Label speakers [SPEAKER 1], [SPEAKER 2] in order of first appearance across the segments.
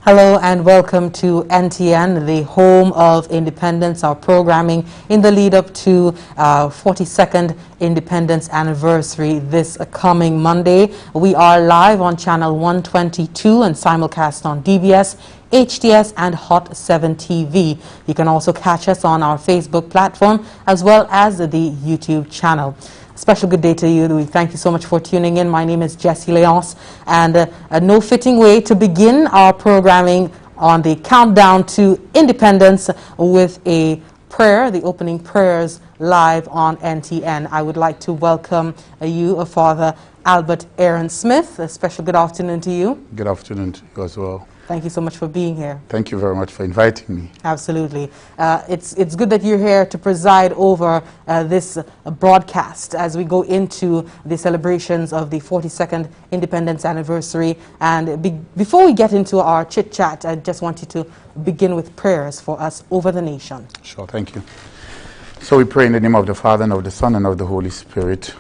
[SPEAKER 1] Hello and welcome to NTN, the home of independence, our programming in the lead up to our 42nd independence anniversary this coming Monday. We are live on channel 122 and simulcast on DBS, HTS and Hot 7 TV. You can also catch us on our Facebook platform as well as the YouTube channel. Special good day to you. We thank you so much for tuning in. My name is Jessie Leonce, and no fitting way to begin our programming on the countdown to independence with a prayer, the opening prayers live on NTN. I would like to welcome you, Father Albert Aaron Smith. A special good afternoon to you.
[SPEAKER 2] Good afternoon to you as well.
[SPEAKER 1] Thank you so much for being here.
[SPEAKER 2] Thank you very much for inviting me.
[SPEAKER 1] Absolutely. It's good that you're here to preside over this broadcast as we go into the celebrations of the 42nd Independence Anniversary. And before we get into our chit-chat, I just want you to begin with prayers for us over the nation.
[SPEAKER 2] Sure, thank you. So we pray in the name of the Father, and of the Son, and of the Holy Spirit.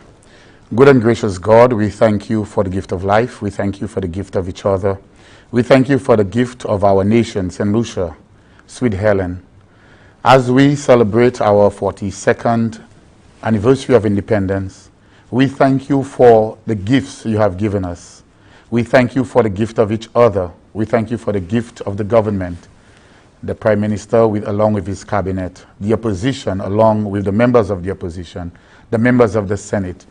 [SPEAKER 2] Good and gracious God, we thank you for the gift of life. We thank you for the gift of each other. We thank you for the gift of our nation, St. Lucia, Sweet Helen. As we celebrate our 42nd anniversary of independence, we thank you for the gifts you have given us. We thank you for the gift of each other. We thank you for the gift of the government, the Prime Minister along with his cabinet, the opposition along with the members of the opposition, the members of the Senate.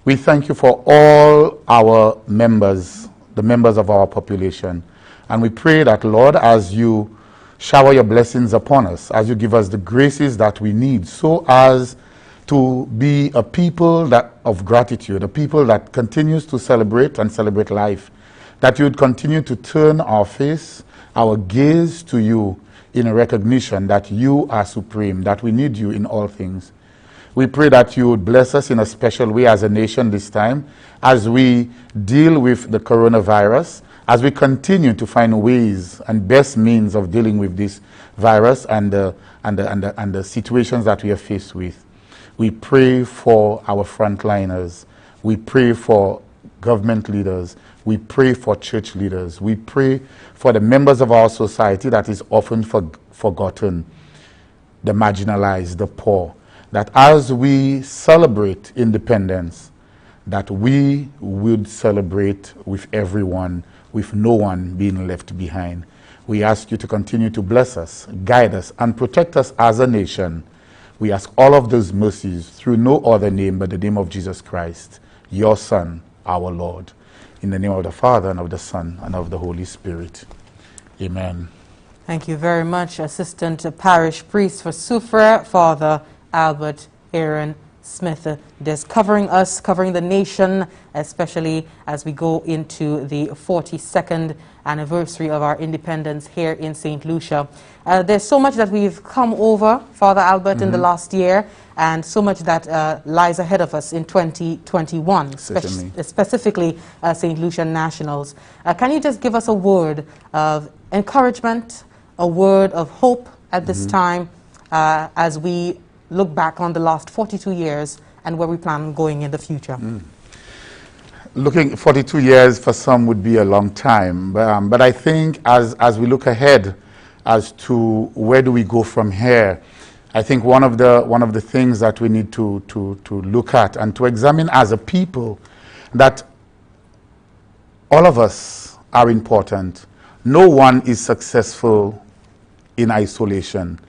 [SPEAKER 2] We thank you for all our members, the members of our population. And we pray that, Lord, as you shower your blessings upon us, as you give us the graces that we need, so as to be a people of gratitude, a people that continues to celebrate and celebrate life, that you would continue to turn our face, our gaze to you in a recognition that you are supreme, that we need you in all things. We pray that you would bless us in a special way as a nation this time, as we deal with the coronavirus, as we continue to find ways and best means of dealing with this virus and the situations that we are faced with. We pray for our frontliners. We pray for government leaders. We pray for church leaders. We pray for the members of our society that is often forgotten, the marginalized, the poor, that as we celebrate independence, that we would celebrate with everyone, with no one being left behind. We ask you to continue to bless us, guide us, and protect us as a nation. We ask all of those mercies through no other name but the name of Jesus Christ, your Son, our Lord. In the name of the Father, and of the Son, and of the Holy Spirit. Amen.
[SPEAKER 1] Thank you very much, Assistant Parish Priest for Soufriere, Father Albert Aaron Smith. Just covering us, covering the nation, especially as we go into the 42nd anniversary of our independence here in St. Lucia. There's so much that we've come over, Father Albert, in the last year, and so much that lies ahead of us in 2021, specifically St. Lucia Nationals. Can you just give us a word of encouragement, a word of hope at this time as we look back on the last 42 years and where we plan on going in the future?
[SPEAKER 2] Looking 42 years for some would be a long time, but I think as we look ahead as to where do we go from here, I think one of the things that we need to look at and to examine as a people, that all of us are important. No one is successful in isolation.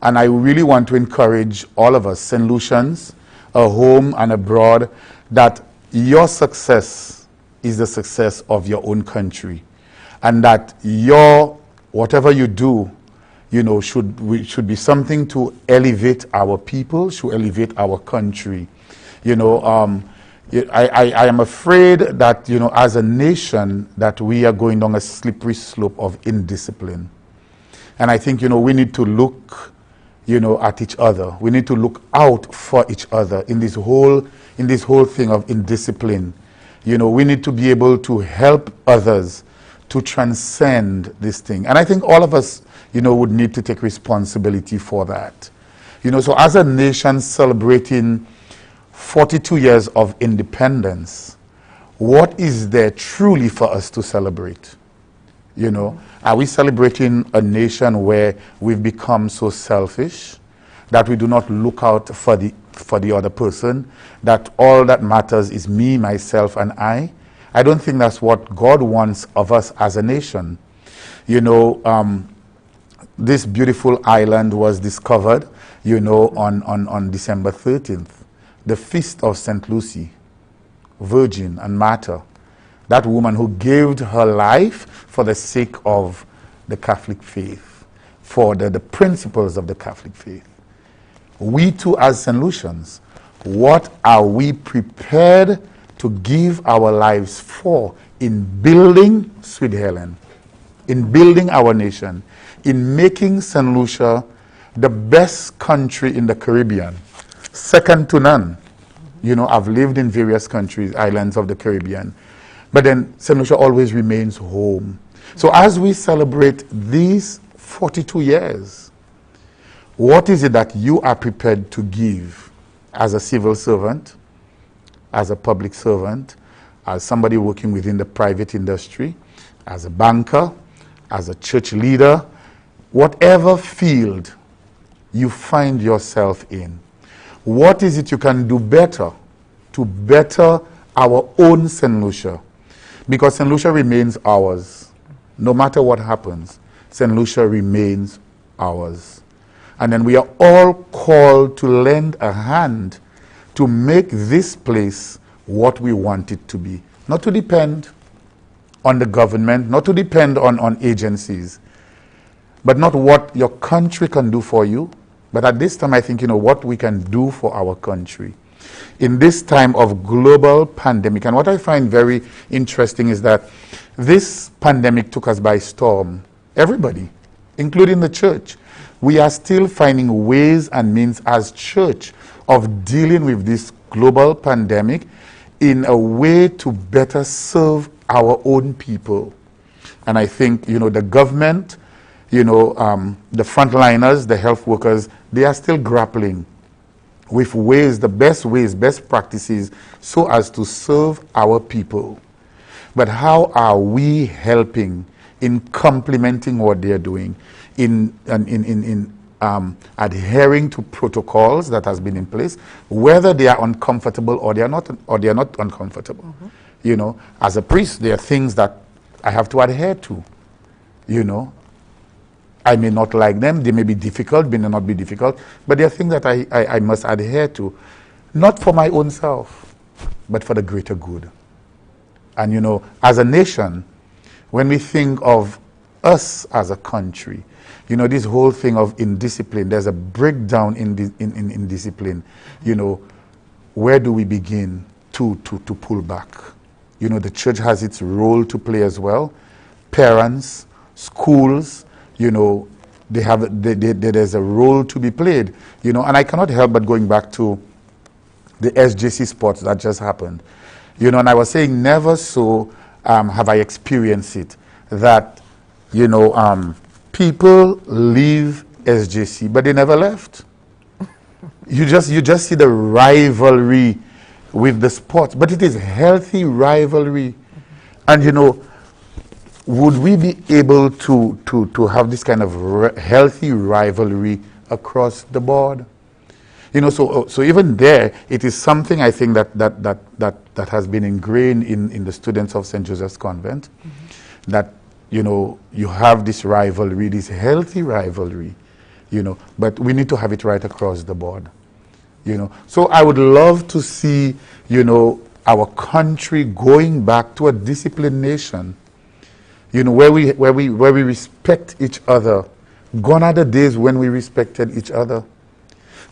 [SPEAKER 2] And I really want to encourage all of us, St. Lucians, at home and abroad, that your success is the success of your own country. And that whatever you do, should be something to elevate our people, should elevate our country. I am afraid that, as a nation, that we are going down a slippery slope of indiscipline. And I think, we need to look at each other. We need to look out for each other in this whole thing of indiscipline. We need to be able to help others to transcend this thing. And I think all of us, would need to take responsibility for that. So as a nation celebrating 42 years of independence, what is there truly for us to celebrate? You know, are we celebrating a nation where we've become so selfish that we do not look out for the other person, that all that matters is me, myself, and I? I don't think that's what God wants of us as a nation. You know, this beautiful island was discovered, you know, on December 13th, the feast of St. Lucy, Virgin and Martyr. That woman who gave her life for the sake of the Catholic faith, for the principles of the Catholic faith. We too, as St. Lucians, what are we prepared to give our lives for in building Sweet Helen, in building our nation, in making St. Lucia the best country in the Caribbean, second to none? You know, I've lived in various countries, islands of the Caribbean, but then St. Lucia always remains home. So as we celebrate these 42 years, what is it that you are prepared to give as a civil servant, as a public servant, as somebody working within the private industry, as a banker, as a church leader, whatever field you find yourself in? What is it you can do better to better our own St. Lucia? Because St. Lucia remains ours. No matter what happens, St. Lucia remains ours. And then we are all called to lend a hand to make this place what we want it to be. Not to depend on the government, not to depend on agencies, but not what your country can do for you. But at this time, I think, you know, what we can do for our country. In this time of global pandemic, and what I find very interesting is that this pandemic took us by storm. Everybody, including the church. We are still finding ways and means as church of dealing with this global pandemic in a way to better serve our own people. And I think, you know, the government, you know, the frontliners, the health workers, they are still grappling with ways, the best ways, best practices, so as to serve our people. But how are we helping in complementing what they're doing, in adhering to protocols that has been in place, whether they are uncomfortable or they are not uncomfortable? Mm-hmm. You know, as a priest, there are things that I have to adhere to. You know, I may not like them, they may be difficult, may not be difficult, but there are things that I must adhere to, not for my own self, but for the greater good. And you know, as a nation, when we think of us as a country, you know, this whole thing of indiscipline, there's a breakdown in discipline. You know, where do we begin to pull back? You know, the church has its role to play as well. Parents, schools, you know, there's a role to be played, you know, and I cannot help but going back to the SJC sports that just happened, you know, and I was saying never so have I experienced it, that, you know, people leave SJC, but they never left. You just see the rivalry with the sports, but it is healthy rivalry. And, you know, would we be able to have this kind of healthy rivalry across the board? You know, so even there, it is something I think that has been ingrained in the students of St. Joseph's Convent, mm-hmm. that, you know, you have this rivalry, this healthy rivalry, you know, but we need to have it right across the board, you know. So I would love to see, you know, our country going back to a disciplined nation, you know, where we respect each other. Gone are the days when we respected each other.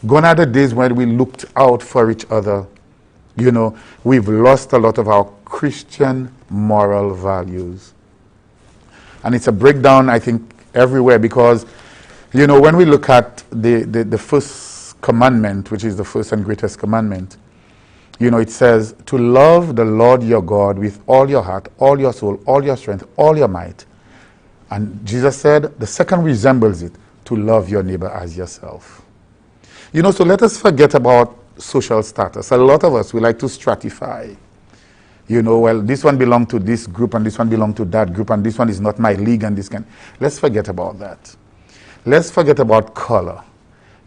[SPEAKER 2] Gone are the days when we looked out for each other. You know, we've lost a lot of our Christian moral values. And it's a breakdown, I think, everywhere, because, you know, when we look at the first commandment, which is the first and greatest commandment, you know, it says to love the Lord your God with all your heart, all your soul, all your strength, all your might. And Jesus said the second resembles it, to love your neighbor as yourself. You know, so let us forget about social status. A lot of us, we like to stratify. You know, well, this one belongs to this group and this one belongs to that group and this one is not my league and this can. Let's forget about that. Let's forget about color.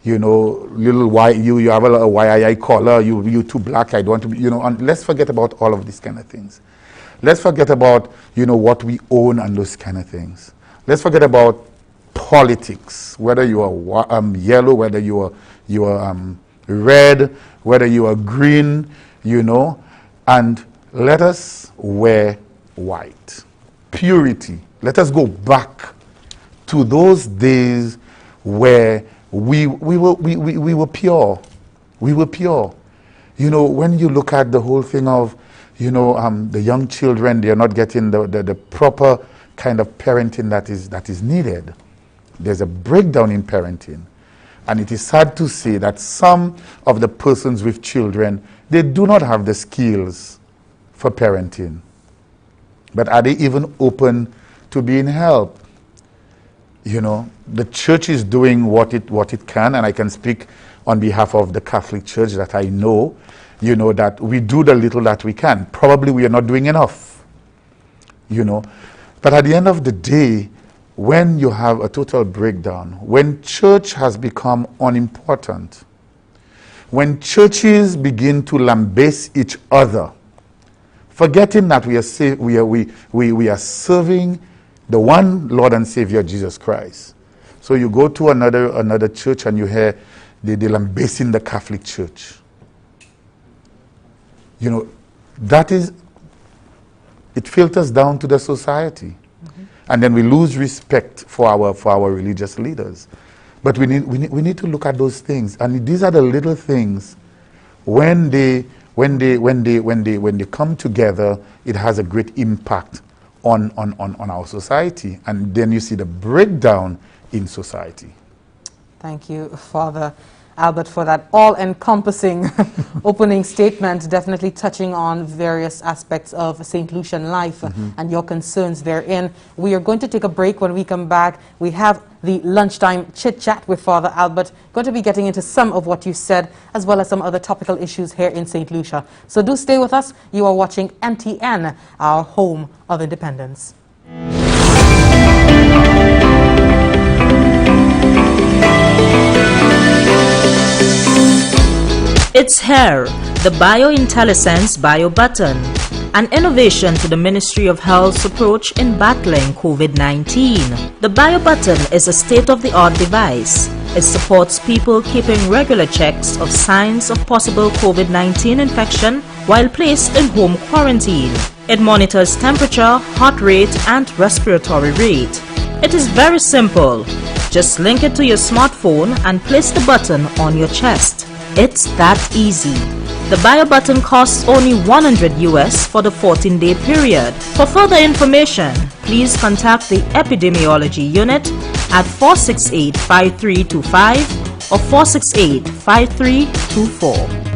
[SPEAKER 2] You know, little white, you have a YII color, you too black, I don't want to be, you know, and let's forget about all of these kind of things. Let's forget about, you know, what we own and those kind of things. Let's forget about politics, whether you are yellow, whether you are red, whether you are green, you know, and let us wear white. Purity. Let us go back to those days where we were pure. We were pure. You know, when you look at the whole thing of, you know, the young children, they are not getting the proper kind of parenting that is needed. There's a breakdown in parenting. And it is sad to say that some of the persons with children, they do not have the skills for parenting. But are they even open to being helped? You know, the church is doing what it can, and I can speak on behalf of the Catholic Church that I know, you know, that we do the little that we can. Probably we are not doing enough, you know. But at the end of the day, when you have a total breakdown, when church has become unimportant, when churches begin to lambaste each other, forgetting that we are serving the one Lord and Savior, Jesus Christ. So you go to another church and you hear they lambasting the Catholic Church. You know, that is, it filters down to the society. Mm-hmm. And then we lose respect for our religious leaders. But we need to look at those things. And these are the little things when they come together, it has a great impact on our society. And then you see the breakdown in society.
[SPEAKER 1] Thank you, Father Albert, for that all-encompassing opening statement, definitely touching on various aspects of St. Lucian life and your concerns therein. We are going to take a break. When we come back, we have the lunchtime chit-chat with Father Albert, going to be getting into some of what you said, as well as some other topical issues here in St. Lucia. So do stay with us. You are watching NTN, our home of independence.
[SPEAKER 3] It's here, the BioIntelliSense Bio Button, an innovation to the Ministry of Health's approach in battling COVID-19. The Bio Button is a state-of-the-art device. It supports people keeping regular checks of signs of possible COVID-19 infection while placed in home quarantine. It monitors temperature, heart rate, and respiratory rate. It is very simple. Just link it to your smartphone and place the button on your chest. It's that easy. The Bio Button costs only $100 US for the 14-day period. For further information, please contact the Epidemiology Unit at 468-5325 or 468-5324.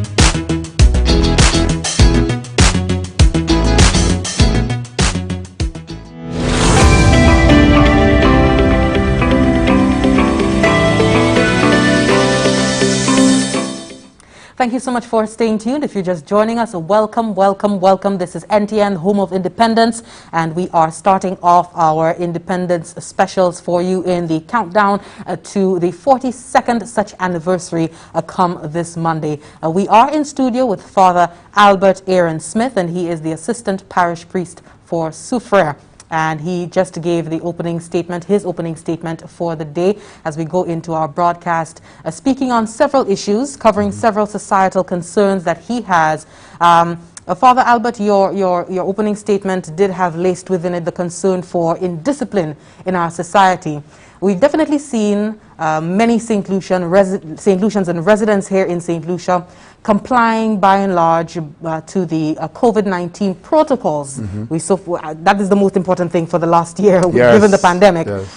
[SPEAKER 1] Thank you so much for staying tuned. If you're just joining us, welcome, welcome, welcome. This is NTN, Home of Independence, and we are starting off our Independence specials for you in the countdown to the 42nd such anniversary come this Monday. We are in studio with Father Albert Aaron Smith, and he is the Assistant Parish Priest for Soufrière. And he just gave the opening statement, his opening statement for the day as we go into our broadcast, speaking on several issues, covering several societal concerns that he has. Father Albert, your opening statement did have laced within it the concern for indiscipline in our society. We've definitely seen many St. Lucians and residents here in St. Lucia complying by and large to the COVID-19 protocols. That is the most important thing for the last year, given the pandemic.
[SPEAKER 2] Yes.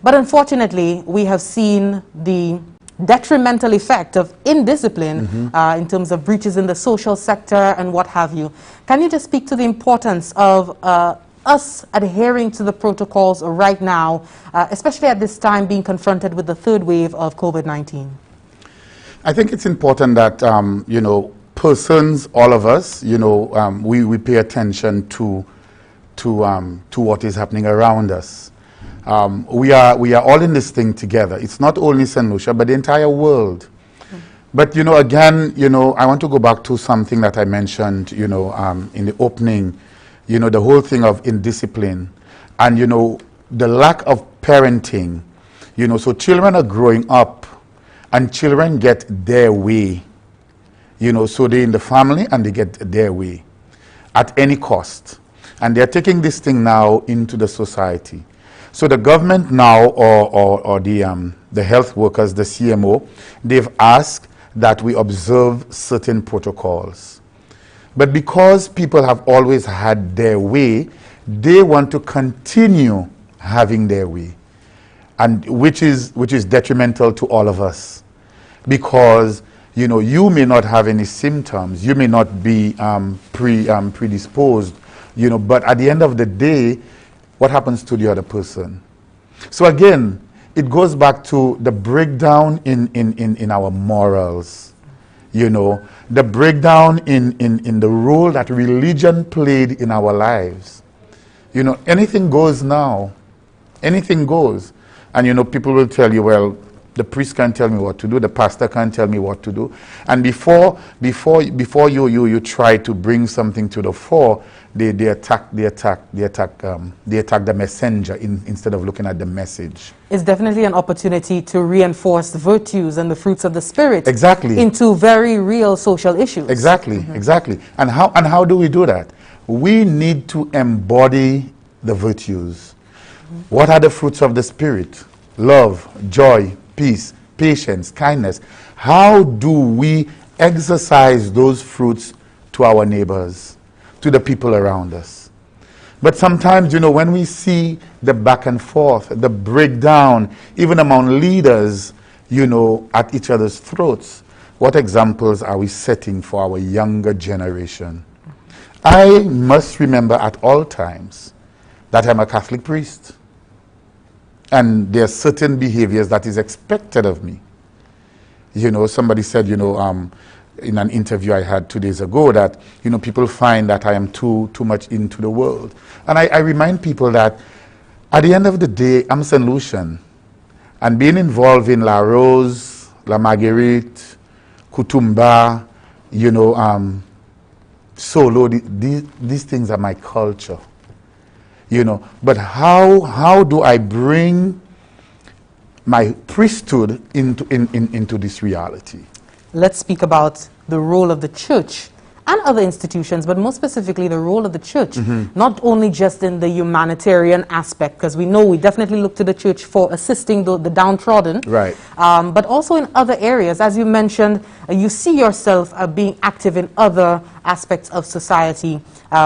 [SPEAKER 1] But unfortunately, we have seen the detrimental effect of indiscipline in terms of breaches in the social sector and what have you. Can you just speak to the importance of us adhering to the protocols right now, especially at this time being confronted with the third wave of COVID-19?
[SPEAKER 2] I think it's important that, persons, all of us, you know, we pay attention to what is happening around us. We are all in this thing together. It's not only St. Lucia, but the entire world. But, you know, again, you know, I want to go back to something that I mentioned, you know, in the opening, you know, the whole thing of indiscipline and, you know, the lack of parenting, you know, so children are growing up and children get their way, you know, so they're in the family and they get their way at any cost. And they're taking this thing now into the society. So the government now or the health workers, the CMO, they've asked that we observe certain protocols. But because people have always had their way, they want to continue having their way, and which is detrimental to all of us. Because, you know, you may not have any symptoms, you may not be predisposed, you know, but at the end of the day, what happens to the other person? So again, it goes back to the breakdown in our morals, you know, the breakdown in the role that religion played in our lives. You know, anything goes now. Anything goes. And, you know, people will tell you, well, the priest can't tell me what to do, the pastor can't tell me what to do. And before you try to bring something to the fore, they attack the messenger instead of looking at the message.
[SPEAKER 1] It's definitely an opportunity to reinforce the virtues and the fruits of the Spirit.
[SPEAKER 2] Exactly.
[SPEAKER 1] Into very real social issues.
[SPEAKER 2] Exactly, exactly. And how do we do that? We need to embody the virtues. What are the fruits of the Spirit? Love, joy, peace, patience, kindness. How do we exercise those fruits to our neighbors, to the people around us? But sometimes, you know, when we see the back and forth, the breakdown, even among leaders, you know, at each other's throats, what examples are we setting for our younger generation? I must remember at all times that I'm a Catholic priest. And there are certain behaviors that is expected of me. You know, somebody said, you know, in an interview I had 2 days ago that, you know, people find that I am too much into the world. And I remind people that at the end of the day, I'm St. Lucian. And being involved in La Rose, La Marguerite, Kutumba, you know, Solo, these things are my culture. You know, but how do I bring my priesthood into this reality?
[SPEAKER 1] Let's speak about the role of the church and other institutions, but more specifically the role of the church, not only just in the humanitarian aspect, because we know we definitely look to the church for assisting the downtrodden,
[SPEAKER 2] right?
[SPEAKER 1] But also in other areas. As you mentioned, you see yourself being active in other aspects of society.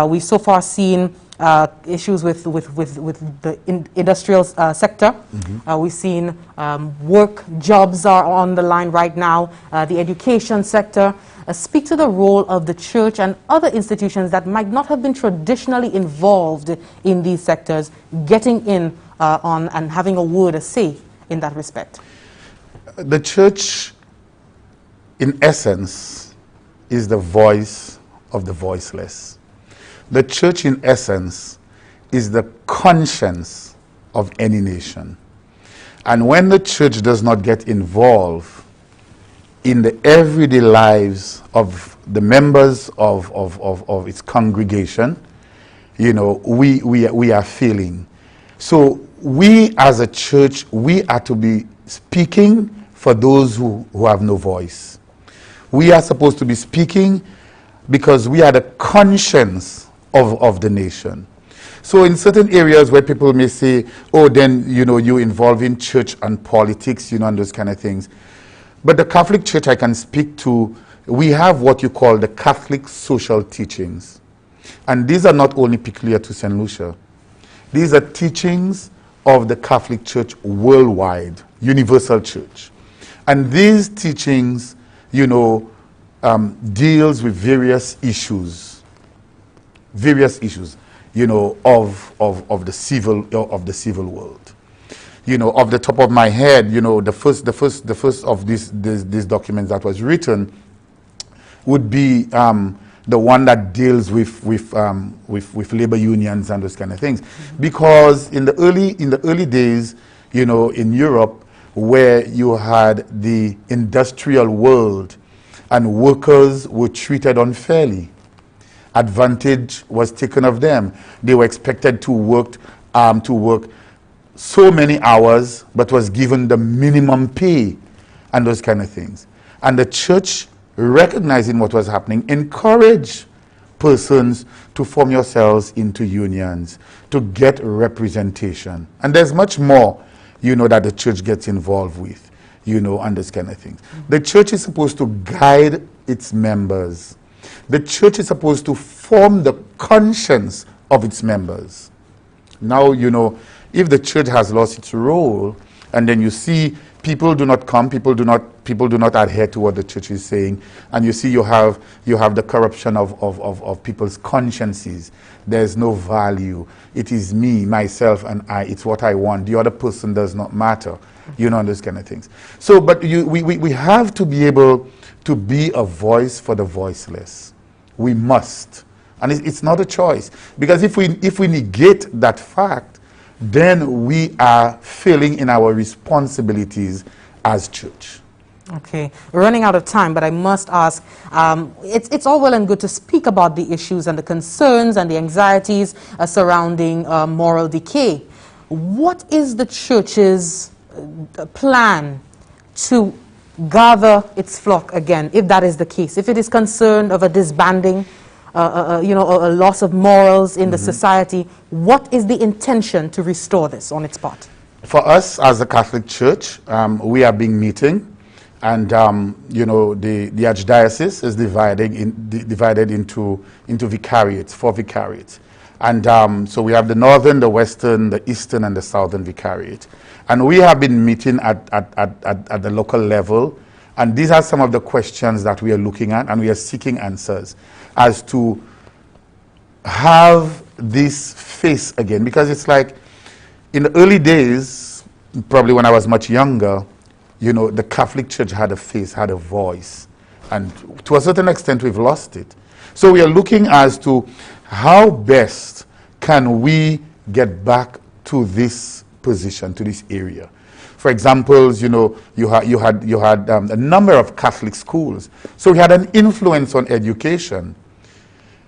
[SPEAKER 1] We've so far seen issues with the industrial sector. We've seen work, jobs are on the line right now, the education sector. Speak to the role of the church and other institutions that might not have been traditionally involved in these sectors, getting in on and having a word, a say in that respect.
[SPEAKER 2] The church, in essence, is the voice of the voiceless. The church, in essence, is the conscience of any nation. And when the church does not get involved in the everyday lives of the members of its congregation, you know, we are failing. So we as a church, we are to be speaking for those who have no voice. We are supposed to be speaking because we are the conscience of the nation. So in certain areas where people may say, oh, then, you know, you involve in church and politics, you know, and those kind of things. But the Catholic Church I can speak to, we have what you call the Catholic social teachings. And these are not only peculiar to St. Lucia. These are teachings of the Catholic Church worldwide, universal church. And these teachings, you know, deals with various issues, you know, of the civil world. You know, off the top of my head, you know, the first of these documents that was written, would be the one that deals with labor unions and those kind of things, because in the early days, you know, in Europe, where you had the industrial world and workers were treated unfairly. Advantage was taken of them. They were expected to work so many hours, but was given the minimum pay and those kind of things. And the church, recognizing what was happening, encouraged persons to form yourselves into unions, to get representation. And there's much more, you know, that the church gets involved with, you know, and this kind of things. The church is supposed to guide its members. The church is supposed to form the conscience of its members. Now, you know, if the church has lost its role, and then you see people do not come, people do not adhere to what the church is saying, and you see you have the corruption of people's consciences. There's no value. It is me, myself, and I. It's what I want. The other person does not matter. You know, those kind of things. So, but we have to be able to be a voice for the voiceless. We must. And it's not a choice. Because if we negate that fact, then we are failing in our responsibilities as church.
[SPEAKER 1] Okay, we're running out of time, but I must ask, it's all well and good to speak about the issues and the concerns and the anxieties surrounding moral decay. What is the church's plan to gather its flock again, if that is the case? If it is concerned of a disbanding, you know, a loss of morals in the society, what is the intention to restore this on its part?
[SPEAKER 2] For us as the Catholic Church, we have been meeting, and you know, the archdiocese is divided into vicariates, 4 vicariates, and so we have the northern, the western, the eastern, and the southern vicariate, and we have been meeting at the local level, and these are some of the questions that we are looking at, and we are seeking answers as to have this face again, because it's like in the early days, probably when I was much younger, you know, the Catholic Church had a face, had a voice, and to a certain extent we've lost it. So we are looking as to how best can we get back to this position, to this area. For example, you know, you had a number of Catholic schools, so we had an influence on education,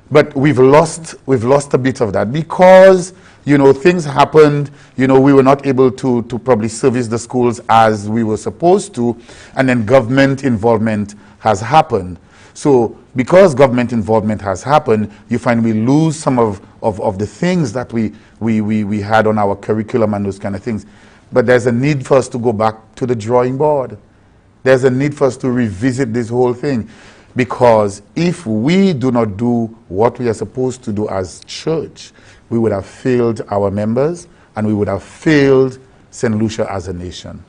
[SPEAKER 2] but we've lost a bit of that because, you know, things happened. You know, we were not able to probably service the schools as we were supposed to, and then government involvement has happened. So because government involvement has happened, you find we lose some of the things that we had on our curriculum and those kind of things. But there's a need for us to go back to the drawing board. There's a need for us to revisit this whole thing. Because if we do not do what we are supposed to do as church, we would have failed our members, and we would have failed St. Lucia as a nation.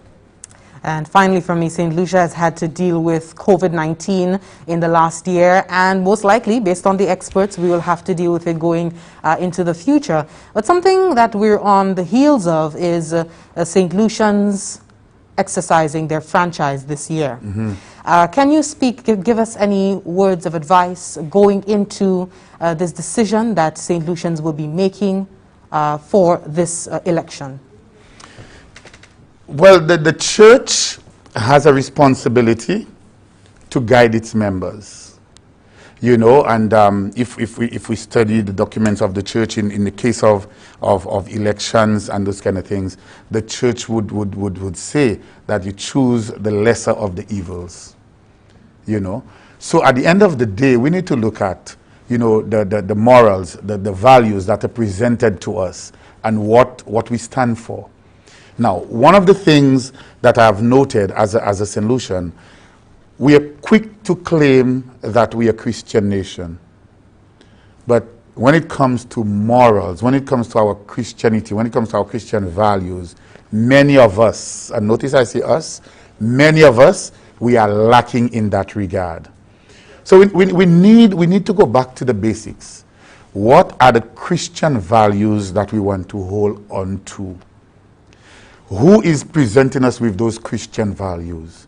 [SPEAKER 1] And finally, for me, St. Lucia has had to deal with COVID-19 in the last year, and most likely, based on the experts, we will have to deal with it going into the future. But something that we're on the heels of is St. Lucians exercising their franchise this year. Can you give us any words of advice going into this decision that St. Lucians will be making for this election?
[SPEAKER 2] Well, the church has a responsibility to guide its members, you know, and if we study the documents of the church in the case of elections and those kind of things, the church would say that you choose the lesser of the evils, you know. So at the end of the day, we need to look at, you know, the morals, the values that are presented to us and what we stand for. Now, one of the things that I've noted as a St. Lucian, we are quick to claim that we are a Christian nation. But when it comes to morals, when it comes to our Christianity, when it comes to our Christian values, many of us, and notice I say us, many of us, we are lacking in that regard. So we need to go back to the basics. What are the Christian values that we want to hold on to? Who is presenting us with those Christian values?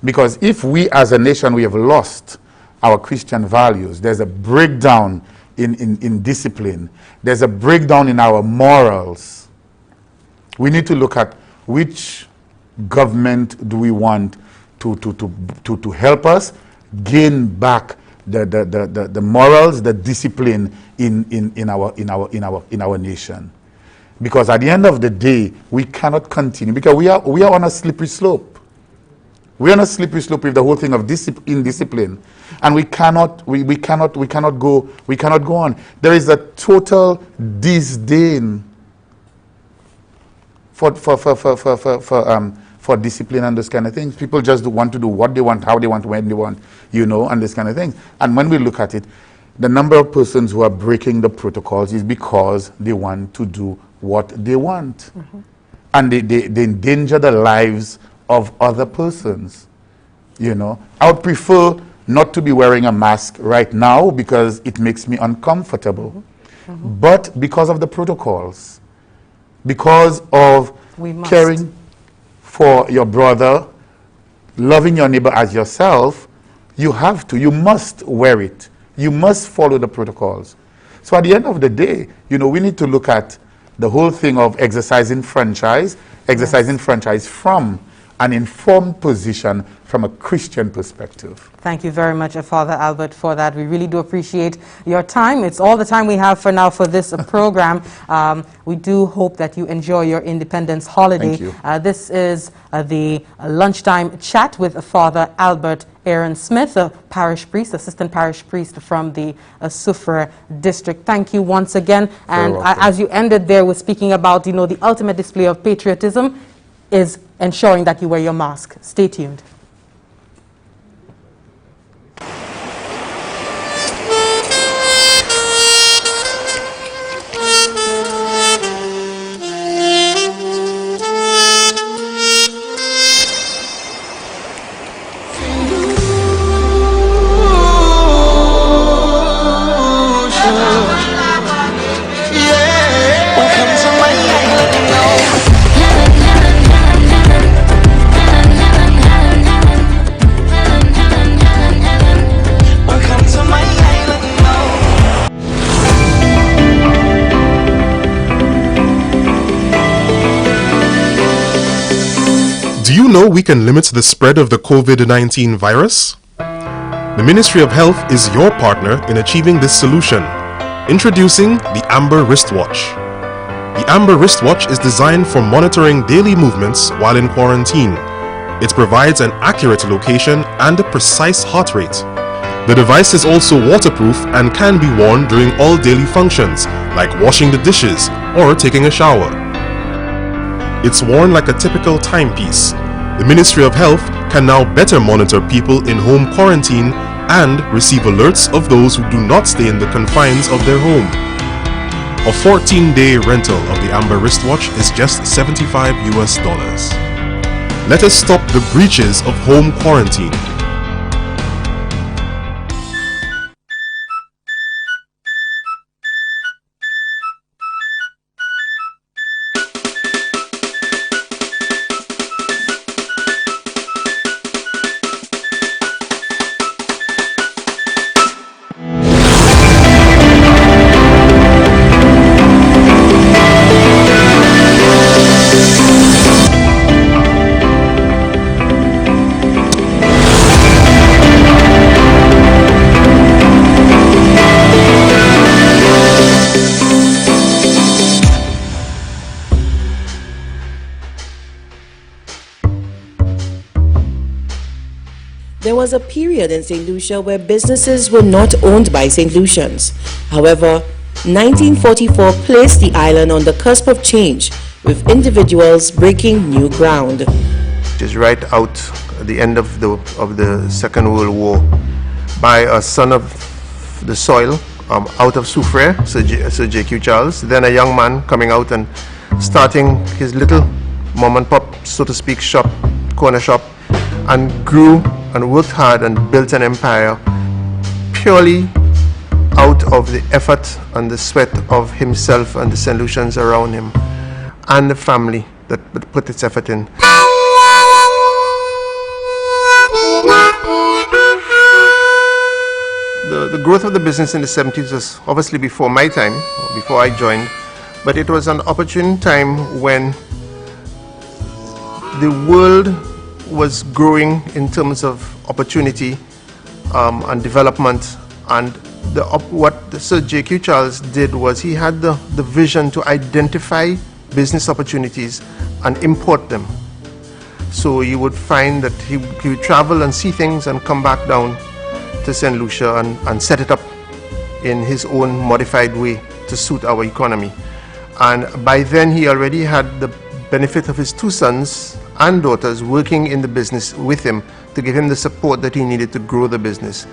[SPEAKER 2] Because if we as a nation, we have lost our Christian values. There's a breakdown in discipline. There's a breakdown in our morals. We need to look at which government do we want to help us gain back the morals, the discipline in our nation. Because at the end of the day, we cannot continue, because we are on a slippery slope. We're on a slippery slope with the whole thing of indiscipline, and we cannot go on. There is a total disdain for discipline and those kind of things. People just want to do what they want, how they want, when they want, and this kind of thing. And when we look at it, the number of persons who are breaking the protocols is because they want to do what they want. Mm-hmm. And they endanger the lives of other persons. I would prefer not to be wearing a mask right now because it makes me uncomfortable. Mm-hmm. Mm-hmm. But because of the protocols, because of caring for your brother, loving your neighbor as yourself, you must wear it. You must follow the protocols. So at the end of the day, we need to look at the whole thing of exercising franchise from an informed position from a Christian perspective.
[SPEAKER 1] Thank you very much, Father Albert, for that. We really do appreciate your time. It's all the time we have for now for this program. We do hope that you enjoy your Independence holiday.
[SPEAKER 2] Thank you.
[SPEAKER 1] This is the lunchtime chat with Father Albert Aaron Smith, a parish priest, assistant parish priest from the Soufrière district. Thank you once again. And as you ended there with speaking about, the ultimate display of patriotism is ensuring that you wear your mask. Stay tuned.
[SPEAKER 4] We can limit the spread of the COVID-19 virus? The Ministry of Health is your partner in achieving this solution. Introducing the Amber Wristwatch. The Amber Wristwatch is designed for monitoring daily movements while in quarantine. It provides an accurate location and a precise heart rate. The device is also waterproof and can be worn during all daily functions, like washing the dishes or taking a shower. It's worn like a typical timepiece. The Ministry of Health can now better monitor people in home quarantine and receive alerts of those who do not stay in the confines of their home. A 14-day rental of the Amber Wristwatch is just $75 US. Let us stop the breaches of home quarantine.
[SPEAKER 5] There was a period in St. Lucia where businesses were not owned by St. Lucians. However, 1944 placed the island on the cusp of change, with individuals breaking new ground.
[SPEAKER 6] It is right out at the end of the Second World War by a son of the soil out of Soufrière, Sir J.Q. Charles, then a young man coming out and starting his little mom and pop, so to speak, shop, corner shop, and grew and worked hard and built an empire purely out of the effort and the sweat of himself and the St. Lucians around him and the family that put its effort in. the growth of the business in the 70s was obviously before my time, before I joined, but it was an opportune time when the world was growing in terms of opportunity and development, and what Sir J.Q. Charles did was he had the vision to identify business opportunities and import them. So you would find that he would travel and see things and come back down to St. Lucia and set it up in his own modified way to suit our economy. And by then he already had the benefit of his 2 sons and daughters working in the business with him to give him the support that he needed to grow the business.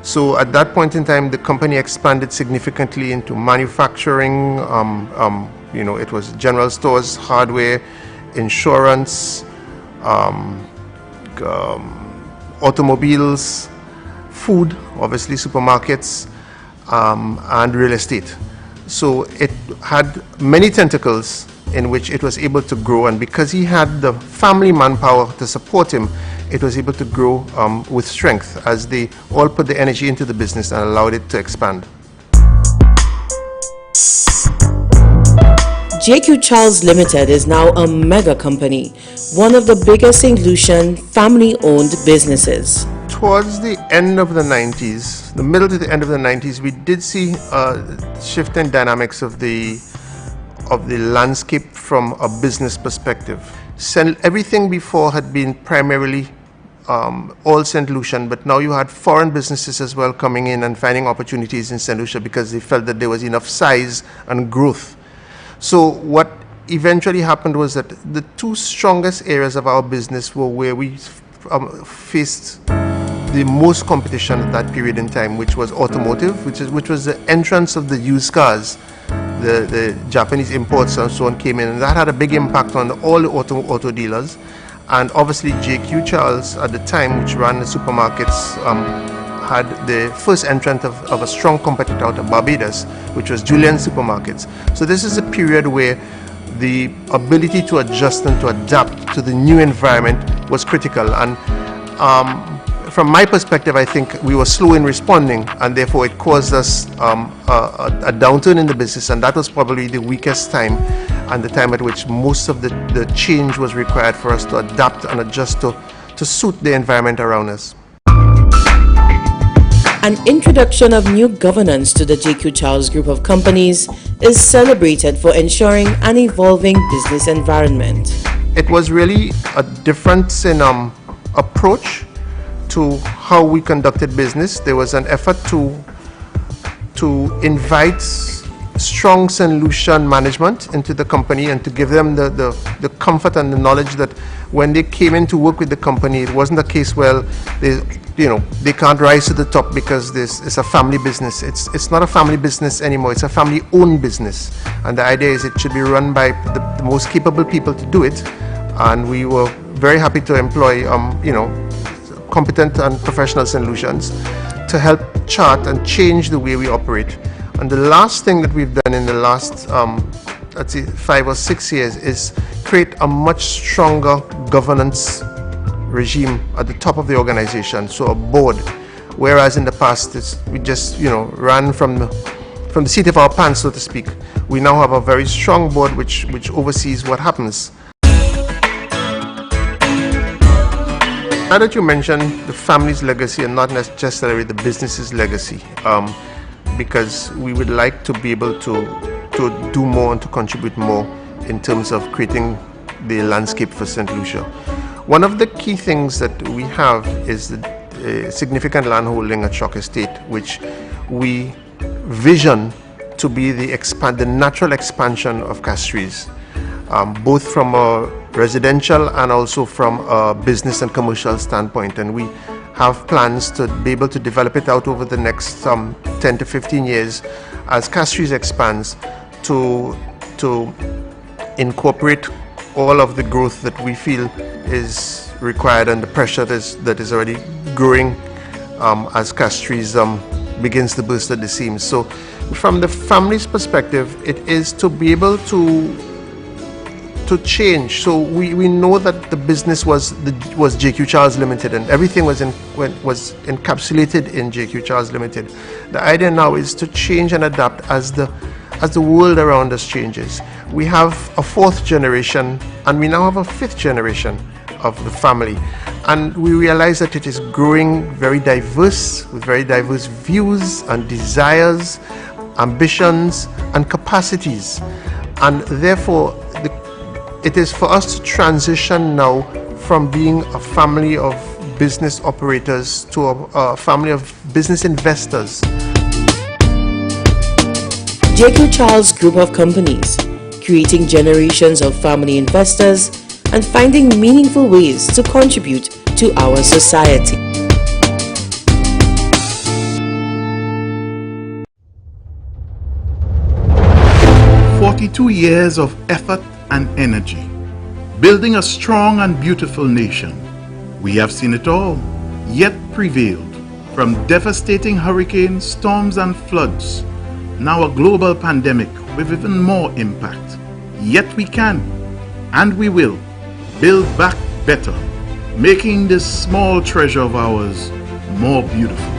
[SPEAKER 6] So at that point in time, the company expanded significantly into manufacturing. It was general stores, hardware, insurance, automobiles, food, obviously supermarkets, and real estate. So it had many tentacles in which it was able to grow, and because he had the family manpower to support him, it was able to grow with strength as they all put the energy into the business and allowed it to expand.
[SPEAKER 5] J.Q. Charles Limited is now a mega company, one of the biggest St. Lucian family-owned businesses.
[SPEAKER 6] Towards the end of the 90s, the middle to the end of the 90s, we did see a shift in dynamics of the landscape from a business perspective. Everything before had been primarily all St. Lucian, but now you had foreign businesses as well coming in and finding opportunities in St. Lucia because they felt that there was enough size and growth. So what eventually happened was that the 2 strongest areas of our business were where we faced the most competition at that period in time, which was automotive, which was the entrance of the used cars. The Japanese imports and so on came in, and that had a big impact on all the auto dealers. And obviously J.Q. Charles at the time, which ran the supermarkets, had the first entrant of a strong competitor out of Barbados, which was Julian Supermarkets. So this is a period where the ability to adjust and to adapt to the new environment was critical. And from my perspective, I think we were slow in responding, and therefore it caused us a downturn in the business, and that was probably the weakest time and the time at which most of the change was required for us to adapt and adjust to suit the environment around us.
[SPEAKER 5] An introduction of new governance to the J.Q. Charles Group of companies is celebrated for ensuring an evolving business environment.
[SPEAKER 6] It was really a difference in approach to how we conducted business. There was an effort to invite strong St. Lucian management into the company and to give them the comfort and the knowledge that when they came in to work with the company, it wasn't a case where they can't rise to the top because it's a family business. It's not a family business anymore. It's a family-owned business, and the idea is it should be run by the most capable people to do it. And we were very happy to employ competent and professional St. Lucians to help chart and change the way we operate. And the last thing that we've done in the last, let's say 5 or 6 years is create a much stronger governance regime at the top of the organization, so a board, whereas in the past we just ran from the seat of our pants, so to speak. We now have a very strong board which oversees what happens. Now that you mentioned the family's legacy and not necessarily the business's legacy, because we would like to be able to do more and to contribute more in terms of creating the landscape for St. Lucia. One of the key things that we have is the significant landholding at Shock Estate, which we vision to be the natural expansion of Castries, both from a residential and also from a business and commercial standpoint. And we have plans to be able to develop it out over the next 10 to 15 years as Castries expands to incorporate all of the growth that we feel is required and the pressure that is already growing as Castries begins to burst at the seams. So from the family's perspective, it is to be able to to change. So we know that the business was JQ Charles Limited, and everything was encapsulated in JQ Charles Limited. The idea now is to change and adapt as the world around us changes. We have a fourth generation, and we now have a fifth generation of the family, and we realize that it is growing very diverse, with very diverse views and desires, ambitions and capacities, and therefore it is for us to transition now from being a family of business operators to a family of business investors.
[SPEAKER 5] JQ Charles Group of Companies, creating generations of family investors and finding meaningful ways to contribute to our society.
[SPEAKER 7] "42 years of effort and energy, building a strong and beautiful nation. We have seen it all, yet prevailed, from devastating hurricanes, storms and floods, now a global pandemic with even more impact. Yet we can, and we will, build back better, making this small treasure of ours more beautiful.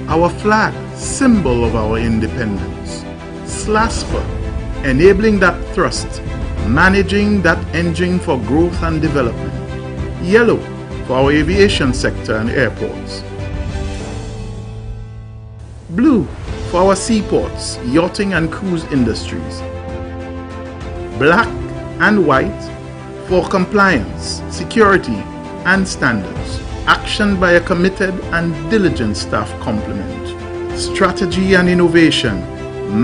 [SPEAKER 7] Our flag, symbol of our independence. SLASPA, enabling that thrust, managing that engine for growth and development. Yellow, for our aviation sector and airports. Blue, for our seaports, yachting and cruise industries. Black and white, for compliance, security and standards, actioned by a committed and diligent staff complement. Strategy and innovation,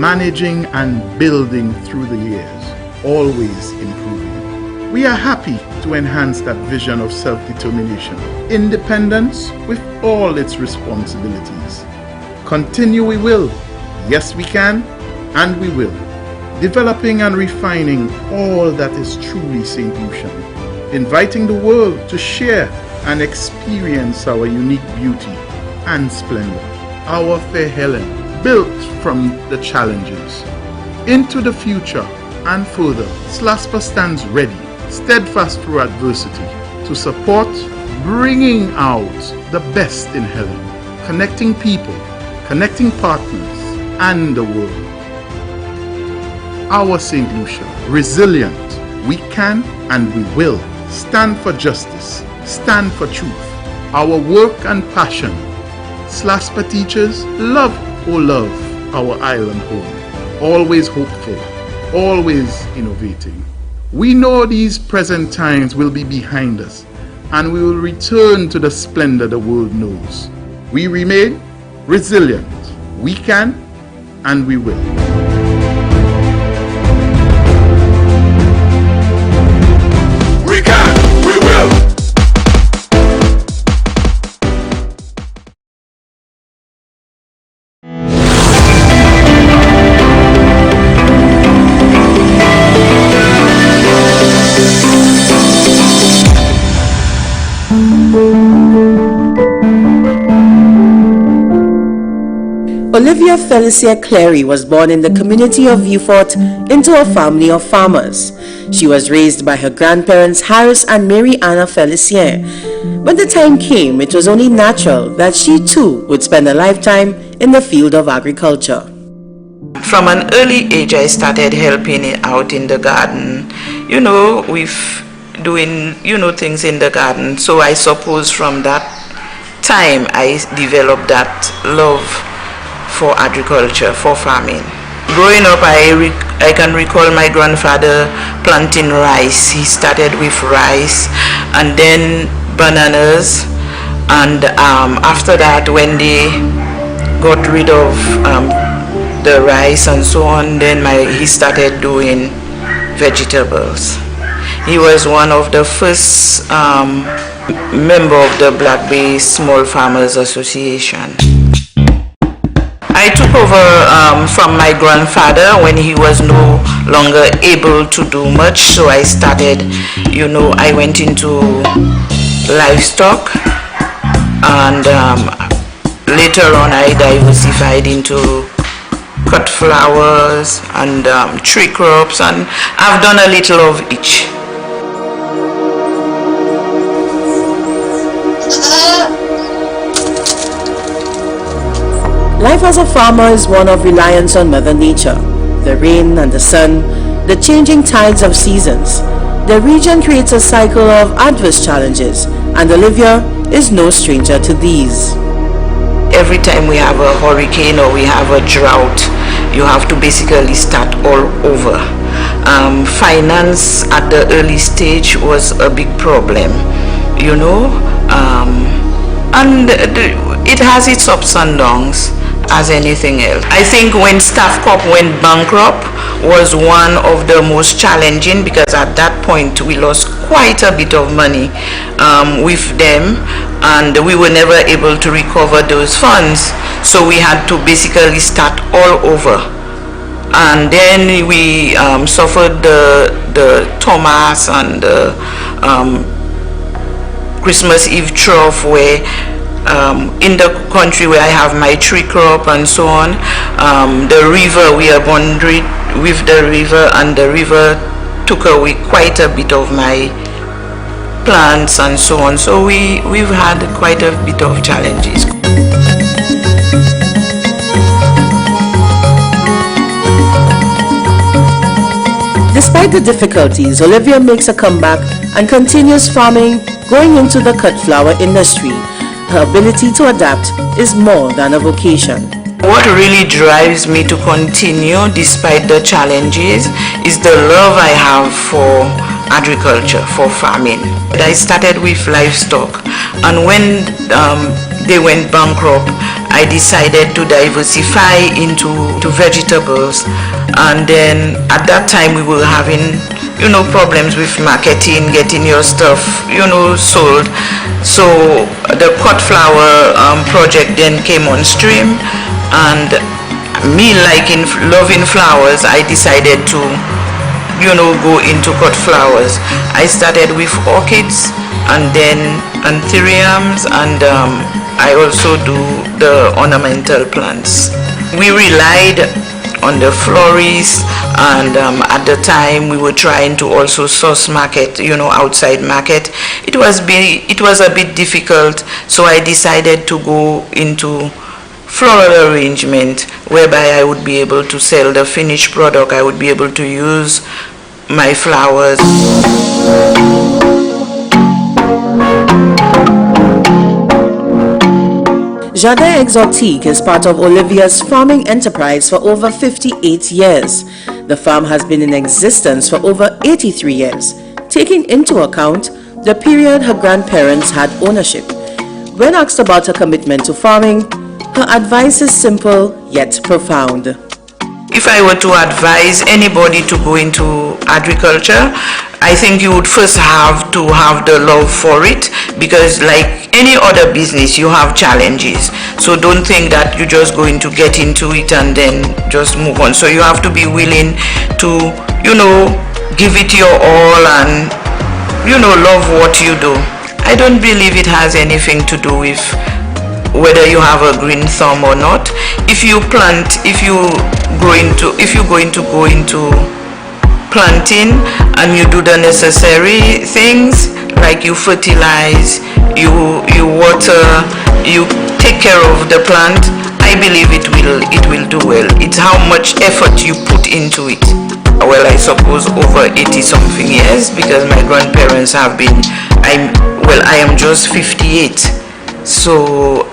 [SPEAKER 7] managing and building through the years, always improving. We are happy to enhance that vision of self-determination, independence with all its responsibilities. Continue we will, yes we can, and we will. Developing and refining all that is truly St. Lucian, inviting the world to share and experience our unique beauty and splendor. Our fair Helen, built from the challenges. Into the future and further, SLASPA stands ready, steadfast through adversity, to support bringing out the best in Helen, connecting people, connecting partners, and the world. Our St. Lucia, resilient, we can and we will stand for justice, stand for truth, our work and passion. SLASPA teachers, love, oh love, our island home, always hopeful, always innovating. We know these present times will be behind us, and we will return to the splendor the world knows. We remain resilient, we can and we will.
[SPEAKER 5] Olivia Felicia Clary was born in the community of Viewfort into a family of farmers. She was raised by her grandparents Harris and Mary Anna Felicien. When the time came, it was only natural that she too would spend a lifetime in the field of agriculture.
[SPEAKER 8] From an early age, I started helping out in the garden, with doing, things in the garden. So I suppose from that time, I developed that love for agriculture, for farming. Growing up, I can recall my grandfather planting rice. He started with rice and then bananas, and after that, when they got rid of the rice and so on, then he started doing vegetables. He was one of the first member of the Black Bay Small Farmers Association. I took over from my grandfather when he was no longer able to do much, so I started, I went into livestock, and later on I diversified into cut flowers and tree crops, and I've done a little of each.
[SPEAKER 5] Life as a farmer is one of reliance on Mother Nature, the rain and the sun, the changing tides of seasons. The region creates a cycle of adverse challenges, and Olivia is no stranger to these.
[SPEAKER 8] Every time we have a hurricane or we have a drought, you have to basically start all over. Finance at the early stage was a big problem, you know, and it has its ups and downs as anything else. I think when Staff Corp went bankrupt was one of the most challenging, because at that point we lost quite a bit of money with them, and we were never able to recover those funds, so we had to basically start all over. And then we suffered the Thomas and the Christmas Eve trough, where in the country where I have my tree crop and so on, the river, we are boundary with the river, and the river took away quite a bit of my plants and so on. So we've had quite a bit of challenges.
[SPEAKER 5] Despite the difficulties, Olivia makes a comeback and continues farming, going into the cut flower industry. Her ability to adapt is more than a vocation.
[SPEAKER 8] What really drives me to continue despite the challenges is the love I have for agriculture, for farming. I started with livestock, and when they went bankrupt, I decided to diversify into vegetables. And then at that time we were having, you know, problems with marketing, getting your stuff, you know, sold. So the cut flower project then came on stream, and me loving flowers, I decided to, you know, go into cut flowers. I started with orchids, and then anthuriums, and I also do the ornamental plants. We relied on the florists, and at the time we were trying to also source market, you know, outside market. It was a bit difficult, so I decided to go into floral arrangement, whereby I would be able to sell the finished product. I would be able to use my flowers.
[SPEAKER 5] Jardin Exotique is part of Olivia's farming enterprise for over 58 years. The farm has been in existence for over 83 years, taking into account the period her grandparents had ownership. When asked about her commitment to farming, her advice is simple yet profound.
[SPEAKER 8] If I were to advise anybody to go into agriculture, I think you would first have to have the love for it, because like any other business, you have challenges. So don't think that you're just going to get into it and then just move on. So you have to be willing to, you know, give it your all and, you know, love what you do. I don't believe it has anything to do with whether you have a green thumb or not. If you plant, if you're going to go into planting and you do the necessary things, like you fertilize, you water, you take care of the plant, I believe it will do well. It's how much effort you put into it. Well, I suppose over 80 something years, because my grandparents have been, I am just 58, so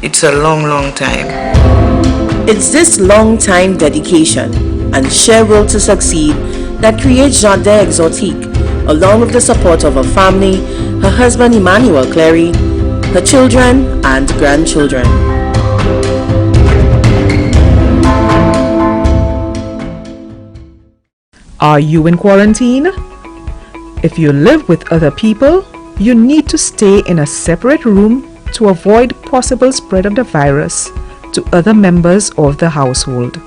[SPEAKER 8] it's a long time.
[SPEAKER 5] It's this long time dedication and sheer will to succeed that creates Jardin Exotique, along with the support of her family, her husband Emmanuel Clary, her children and grandchildren.
[SPEAKER 9] Are you in quarantine? If you live with other people, you need to stay in a separate room to avoid possible spread of the virus to other members of the household.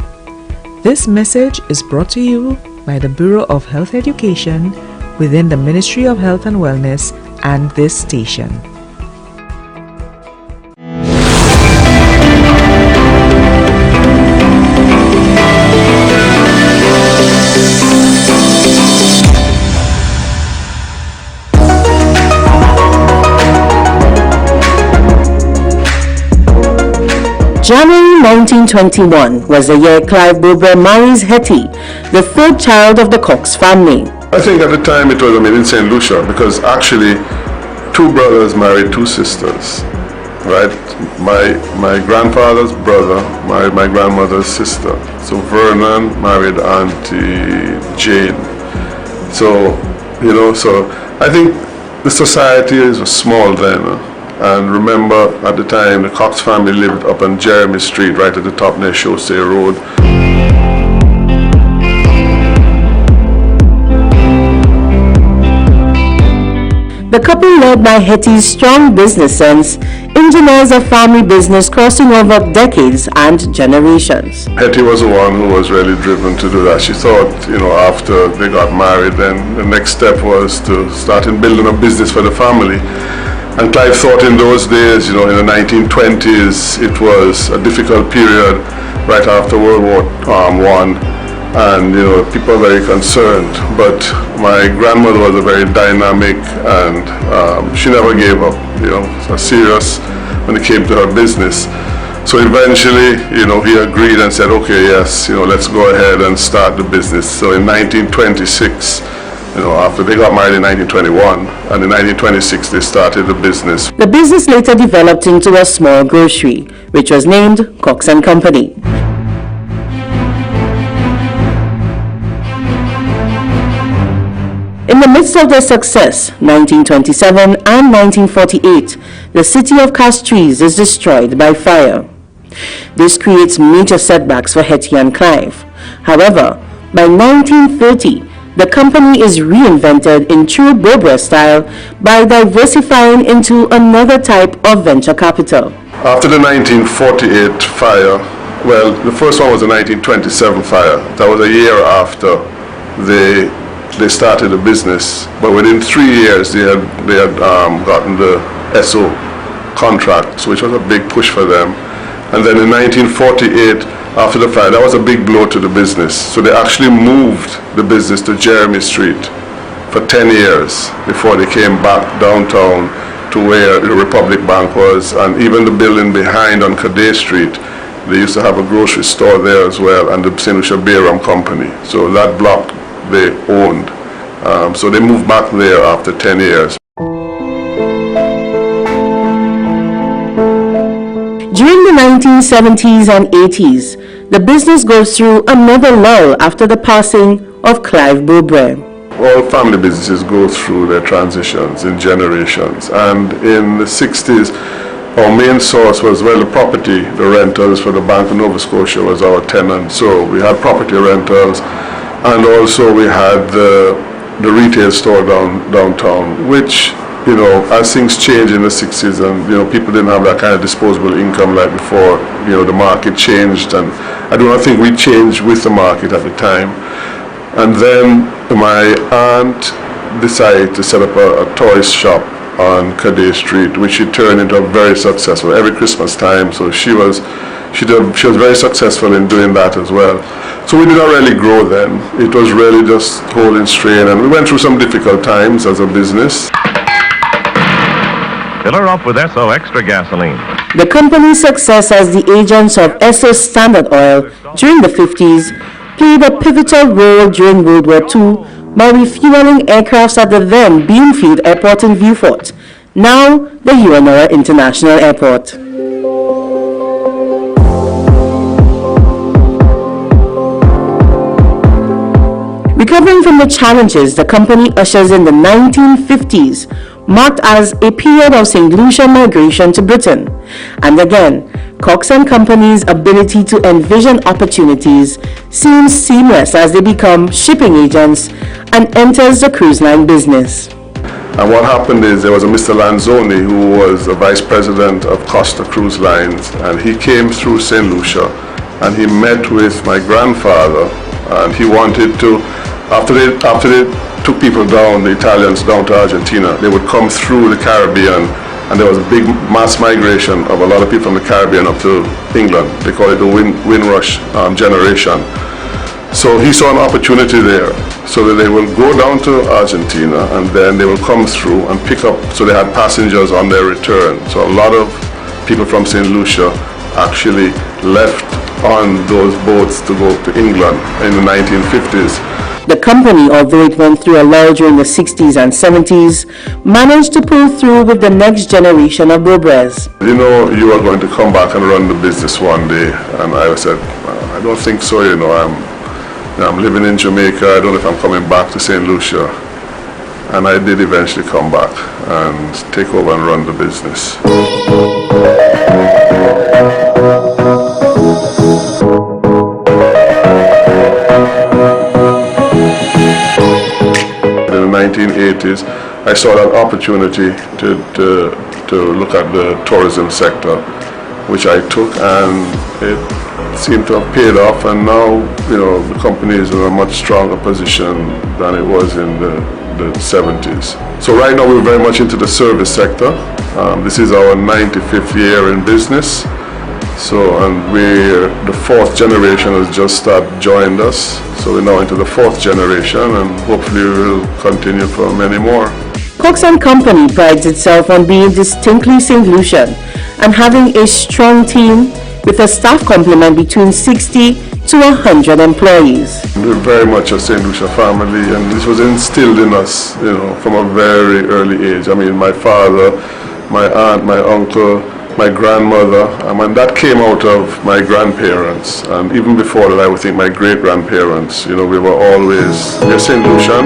[SPEAKER 9] This message is brought to you by the Bureau of Health Education within the Ministry of Health and Wellness and this station.
[SPEAKER 5] January 1921 was the year Clive Bobre marries Hetty, the third child of the Cox family.
[SPEAKER 10] I think at the time it was, in St. Lucia, because actually 2 brothers married 2 sisters, right? My grandfather's brother married my grandmother's sister. So Vernon married Auntie Jane. So, so I think the society was small then. And remember, at the time, the Cox family lived up on Jeremy Street, right at the top near Chaussee Road.
[SPEAKER 5] The couple, led by Hetty's strong business sense, engineers a family business crossing over decades and generations.
[SPEAKER 10] Hetty was the one who was really driven to do that. She thought, after they got married, then the next step was to start in building a business for the family. And Clive thought in those days, in the 1920s, it was a difficult period right after World War I. And people are very concerned, but my grandmother was a very dynamic, and she never gave up. So serious when it came to her business. So eventually, he agreed and said, okay, yes, let's go ahead and start the business. So in 1926, after they got married in 1921, and in 1926 they started the business.
[SPEAKER 5] The business later developed into a small grocery, which was named Cox and Company. In the midst of their success, 1927 and 1948, the city of Castries is destroyed by fire. This creates major setbacks for Hetty and Clive. However, by 1930, the company is reinvented in true Bobre style by diversifying into another type of venture capital.
[SPEAKER 10] After the 1948 fire, well, the first one was the 1927 fire. That was a year after they started the business, but within 3 years they had gotten the SO contract, which was a big push for them. And then in 1948, after the fire, that was a big blow to the business. So they actually moved the business to Jeremy Street for 10 years before they came back downtown to where the Republic Bank was, and even the building behind on Cadet Street, they used to have a grocery store there as well, and the St. Lucia Beer Company. So that block they owned. So they moved back there after 10 years.
[SPEAKER 5] During the 1970s and 80s, the business goes through another lull after the passing of Clive Bobre.
[SPEAKER 10] All family businesses go through their transitions in generations, and in the 60s our main source was, well, the property, the rentals for the Bank of Nova Scotia was our tenant. So we had property rentals, and also we had the retail store downtown, which, as things changed in the 60s, and people didn't have that kind of disposable income like before, the market changed, and I do not think we changed with the market at the time. And then my aunt decided to set up a toys shop on Cadet Street, which she turned into a very successful every Christmas time. So she was very successful in doing that as well. So we did not really grow then. It was really just holding strain, and we went through some difficult times as a business.
[SPEAKER 11] Fill her up with SO Extra Gasoline.
[SPEAKER 5] The company's success as the agents of SO Standard Oil during the 50s played a pivotal role during World War II by refueling aircrafts at the then Beanfield Airport in Vieux-Fort, now the UNORA International Airport. Recovering from the challenges the company ushers in the 1950s, marked as a period of St. Lucia migration to Britain. And again, Cox and Company's ability to envision opportunities seems seamless as they become shipping agents and enters the cruise line business.
[SPEAKER 10] And what happened is there was a Mr. Lanzoni who was a vice president of Costa Cruise Lines, and he came through St. Lucia and he met with my grandfather, and he wanted to, after they took people down, the Italians down to Argentina, they would come through the Caribbean, and there was a big mass migration of a lot of people from the Caribbean up to England. They call it the Windrush generation. So he saw an opportunity there, so that they will go down to Argentina and then they will come through and pick up, so they had passengers on their return. So a lot of people from St. Lucia actually left on those boats to go to England in the 1950s.
[SPEAKER 5] The company, although it went through a lull during the 60s and 70s, managed to pull through with the next generation of Bobres.
[SPEAKER 10] You know, you are going to come back and run the business one day. And I said, I don't think so, you know, I'm living in Jamaica, I don't know if I'm coming back to St. Lucia. And I did eventually come back and take over and run the business. In the 1980s, I saw that opportunity to look at the tourism sector, which I took, and it seemed to have paid off, and now, you know, the company is in a much stronger position than it was in the 70s. So right now we're very much into the service sector. This is our 95th year in business. So, and the fourth generation has just joined us. So we're now into the fourth generation, and hopefully we'll continue for many more.
[SPEAKER 5] Cox and Company prides itself on being distinctly St. Lucian and having a strong team with a staff complement between 60 to 100 employees.
[SPEAKER 10] We're very much a St. Lucia family, and this was instilled in us, you know, from a very early age. I mean, my father, my aunt, my uncle, my grandmother, and that came out of my grandparents. And even before that, I would think my great-grandparents, you know, we were always, we're St. Lucian.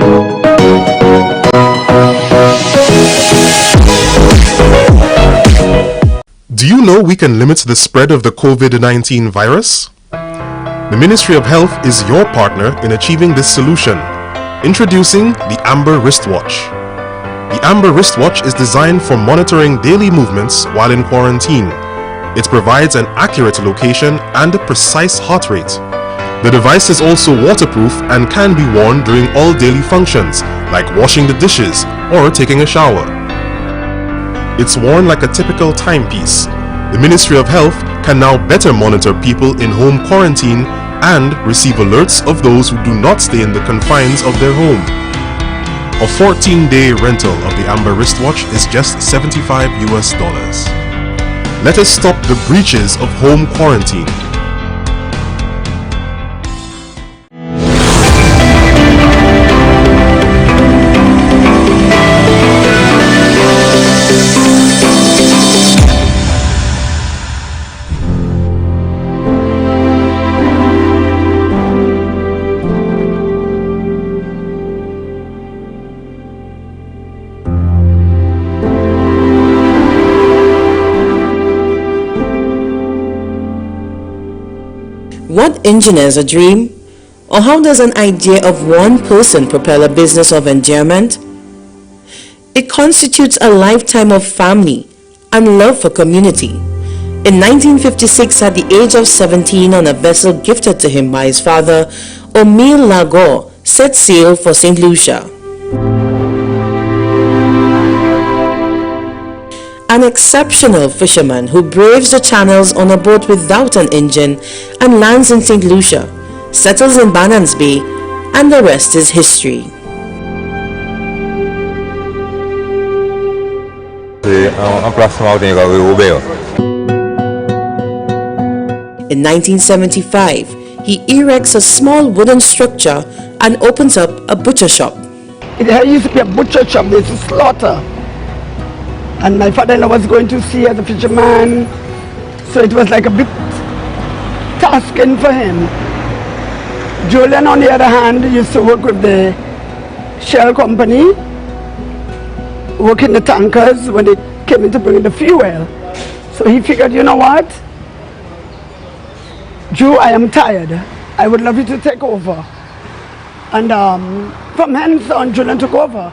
[SPEAKER 4] Do you know we can limit the spread of the COVID-19 virus? The Ministry of Health is your partner in achieving this solution. Introducing the Amber Wristwatch. The Amber Wristwatch is designed for monitoring daily movements while in quarantine. It provides an accurate location and precise heart rate. The device is also waterproof and can be worn during all daily functions like washing the dishes or taking a shower. It's worn like a typical timepiece. The Ministry of Health can now better monitor people in home quarantine and receive alerts of those who do not stay in the confines of their home. A 14-day rental of the Amber Wristwatch is just $75 US. Let us stop the breaches of home quarantine.
[SPEAKER 5] What engineers a dream? Or how does an idea of one person propel a business of endearment? It constitutes a lifetime of family and love for community. In 1956, at the age of 17, on a vessel gifted to him by his father, Omil Lagor set sail for St. Lucia. An exceptional fisherman who braves the channels on a boat without an engine and lands in St. Lucia, settles in Bannans Bay, and the rest is history. In 1975, he erects a small wooden structure and opens up a butcher shop.
[SPEAKER 12] It used to be a butcher shop, there's a slaughter. And my father-in-law was going to sea as a fisherman, so it was like a bit tasking for him. Julian, on the other hand, used to work with the Shell company, working the tankers when they came in to bring in the fuel. So he figured, you know what? Drew, I am tired. I would love you to take over. And from hence on, Julian took over.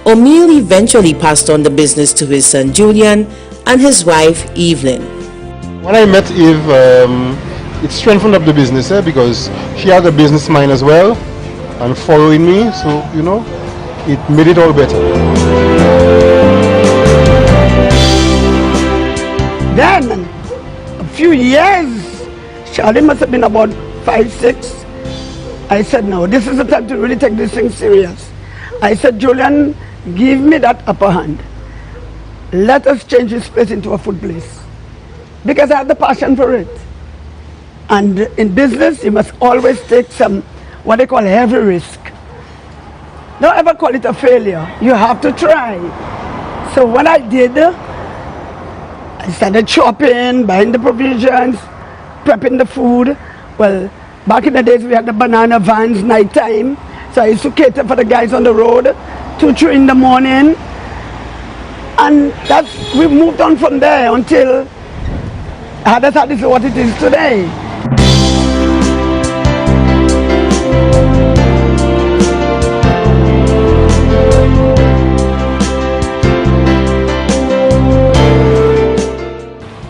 [SPEAKER 5] Omil eventually passed on the business to his son Julian and his wife Evelyn.
[SPEAKER 13] When I met Eve, it strengthened up the business because she had a business mind as well and following me, so you know, it made it all better.
[SPEAKER 12] Then, a few years, Charlie must have been about 5, 6, I said, no, this is the time to really take this thing serious. I said, Julian, give me that upper hand. Let us change this place into a food place. Because I have the passion for it. And in business, you must always take some, what they call heavy risk. Don't ever call it a failure. You have to try. So what I did, I started shopping, buying the provisions, prepping the food. Well, back in the days, we had the banana vans nighttime. So I used to cater for the guys on the road, 2, 3 in the morning. And we moved on from there until that is what it is today.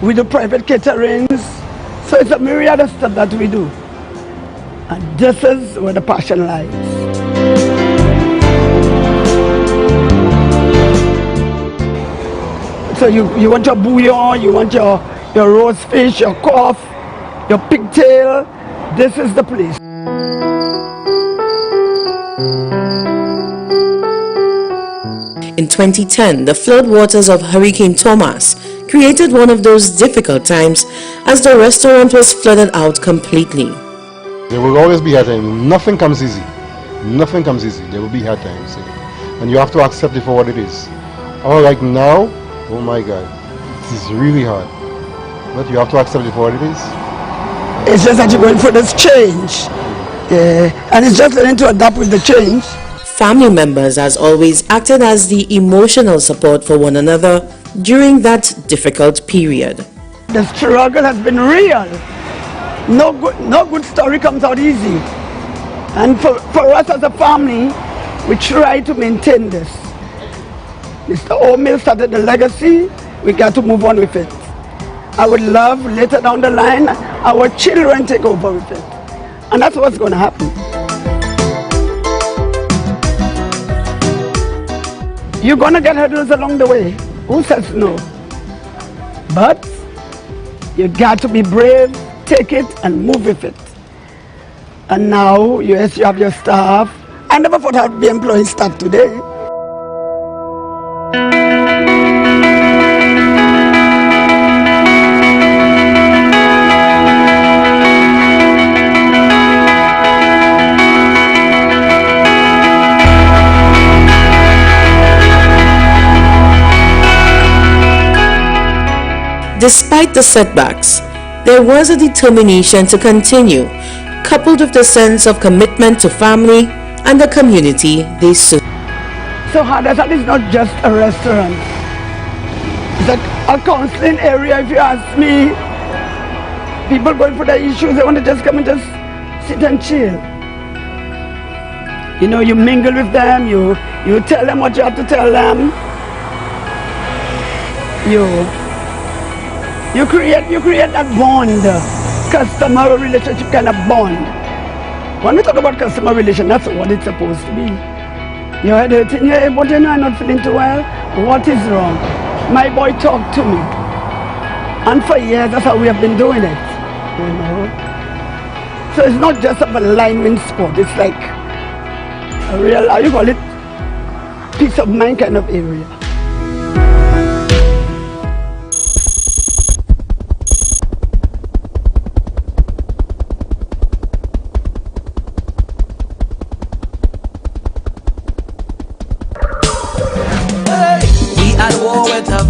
[SPEAKER 12] We do private caterings, so it's a myriad of stuff that we do. And this is where the passion lies. So you want your bouillon, you want your roast fish, your cough, your pigtail. This is the place.
[SPEAKER 5] In 2010, the floodwaters of Hurricane Thomas created one of those difficult times as the restaurant was flooded out completely.
[SPEAKER 13] There will always be hard times. Nothing comes easy. Nothing comes easy. There will be hard times. And you have to accept it for what it is. All right now, oh my God, this is really hard. But you have to accept it for what it is.
[SPEAKER 12] It's just that you're going for this change. And it's just learning to adapt with the change.
[SPEAKER 5] Family members, as always, acted as the emotional support for one another during that difficult period.
[SPEAKER 12] The struggle has been real. No good story comes out easy. And for us as a family, we try to maintain this. Mr. O'Mill started the legacy, we got to move on with it. I would love later down the line, our children take over with it. And that's what's going to happen. You're going to get hurdles along the way. Who says no? But you got to be brave, take it and move with it. And now, yes, you have your staff. I never thought I'd be employing staff today.
[SPEAKER 5] Despite the setbacks, there was a determination to continue, coupled with the sense of commitment to family and the community they serve.
[SPEAKER 12] So Hadassah is not just a restaurant. It's a counseling area, if you ask me. People going for their issues, they want to just come and just sit and chill. You know, you mingle with them, you tell them what you have to tell them. You create that bond, customer relationship kind of bond. When we talk about customer relation, that's what it's supposed to be. Your head hurting, but you know I'm not feeling too well. What is wrong? My boy talked to me. And for years, that's how we have been doing it. You know? So it's not just a alignment sport, it's like a real, how you call it, peace of mind kind of area.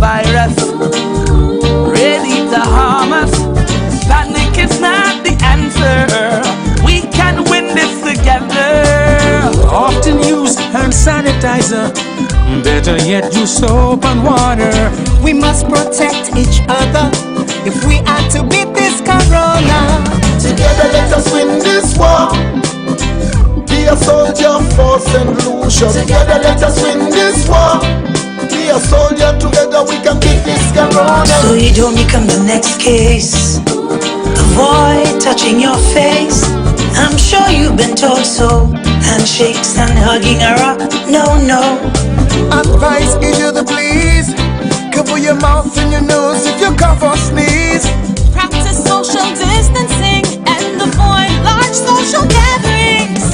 [SPEAKER 14] Virus, ready to harm us. Panic is not the answer. We can win this together. Often use hand sanitizer. Better yet, use soap and water.
[SPEAKER 15] We must protect each other if we are to beat this corona.
[SPEAKER 16] Together, let us win this war. Be a soldier for St. Lucia. Together, let us win this war. Be a soldier, together we can beat this corona.
[SPEAKER 17] So you don't become the next case. Avoid touching your face. I'm sure you've been told so. Handshakes and hugging are a no.
[SPEAKER 16] Advice give you the please. Cover your mouth and your nose if you cough or sneeze.
[SPEAKER 15] Practice social distancing and avoid large social gatherings.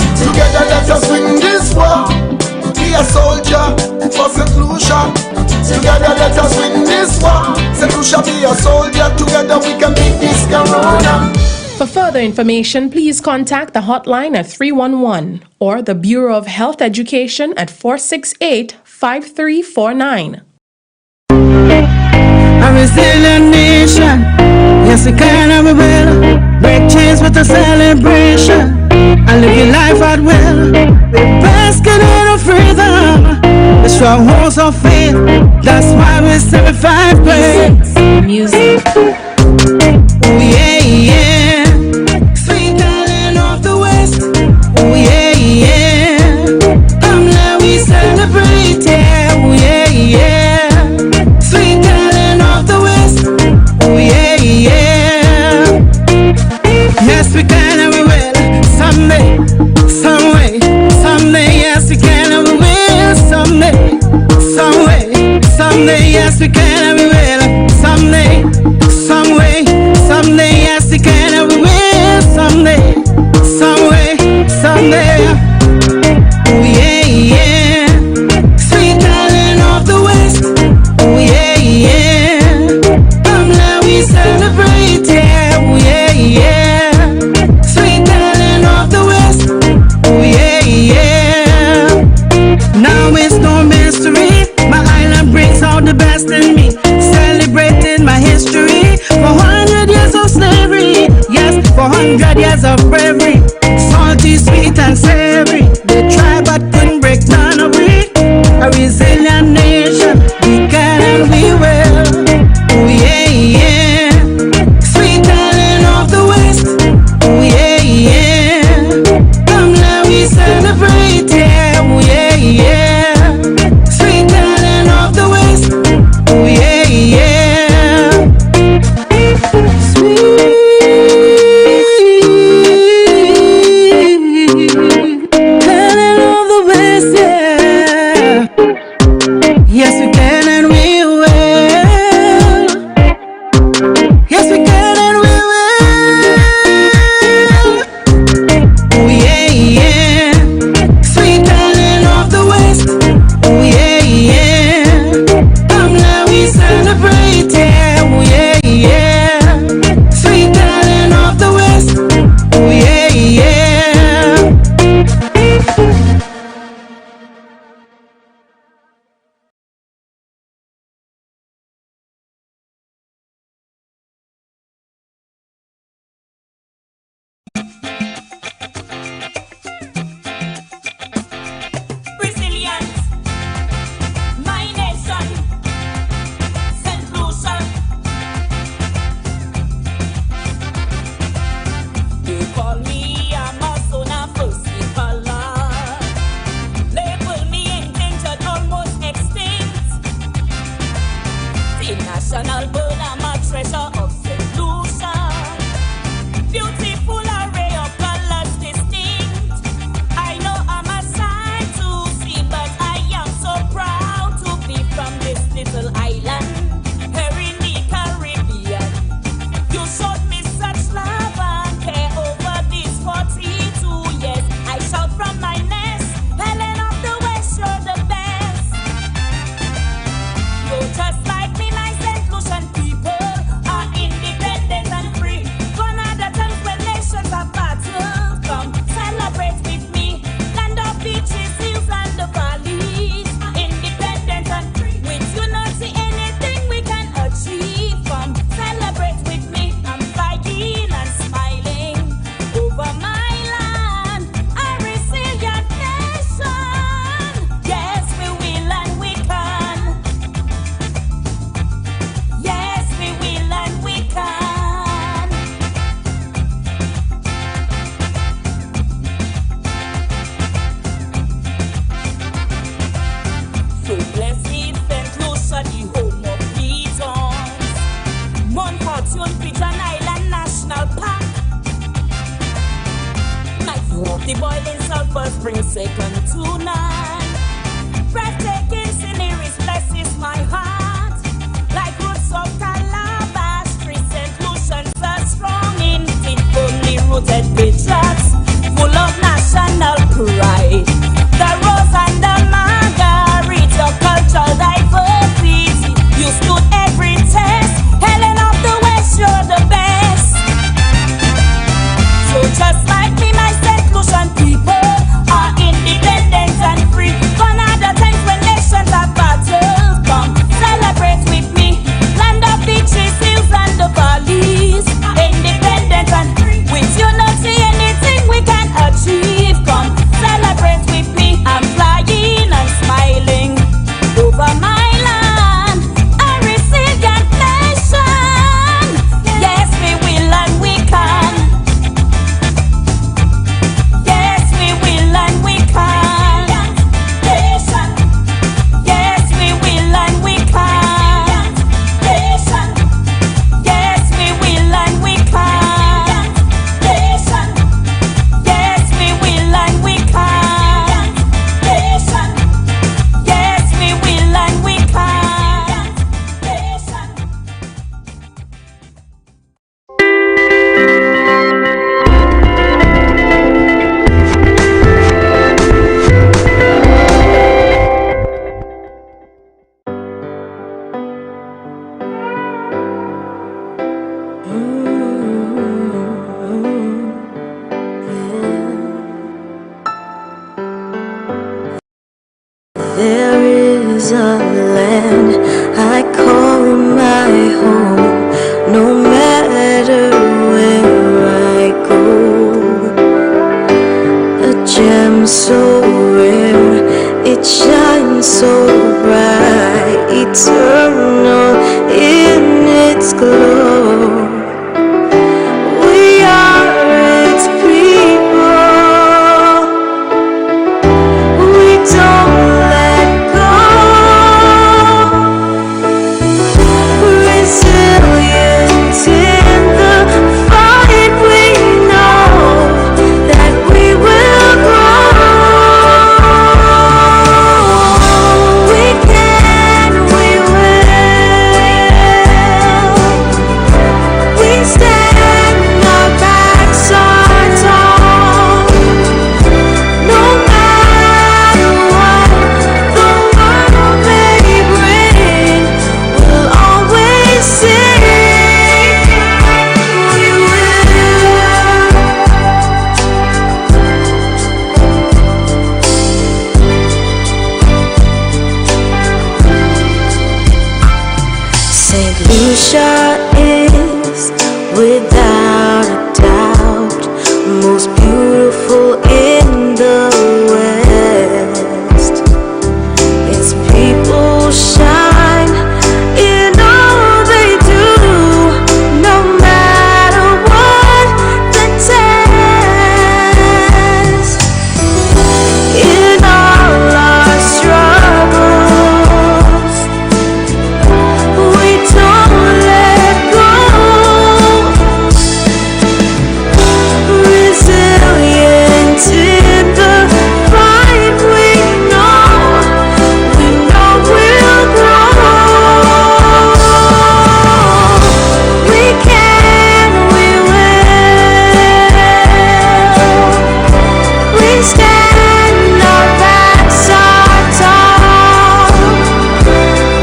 [SPEAKER 16] Be a soldier, together we can beat this corona.
[SPEAKER 18] For further information, please contact the hotline at 311 or the Bureau of Health Education at 468-5349.
[SPEAKER 19] A resilient nation, yes we can and we will break chains with a celebration and live your life at will. We're basking in our freedom, the strongholds of faith, that's why we still fight great. Music. Oh yeah, yeah. Sweet darling of the West. Oh yeah, yeah. Come let we celebrate, yeah. Oh yeah, yeah. Sweet darling of the West. Oh yeah, yeah. Yes we can and we will. Someday, some way, someday. Yes we can and we will. Someday, some way, someday. Yes we can and we will. Someday, some way, someday. Yes we can and we will. Someday, some way, someday. Oh yeah, yeah. Sweet darling of the West. Oh yeah, yeah. Come let we celebrate, yeah. Oh yeah, yeah. Sweet darling of the West. Oh yeah, yeah. Now it's no mystery. My island brings out the best in me. Celebrating my history. For 100 years of slavery. Yes, for 100 years of bravery. Salty, sweet and savory. They tried but couldn't break none of it. A resilient nation. We can and we will. Oh yeah, yeah. Sweet darling of the West. Oh yeah, yeah. Come let we celebrate, yeah. Oh yeah, yeah. Sweet darling of the West. Oh yeah, yeah. Sweet darling of the West, yeah. Yes we can and we will. Yes we can and we will. Oh yeah, yeah. Sweet darling of the West. Oh yeah, yeah. Come let we celebrate, yeah. Oh yeah, yeah. Sweet darling of the West. Oh yeah, yeah.
[SPEAKER 20] Resilient, my nation, St. Lucia. They call me a Amazona first in color. Label me endangered, almost extinct. The national bird, I'm a treasure of St. Lucia. Beautiful array of colors distinct. I know I'm a sight to see, but I am so proud to be from this little island here in the Caribbean. You showed me such love and care over these 42 years. I shout from my nest, Helen of the West, you're the best. You're just like me, my St. Lucian people are independent and free. Gone are the times when nations are battled. Come celebrate with me, land of beaches, hills and the valleys. Independent and free, with unity anything we can achieve. Come celebrate with me, I'm flying and smiling over my land, a resilient nation. Yes, we will and we can. Yes, we will and we can. So blessed St. Lucia, the home of Pitons. Mount Fortune, Pigeon Island National Park. My the boiling sulfur spring second to none. Breathtaking scenery blesses my heart. Like roots of calabash tree, St. Lucians are strong indeed, firmly rooted patriots, full of national pride. The rose and the margarita, your cultural diversity. You stood every test, Helen
[SPEAKER 21] is a land I call my home, no matter where I go. A gem so rare, it shines so bright, eternal in its glow. We are its people, we don't let go. Resilient in the fight, we know that we will grow. We can, we will. We stand, our backs are tall. No matter what the world may bring, we'll always sing. We St. Lucia is, without a doubt, most beautiful in the West. Its people shine in all they do, no matter what the test. In all our struggles, we don't let go. Resilient in the fight, we know we'll grow. We can, we will. We stand, our backs are tall.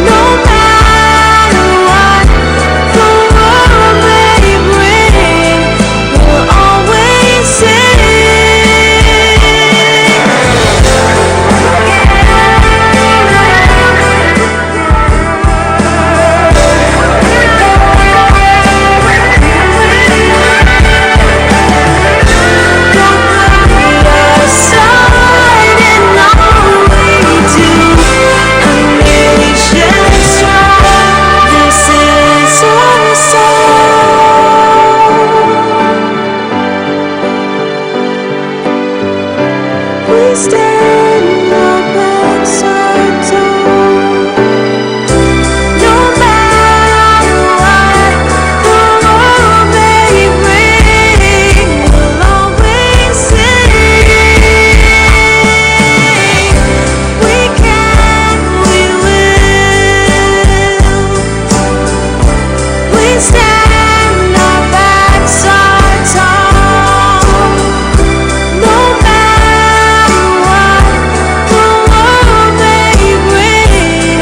[SPEAKER 21] No matter what the world may bring, we'll always sing. Aside in all we do, a nation strong. This is our song. We stand, our backs are tall. No matter what the world may bring, we'll always sing. We can, we will. We stand, our backs are tall. No matter what the world may bring,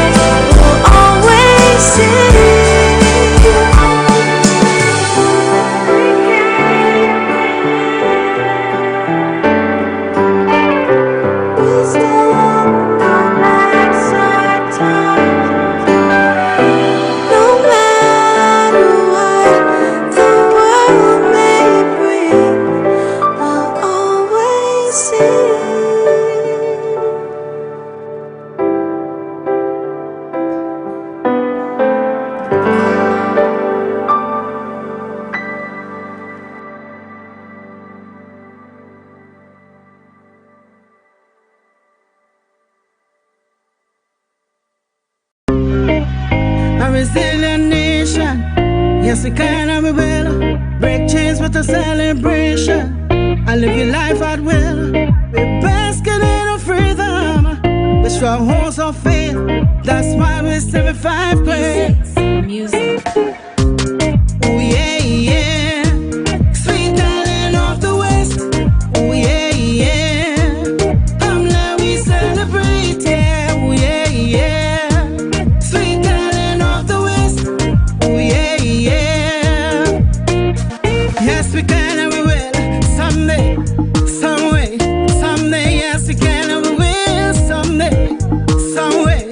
[SPEAKER 21] we'll always sing. We stand, our backs are tall. No matter what the world may bring, we'll always sing.
[SPEAKER 19] A resilient nation, yes, we can and we will. Break chains with a celebration. And live your life at will. We're basking in our freedom. With strongholds of faith. That's why we're 75 grade. Music. Oh yeah, yeah. Sweet darling of the West. Oh yeah, yeah. Come let we celebrate, yeah. Oh yeah, yeah. Sweet darling of the West. Oh yeah, yeah. Yes, we can and we will. Someday, some way. Someday, yes, we can and we will. Someday, some way.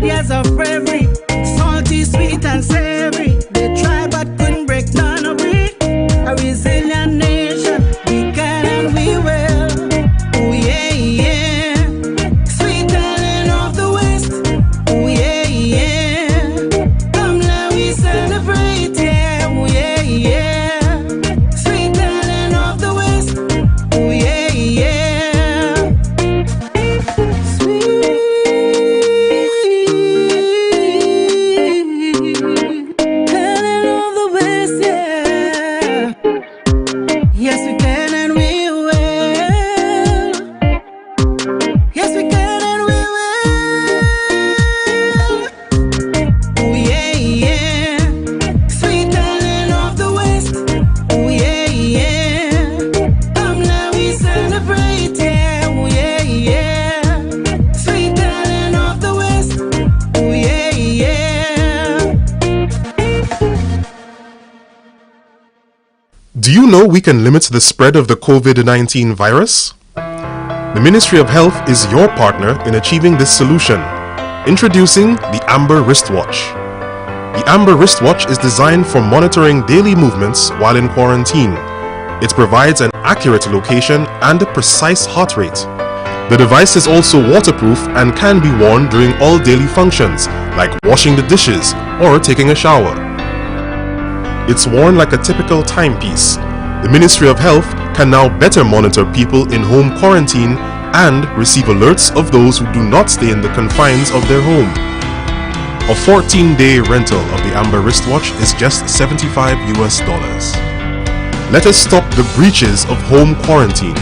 [SPEAKER 19] ideas of bravery, salty, sweet, and savory. They tried but couldn't break none of we. A resilient nation, we can and we will. Oh yeah, yeah. Sweet talent of the West. Oh yeah, yeah. Come let we celebrate, yeah. Oh yeah, yeah. Sweet talent of the West. Oh yeah, yeah. Sweet talent of the West, yeah. Yes, we can and we will. Yes, we can and we will. Oh yeah, yeah. Sweet talent of the West. Oh yeah, yeah. Come let we celebrate, yeah. Oh yeah, yeah. Sweet talent of the West. Oh yeah, yeah.
[SPEAKER 4] Do you know we can limit the spread of the COVID-19 virus? The Ministry of Health is your partner in achieving this solution. Introducing the Amber Wristwatch. The Amber Wristwatch is designed for monitoring daily movements while in quarantine. It provides an accurate location and precise heart rate. The device is also waterproof and can be worn during all daily functions like washing the dishes or taking a shower. It's worn like a typical timepiece. The Ministry of Health can now better monitor people in home quarantine and receive alerts of those who do not stay in the confines of their home. A 14-day rental of the Amber Wristwatch is just $75 US. Let us stop the breaches of home quarantine.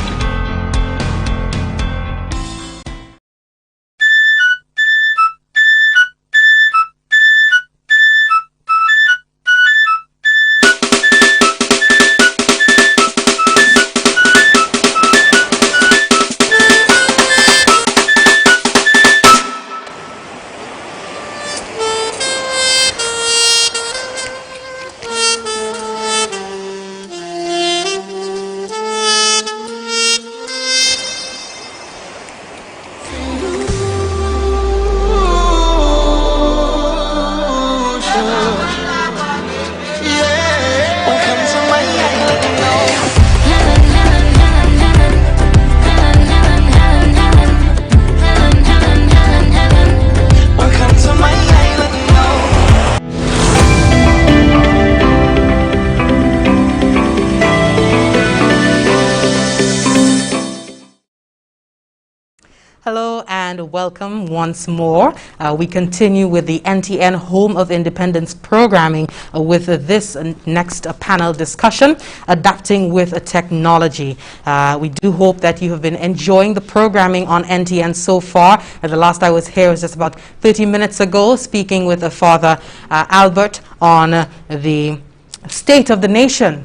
[SPEAKER 1] Hello and welcome once more. We continue with the NTN Home of Independence programming with this next panel discussion, Adapting with Technology. We do hope that you have been enjoying the programming on NTN so far. The last I was here was just about 30 minutes ago, speaking with Father Albert on the state of the nation.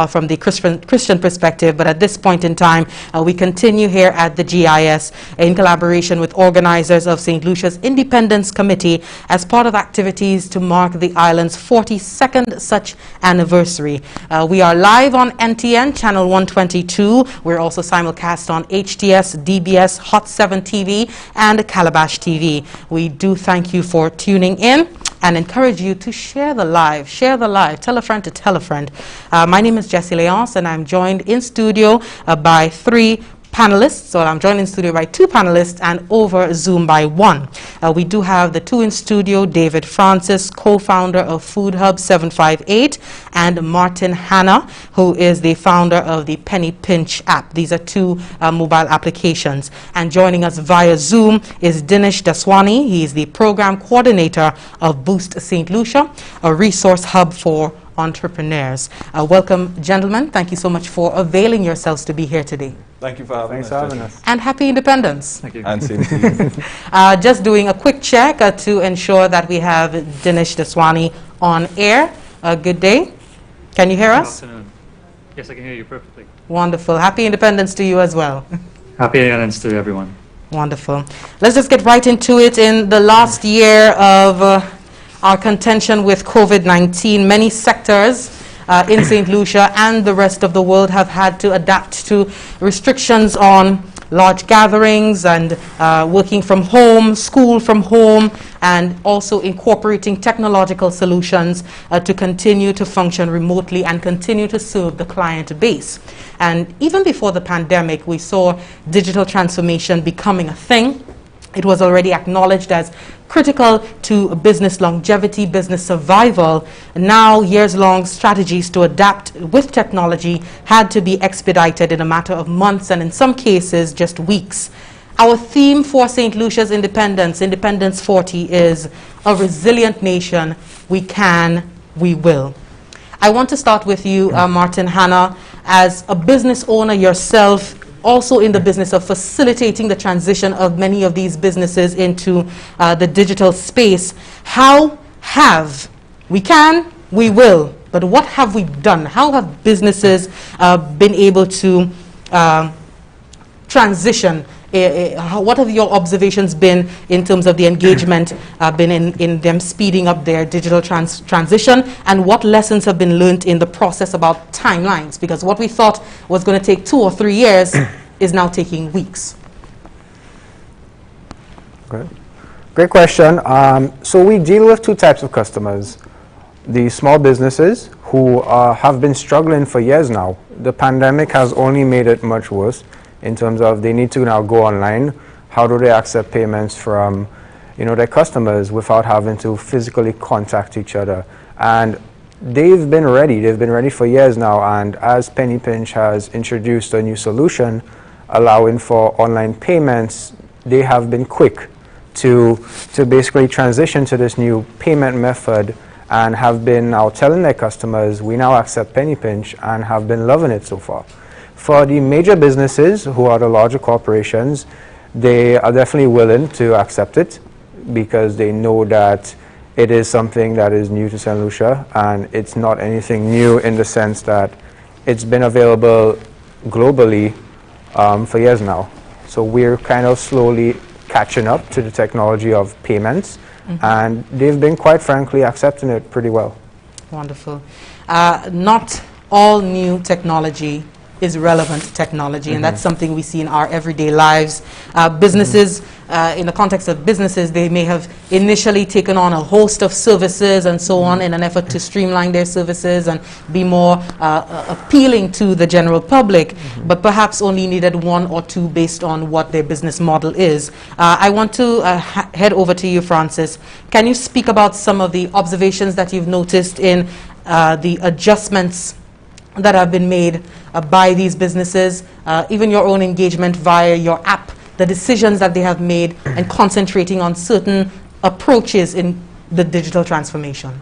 [SPEAKER 1] From the Christian perspective, but at this point in time, we continue here at the GIS in collaboration with organizers of St. Lucia's Independence Committee as part of activities to mark the island's 42nd such anniversary. We are live on NTN, channel 122. We're also simulcast on HTS, DBS, Hot 7 TV, and Calabash TV. We do thank you for tuning in and encourage you to share the live, tell a friend to tell a friend. My name is Jessie Leonce, and I'm joined in studio by 3 panelists. So I'm joined in studio by 2 panelists and over Zoom by 1. We do have the 2 in studio, David Francis, co-founder of Food Hub 758, and Martin Hanna, who is the founder of the Penny Pinch app. These are 2 mobile applications. And joining us via Zoom is Dinesh Daswani. He is the program coordinator of Boost St. Lucia, a resource hub for entrepreneurs. Welcome, gentlemen. Thank you so much for availing yourselves to be here today.
[SPEAKER 3] Thank you for having us.
[SPEAKER 1] And happy independence.
[SPEAKER 3] Thank you. And same to you.
[SPEAKER 1] Just doing a quick check to ensure that we have Dinesh Daswani on air. Good day. Can you hear us?
[SPEAKER 22] Good afternoon. Yes, I can hear you perfectly.
[SPEAKER 1] Wonderful. Happy independence to you as well.
[SPEAKER 22] Happy independence to everyone.
[SPEAKER 1] Wonderful. Let's just get right into it. In the last year of our contention with COVID-19, many sectors in St. Lucia and the rest of the world have had to adapt to restrictions on large gatherings and working from home, school from home, and also incorporating technological solutions to continue to function remotely and continue to serve the client base. And even before the pandemic, we saw digital transformation becoming a thing. It was already acknowledged as critical to business longevity, business survival. Now, years-long strategies to adapt with technology had to be expedited in a matter of months, and in some cases, just weeks. Our theme for St. Lucia's Independence, Independence 40, is a resilient nation. We can, we will. I want to start with you, Martin Hanna, as a business owner yourself, also in the business of facilitating the transition of many of these businesses into the digital space. How have, we can, we will, but what have we done? How have businesses been able to transition? What have your observations been in terms of the engagement been in them speeding up their digital transition, and what lessons have been learned in the process about timelines? Because what we thought was going to take 2 or 3 years is now taking weeks.
[SPEAKER 3] Great question. So we deal with 2 types of customers. The small businesses who have been struggling for years now. The pandemic has only made it much worse in terms of they need to now go online. How do they accept payments from their customers without having to physically contact each other? And they've been ready for years now, and as Penny Pinch has introduced a new solution allowing for online payments, they have been quick to basically transition to this new payment method and have been now telling their customers, we now accept Penny Pinch, and have been loving it so far. For the major businesses who are the larger corporations, they are definitely willing to accept it because they know that it is something that is new to St. Lucia, and it's not anything new in the sense that it's been available globally for years now. So we're kind of slowly catching up to the technology of payments, and they've been, quite frankly, accepting it pretty well.
[SPEAKER 1] Wonderful. Not all new technology is relevant technology, and that's something we see in our everyday lives. Businesses, in the context of businesses, they may have initially taken on a host of services and so on in an effort to streamline their services and be more appealing to the general public, but perhaps only needed 1 or 2 based on what their business model is. I want to head over to you, Francis. Can you speak about some of the observations that you've noticed in the adjustments that have been made by these businesses, even your own engagement via your app, the decisions that they have made, and concentrating on certain approaches in the digital transformation?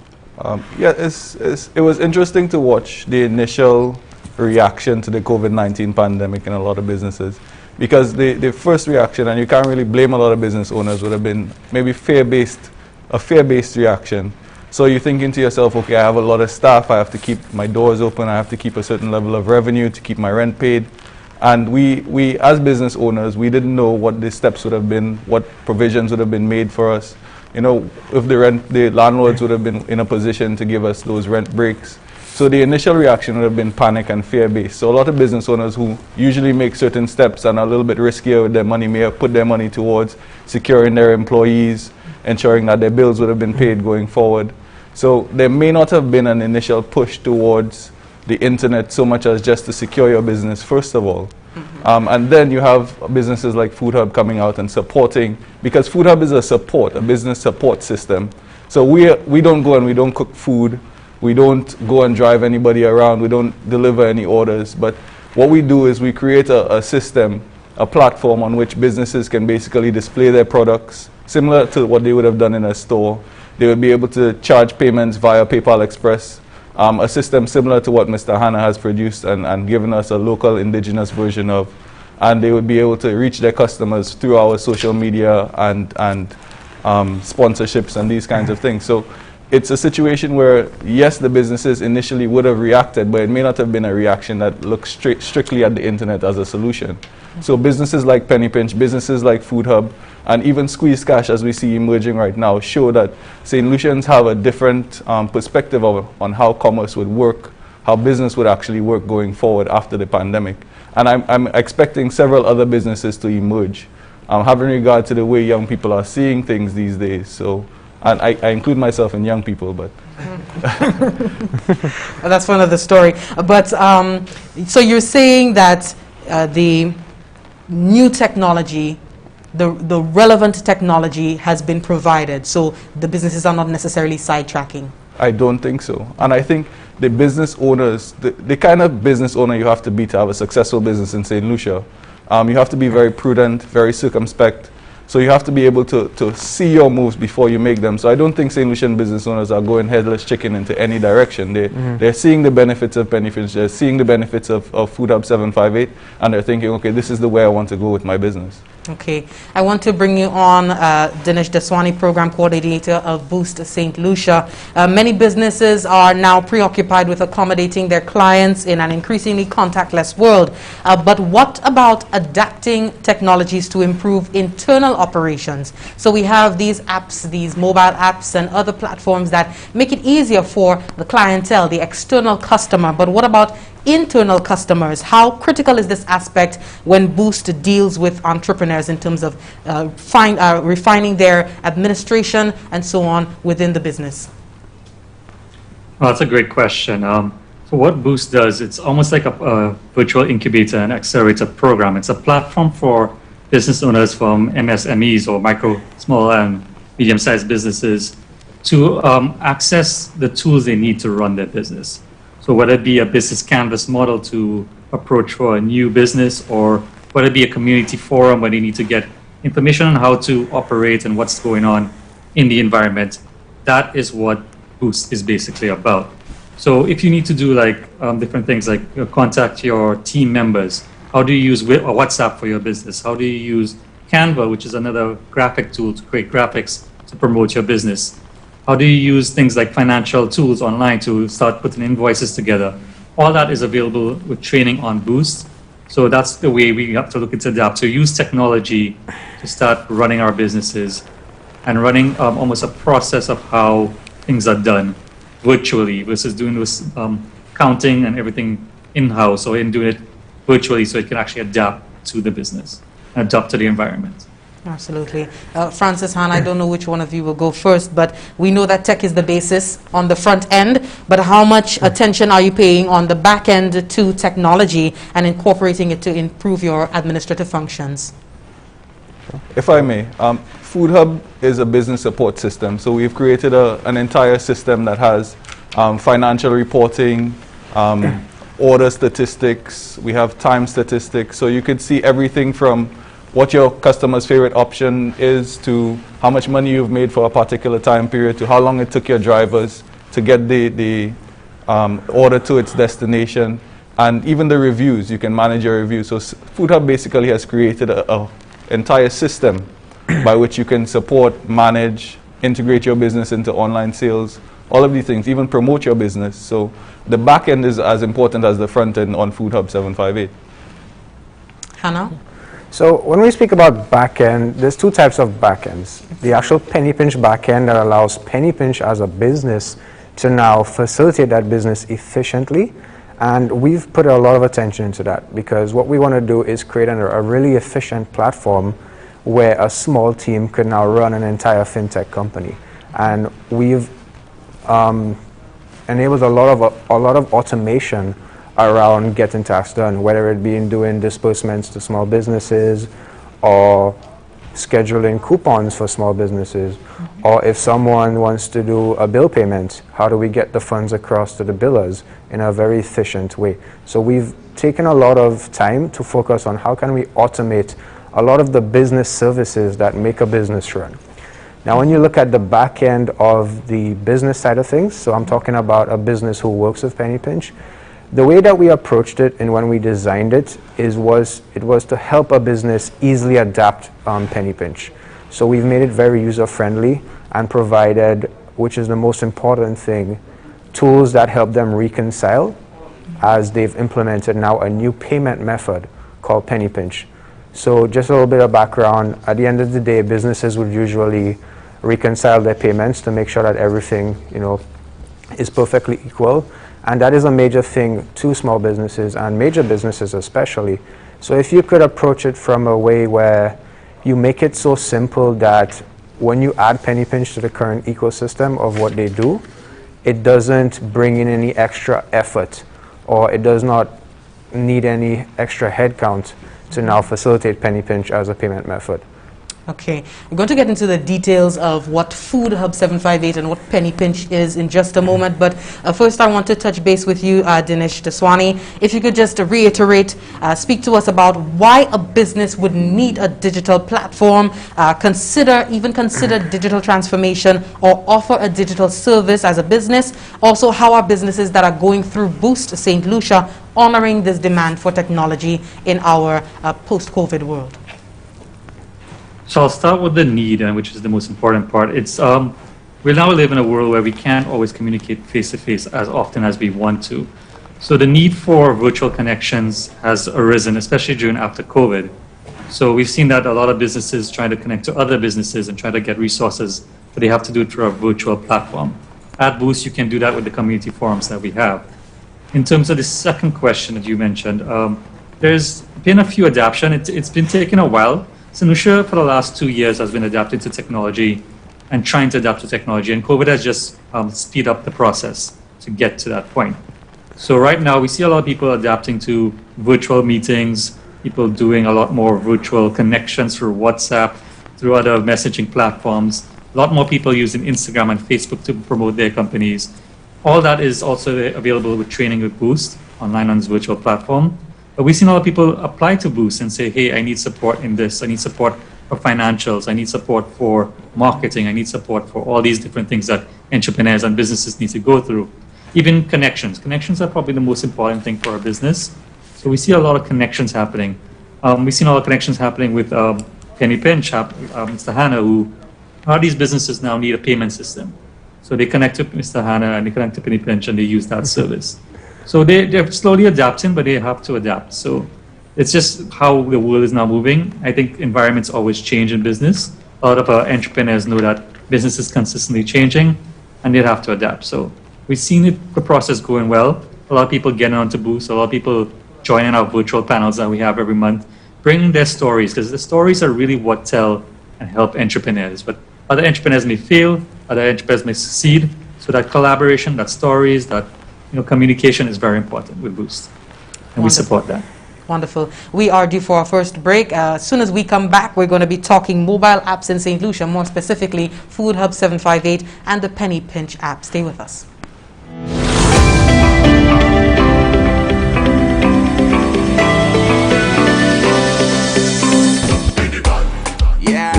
[SPEAKER 2] Yeah, it was interesting to watch the initial reaction to the COVID-19 pandemic in a lot of businesses, because the first reaction, and you can't really blame a lot of business owners, would have been maybe a fear-based reaction. So you're thinking to yourself, okay, I have a lot of staff, I have to keep my doors open, I have to keep a certain level of revenue to keep my rent paid. And we as business owners, we didn't know what the steps would have been, what provisions would have been made for us. If the landlords would have been in a position to give us those rent breaks. So the initial reaction would have been panic and fear-based. So a lot of business owners who usually make certain steps and are a little bit riskier with their money may have put their money towards securing their employees, ensuring that their bills would have been paid going forward. So there may not have been an initial push towards the internet so much as just to secure your business, first of all. And then you have businesses like Food Hub coming out and supporting, because Food Hub is a business support system. So we don't go and we don't cook food, we don't go and drive anybody around, we don't deliver any orders, but what we do is we create a system, a platform on which businesses can basically display their products, similar to what they would have done in a store. They would be able to charge payments via PayPal Express, a system similar to what Mr. Hanna has produced and given us a local indigenous version of. And they would be able to reach their customers through our social media and sponsorships and these kinds of things. So it's a situation where, yes, the businesses initially would have reacted, but it may not have been a reaction that looks strictly at the internet as a solution. So businesses like Penny Pinch, businesses like Food Hub, and even Squeeze Cash, as we see emerging right now, show that St. Lucians have a different perspective on how commerce would work, how business would actually work going forward after the pandemic. And I'm expecting several other businesses to emerge having regard to the way young people are seeing things these days. So, and I include myself in young people, but
[SPEAKER 1] that's one of the story. But so you're saying that the new technology, the relevant technology has been provided, so the businesses are not necessarily sidetracking?
[SPEAKER 2] I don't think so. And I think the business owners, the kind of business owner you have to be to have a successful business in St. Lucia, you have to be very prudent, very circumspect. So you have to be able to see your moves before you make them. So I don't think St. Lucian business owners are going headless chicken into any direction. They're seeing the benefits of Penny Pinch, they're seeing the benefits of Food Hub 758, and they're thinking, okay, this is the way I want to go with my business.
[SPEAKER 1] Okay, I want to bring you on Dinesh Deswani, Program Coordinator of Boost St. Lucia. Many businesses are now preoccupied with accommodating their clients in an increasingly contactless world. But what about adapting technologies to improve internal operations? So we have these apps, these mobile apps and other platforms that make it easier for the clientele, the external customer. But what about internal customers? How critical is this aspect when Boost deals with entrepreneurs in terms of refining their administration and so on within the business?
[SPEAKER 22] Well, that's a great question. So what Boost does, it's almost like a virtual incubator and accelerator program. It's a platform for business owners from MSMEs or micro, small and medium-sized businesses to access the tools they need to run their business. So whether it be a business canvas model to approach for a new business, or whether it be a community forum where they need to get information on how to operate and what's going on in the environment, that is what Boost is basically about. So if you need to do like different things like contact your team members, how do you use WhatsApp for your business? How do you use Canva, which is another graphic tool to create graphics to promote your business? How do you use things like financial tools online to start putting invoices together? All that is available with training on Boost. So that's the way we have to look into adapt, to use technology to start running our businesses and running almost a process of how things are done virtually versus doing this counting and everything in-house, or in doing it virtually so it can actually adapt to the business and adapt to the environment.
[SPEAKER 1] Absolutely. Francis, Han, I don't know which one of you will go first, but we know that tech is the basis on the front end, but how much attention are you paying on the back end to technology and incorporating it to improve your administrative functions?
[SPEAKER 2] If I may, Food Hub is a business support system. So we've created an entire system that has financial reporting, order statistics, we have time statistics. So you could see everything from what your customer's favorite option is to how much money you've made for a particular time period to how long it took your drivers to get the order to its destination, and even the reviews. You can manage your reviews. So Food Hub basically has created an entire system by which you can support, manage, integrate your business into online sales, all of these things, even promote your business. So the back end is as important as the front end on Food Hub 758.
[SPEAKER 1] Hannah?
[SPEAKER 3] So when we speak about backend, there's two types of backends. The actual Penny Pinch backend that allows Penny Pinch as a business to now facilitate that business efficiently. And we've put a lot of attention into that because what we want to do is create a really efficient platform where a small team could now run an entire fintech company. And we've enabled a lot of automation around getting tasks done, whether it be in doing disbursements to small businesses or scheduling coupons for small businesses, or if someone wants to do a bill payment, how do we get the funds across to the billers in a very efficient way? So we've taken a lot of time to focus on how can we automate a lot of the business services that make a business run. Now when you look at the back end of the business side of things, so I'm talking about a business who works with Penny Pinch, the way that we approached it and when we designed it was to help a business easily adapt Penny Pinch. So we've made it very user-friendly and provided, which is the most important thing, tools that help them reconcile as they've implemented now a new payment method called Penny Pinch. So just a little bit of background, at the end of the day, businesses would usually reconcile their payments to make sure that everything, is perfectly equal. And that is a major thing to small businesses and major businesses especially. So if you could approach it from a way where you make it so simple that when you add Penny Pinch to the current ecosystem of what they do, it doesn't bring in any extra effort, or it does not need any extra headcount to now facilitate Penny Pinch as a payment method.
[SPEAKER 1] Okay, we're going to get into the details of what Food Hub 758 and what Penny Pinch is in just a moment, but first I want to touch base with you, Dinesh Daswani. If you could just reiterate, speak to us about why a business would need a digital platform, consider digital transformation, or offer a digital service as a business. Also, how are businesses that are going through Boost St. Lucia honoring this demand for technology in our post-COVID world?
[SPEAKER 22] So I'll start with the need, which is the most important part. It's we now live in a world where we can't always communicate face-to-face as often as we want to. So the need for virtual connections has arisen, especially during after COVID. So we've seen that a lot of businesses try to connect to other businesses and try to get resources, but they have to do it through a virtual platform. At Boost, you can do that with the community forums that we have. In terms of the second question that you mentioned, there's been a few adaptations. It's been taking a while. St. Lucia for the last 2 years has been adapting to technology and trying to adapt to technology, and COVID has just speed up the process to get to that point. So right now we see a lot of people adapting to virtual meetings, people doing a lot more virtual connections through WhatsApp, through other messaging platforms, a lot more people using Instagram and Facebook to promote their companies. All that is also available with training with Boost online on this virtual platform. But we've seen a lot of people apply to Boost and say, hey, I need support in this. I need support for financials. I need support for marketing. I need support for all these different things that entrepreneurs and businesses need to go through. Even connections. Connections are probably the most important thing for a business. So we see a lot of connections happening. We've seen a lot of connections happening with Penny Pinch, Mr. Hanna, who a lot of these businesses now need a payment system. So they connect to Mr. Hanna and they connect to Penny Pinch and they use that service. So they're slowly adapting, but they have to adapt. So it's just how the world is now moving. I think environments always change in business. A lot of entrepreneurs know that business is consistently changing and they have to adapt. So we've seen the process going well. A lot of people getting onto Boost, a lot of people joining our virtual panels that we have every month, bringing their stories, because the stories are really what tell and help entrepreneurs. But other entrepreneurs may fail, other entrepreneurs may succeed. So that collaboration, that stories, that communication is very important with Boost, and we support that.
[SPEAKER 1] Wonderful. We are due for our first break. As soon as we come back, we're going to be talking mobile apps in St. Lucia, more specifically Food Hub 758 and the Penny Pinch app. Stay with us.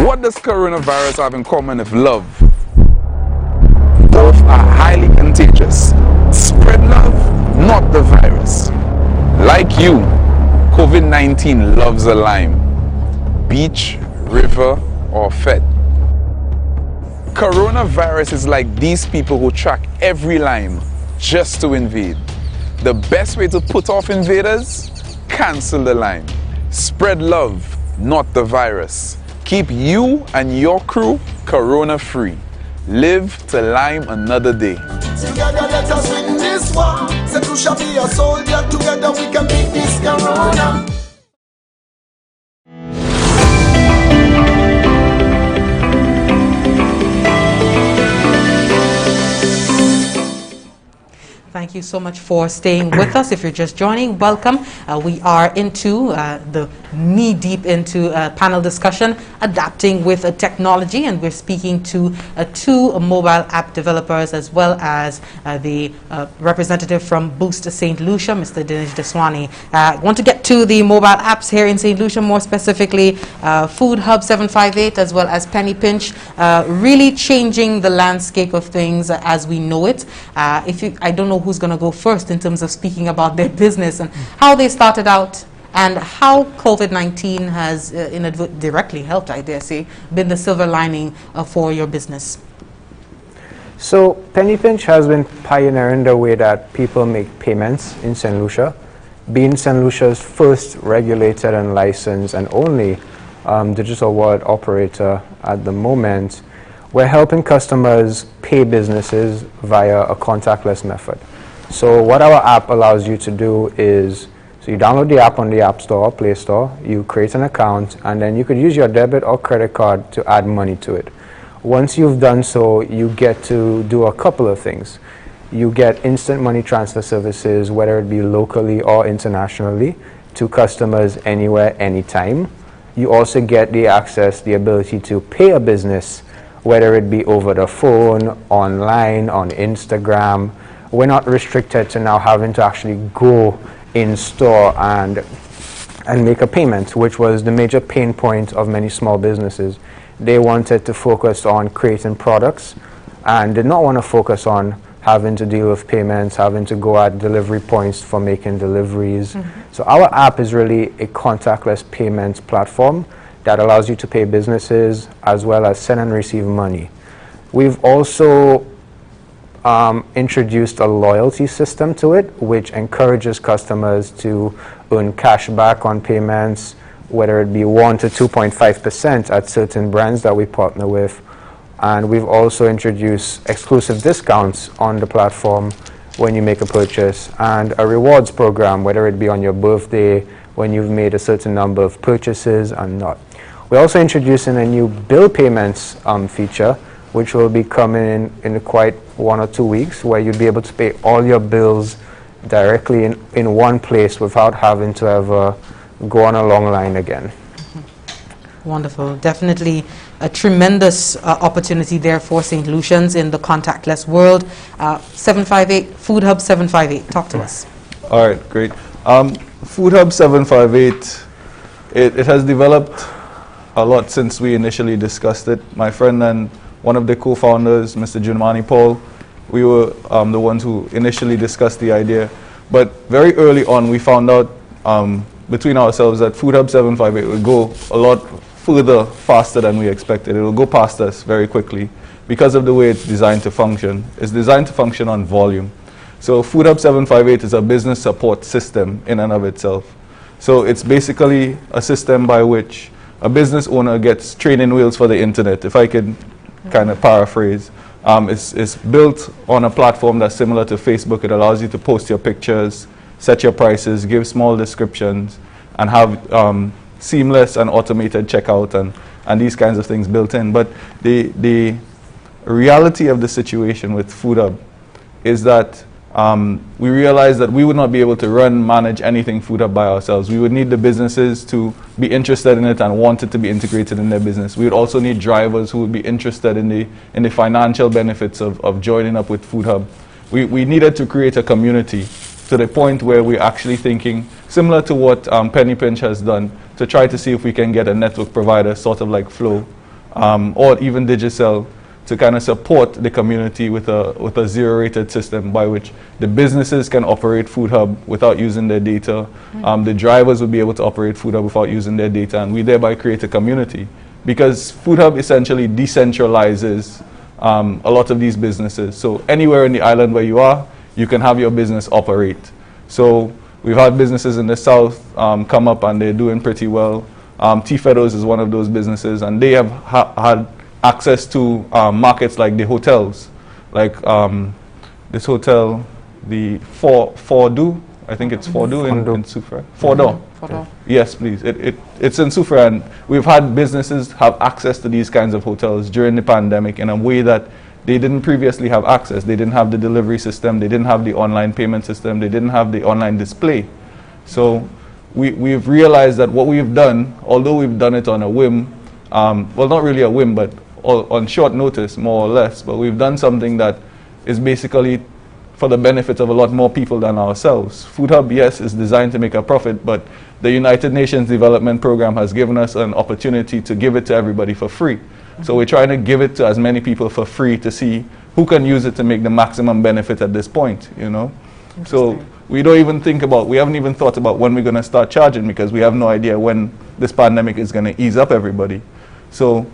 [SPEAKER 6] What does coronavirus have in common with love? Both are highly contagious. Spread love, not the virus. Like you, COVID-19 loves a lime. Beach, river, or fed. Coronavirus is like these people who track every lime just to invade. The best way to put off invaders? Cancel the lime. Spread love, not the virus. Keep you and your crew corona-free. Live to lime another day.
[SPEAKER 16] Together let us win this war. St. Lucia be a soldier. Together we can beat this corona.
[SPEAKER 1] Thank you so much for staying with us. If you're just joining, welcome. We are into the knee-deep into panel discussion, adapting with technology, and we're speaking to two mobile app developers as well as the representative from Boost St. Lucia, Mr. Dinesh Daswani. I want to get to the mobile apps here in St. Lucia, more specifically Food Hub 758 as well as Penny Pinch, really changing the landscape of things as we know it. I don't know who's going to go first in terms of speaking about their business and how they started out and how COVID-19 has directly helped, I dare say, been the silver lining for your business.
[SPEAKER 3] So Penny Pinch has been pioneering the way that people make payments in St. Lucia, being St. Lucia's first regulated and licensed and only digital wallet operator at the moment. We're helping customers pay businesses via a contactless method. So what our app allows you to do is So you download the app on the App Store or Play Store, you create an account, and then you could use your debit or credit card to add money to it. Once you've done so, you get to do a couple of things. You get instant money transfer services, whether it be locally or internationally, to customers anywhere, anytime. You also get the access, the ability to pay a business, whether it be over the phone, online, on Instagram. We're not restricted to now having to actually go in store and make a payment, which was the major pain point of many small businesses. They wanted to focus on creating products and did not want to focus on having to deal with payments, having to go at delivery points for making deliveries. So our app is really a contactless payments platform that allows you to pay businesses as well as send and receive money. We've also introduced a loyalty system to it, which encourages customers to earn cash back on payments, whether it be 1 to 2.5% at certain brands that we partner with. And we've also introduced exclusive discounts on the platform when you make a purchase, and a rewards program, whether it be on your birthday, when you've made a certain number of purchases and not. We're also introducing a new bill payments feature, which will be coming in quite 1 or 2 weeks, where you'll be able to pay all your bills directly in one place without having to ever go on a long line again.
[SPEAKER 1] Wonderful. Definitely a tremendous opportunity there for St. Lucians in the contactless world. 758, Food Hub 758, talk to us.
[SPEAKER 2] All right, great. Food Hub 758, it has developed a lot since we initially discussed it. My friend and one of the co-founders, Mr. Junmani Paul, we were the ones who initially discussed the idea. But very early on, we found out between ourselves that Food Hub 758 would go a lot further, faster than we expected. It will go past us very quickly because of the way it's designed to function. It's designed to function on volume. So Food Hub 758 is a business support system in and of itself. So it's basically a system by which a business owner gets training wheels for the internet, if I could kind of paraphrase. It's built on a platform that's similar to Facebook. It allows you to post your pictures, set your prices, give small descriptions, and have seamless and automated checkout and these kinds of things built in. But the reality of the situation with Food Hub is that we realized that we would not be able to manage anything Food Hub by ourselves. We would need the businesses to be interested in it and want it to be integrated in their business. We would also need drivers who would be interested in the financial benefits of joining up with Food Hub. We needed to create a community to the point where we're actually thinking, similar to what Penny Pinch has done, to try to see if we can get a network provider, sort of like Flow, or even Digicel, to kind of support the community with a zero-rated system by which the businesses can operate Food Hub without using their data. The drivers will be able to operate Food Hub without using their data, and we thereby create a community. Because Food Hub essentially decentralizes a lot of these businesses. So anywhere in the island where you are, you can have your business operate. So we've had businesses in the south come up and they're doing pretty well. T-Fedos is one of those businesses, and they have had access to markets like the hotels, like this hotel, the Fordu, I think it's Fordu in Sufra. Fordor. Yes, please. It's in Sufra, and we've had businesses have access to these kinds of hotels during the pandemic in a way that they didn't previously have access. They didn't have the delivery system, they didn't have the online payment system, they didn't have the online display. So we've realized that what we've done, although we've done it on a whim, well, not really a whim, but on short notice, more or less, but we've done something that is basically for the benefit of a lot more people than ourselves. Food Hub, yes, is designed to make a profit, but the United Nations Development Program has given us an opportunity to give it to everybody for free. So we're trying to give it to as many people for free to see who can use it to make the maximum benefit at this point, you know? So we haven't even thought about when we're going to start charging, because we have no idea when this pandemic is going to ease up everybody. So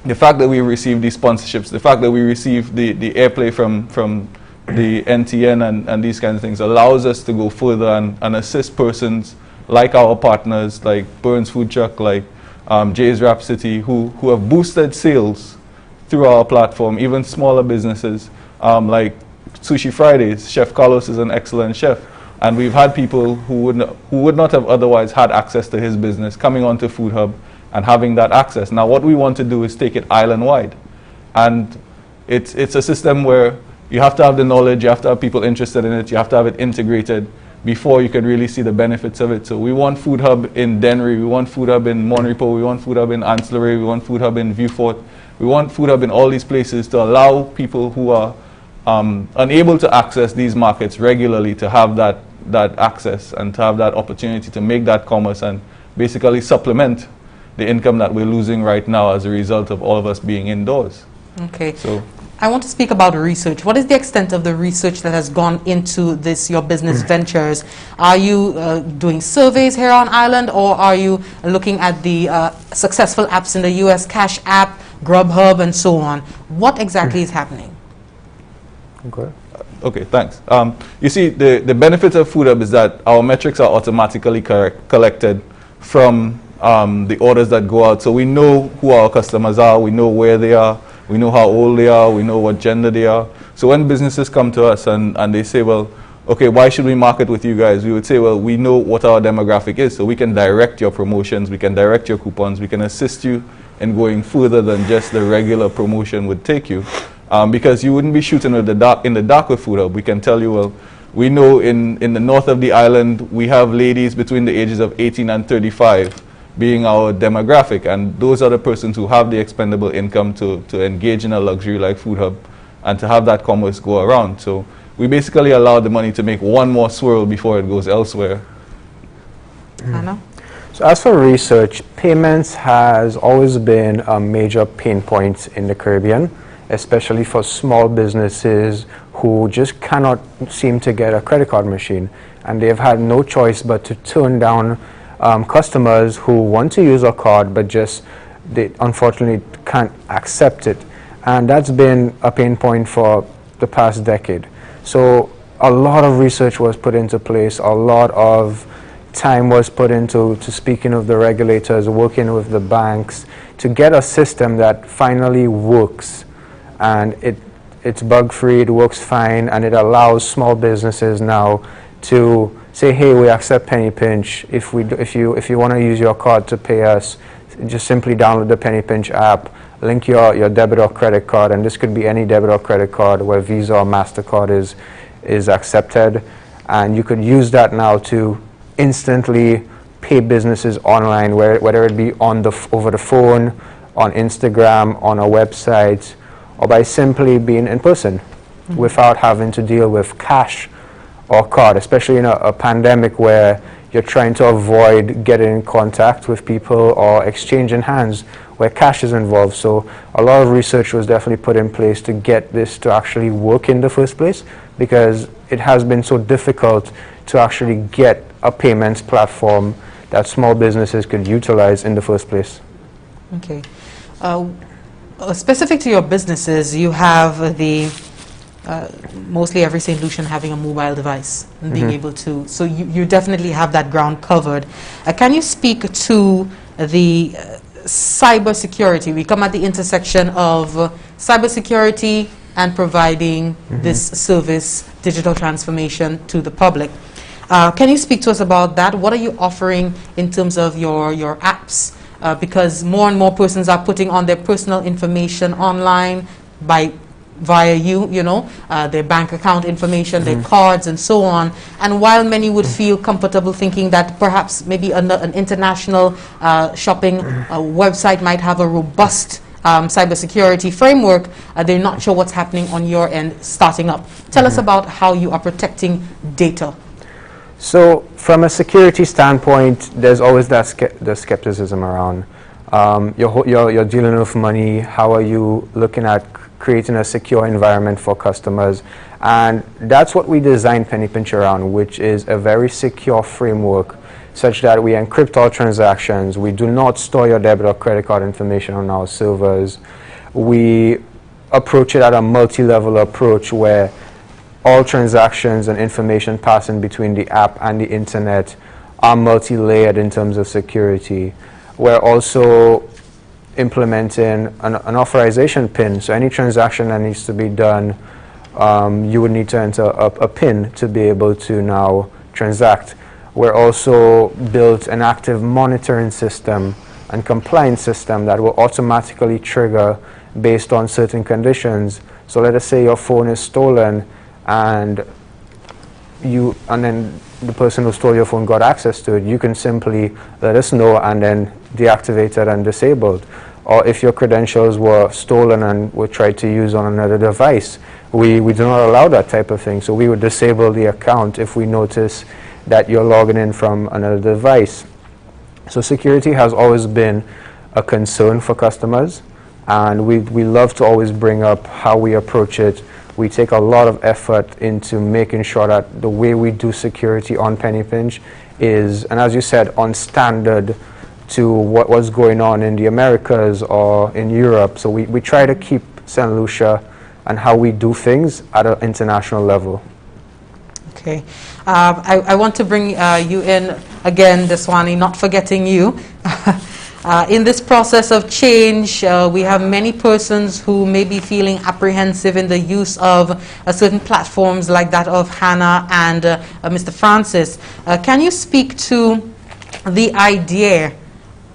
[SPEAKER 2] the fact that we receive these sponsorships, the fact that we receive the airplay from the NTN and these kinds of things allows us to go further and assist persons like our partners, like Burns Food Truck, like Jay's Rhapsody, who have boosted sales through our platform, even smaller businesses like Sushi Fridays. Chef Carlos is an excellent chef. And we've had people who would not have otherwise had access to his business coming onto Food Hub and having that access. Now what we want to do is take it island-wide. And it's a system where you have to have the knowledge, you have to have people interested in it, you have to have it integrated before you can really see the benefits of it. So we want Food Hub in Dennery, we want Food Hub in Monrepo, we want Food Hub in Ancillary, we want Food Hub in Viewfort. We want Food Hub in all these places to allow people who are unable to access these markets regularly to have that access and to have that opportunity to make that commerce and basically supplement the income that we're losing right now as a result of all of us being indoors.
[SPEAKER 1] Okay.
[SPEAKER 2] So
[SPEAKER 1] I want to speak about research. What is the extent of the research that has gone into this, your business ventures? Are you doing surveys here on island, or are you looking at the successful apps in the US, Cash App, Grubhub, and so on? What exactly is happening?
[SPEAKER 3] Okay.
[SPEAKER 2] Okay, thanks. You see, the benefit of Food Hub is that our metrics are automatically collected from the orders that go out. So we know who our customers are, we know where they are, we know how old they are, we know what gender they are. So when businesses come to us and they say, well, okay, why should we market with you guys? We would say, well, we know what our demographic is, so we can direct your promotions, we can direct your coupons, we can assist you in going further than just the regular promotion would take you. Because you wouldn't be shooting in the dark with Food Hub. We can tell you, well, we know in the north of the island, we have ladies between the ages of 18 and 35 being our demographic, and those are the persons who have the expendable income to engage in a luxury like Food Hub and to have that commerce go around. So we basically allow the money to make one more swirl before it goes elsewhere.
[SPEAKER 1] Anna?
[SPEAKER 3] So as for research, payments has always been a major pain point in the Caribbean, especially for small businesses who just cannot seem to get a credit card machine, and they've had no choice but to turn down customers who want to use a card, but just they unfortunately can't accept it. And that's been a pain point for the past decade. So a lot of research was put into place, a lot of time was put into speaking of the regulators, working with the banks to get a system that finally works. And it's bug-free, it works fine, and it allows small businesses now to say, hey, we accept Penny Pinch. If you want to use your card to pay us, just simply download the Penny Pinch app, link your debit or credit card, and this could be any debit or credit card where Visa or MasterCard is accepted, and you could use that now to instantly pay businesses online, whether it be over the phone, on Instagram, on a website, or by simply being in person without having to deal with cash or card, especially in a pandemic where you're trying to avoid getting in contact with people or exchanging hands where cash is involved. So a lot of research was definitely put in place to get this to actually work in the first place, because it has been so difficult to actually get a payments platform that small businesses could utilize in the first place.
[SPEAKER 1] Okay. Specific to your businesses, you have the mostly every St. Lucian having a mobile device and being able to, so you definitely have that ground covered. Can you speak to the cyber security? We come at the intersection of cyber security and providing this service, digital transformation, to the public. Can you speak to us about that? What are you offering in terms of your apps? Because more and more persons are putting on their personal information online via their bank account information, their cards, and so on. And while many would feel comfortable thinking that perhaps maybe an international shopping website might have a robust cybersecurity framework, they're not sure what's happening on your end starting up. Tell us about how you are protecting data.
[SPEAKER 3] So from a security standpoint, there's always the skepticism around. You're dealing with money. How are you looking at creating a secure environment for customers? And that's what we designed Penny Pinch around, which is a very secure framework such that we encrypt all transactions. We do not store your debit or credit card information on our servers. We approach it at a multi-level approach where all transactions and information passing between the app and the internet are multi-layered in terms of security. We're also implementing an authorization PIN. So any transaction that needs to be done, you would need to enter a PIN to be able to now transact. We're also built an active monitoring system and compliance system that will automatically trigger based on certain conditions. So let us say your phone is stolen and then the person who stole your phone got access to it, you can simply let us know and then deactivate it and disable it. Or if your credentials were stolen and were tried to use on another device, we do not allow that type of thing. So we would disable the account if we notice that you're logging in from another device. So security has always been a concern for customers, and we love to always bring up how we approach it. We take a lot of effort into making sure that the way we do security on Penny Pinch is, and as you said, on standard to what was going on in the Americas or in Europe. So we try to keep St. Lucia and how we do things at an international level.
[SPEAKER 1] Okay. I want to bring you in again, Deswani, not forgetting you. In this process of change, we have many persons who may be feeling apprehensive in the use of certain platforms like that of Hannah and Mr. Francis. Can you speak to the idea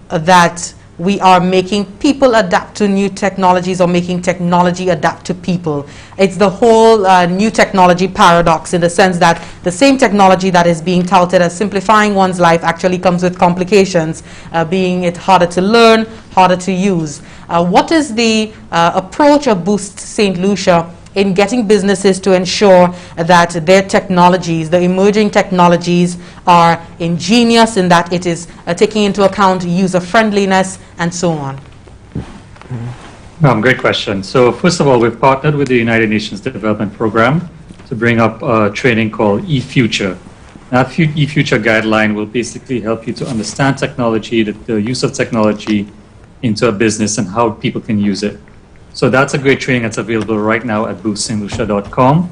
[SPEAKER 1] that we are making people adapt to new technologies or making technology adapt to people? It's the whole new technology paradox, in the sense that the same technology that is being touted as simplifying one's life actually comes with complications, being it harder to learn, harder to use. What is the approach of Boost St. Lucia in getting businesses to ensure that their technologies, the emerging technologies, are ingenious in that it is taking into account user friendliness and so on?
[SPEAKER 22] Great question. So first of all, we've partnered with the United Nations Development Program to bring up a training called eFuture. That eFuture guideline will basically help you to understand technology, the use of technology into a business and how people can use it. So that's a great training that's available right now at booststlucia.com.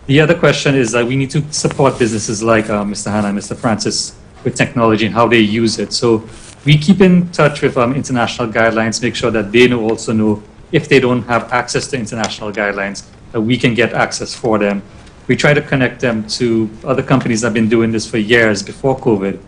[SPEAKER 22] The other question is that we need to support businesses like Mr. Hannah and Mr. Francis with technology and how they use it. So we keep in touch with international guidelines, make sure that they also know if they don't have access to international guidelines, that we can get access for them. We try to connect them to other companies that have been doing this for years before COVID,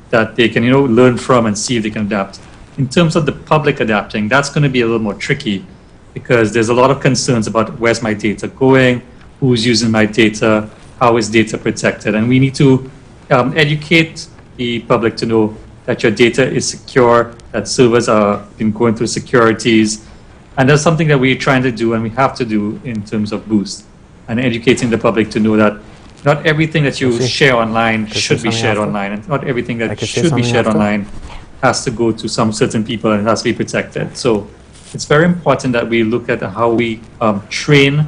[SPEAKER 22] that they can learn from and see if they can adapt. In terms of the public adapting, that's going to be a little more tricky, because there's a lot of concerns about where's my data going, who's using my data, how is data protected. And we need to educate the public to know that your data is secure, that servers are been going through securities. And that's something that we're trying to do and we have to do in terms of Boost, and educating the public to know that not everything that you share online should be shared online, and not everything that should be shared online has to go to some certain people and it has to be protected. So it's very important that we look at how we train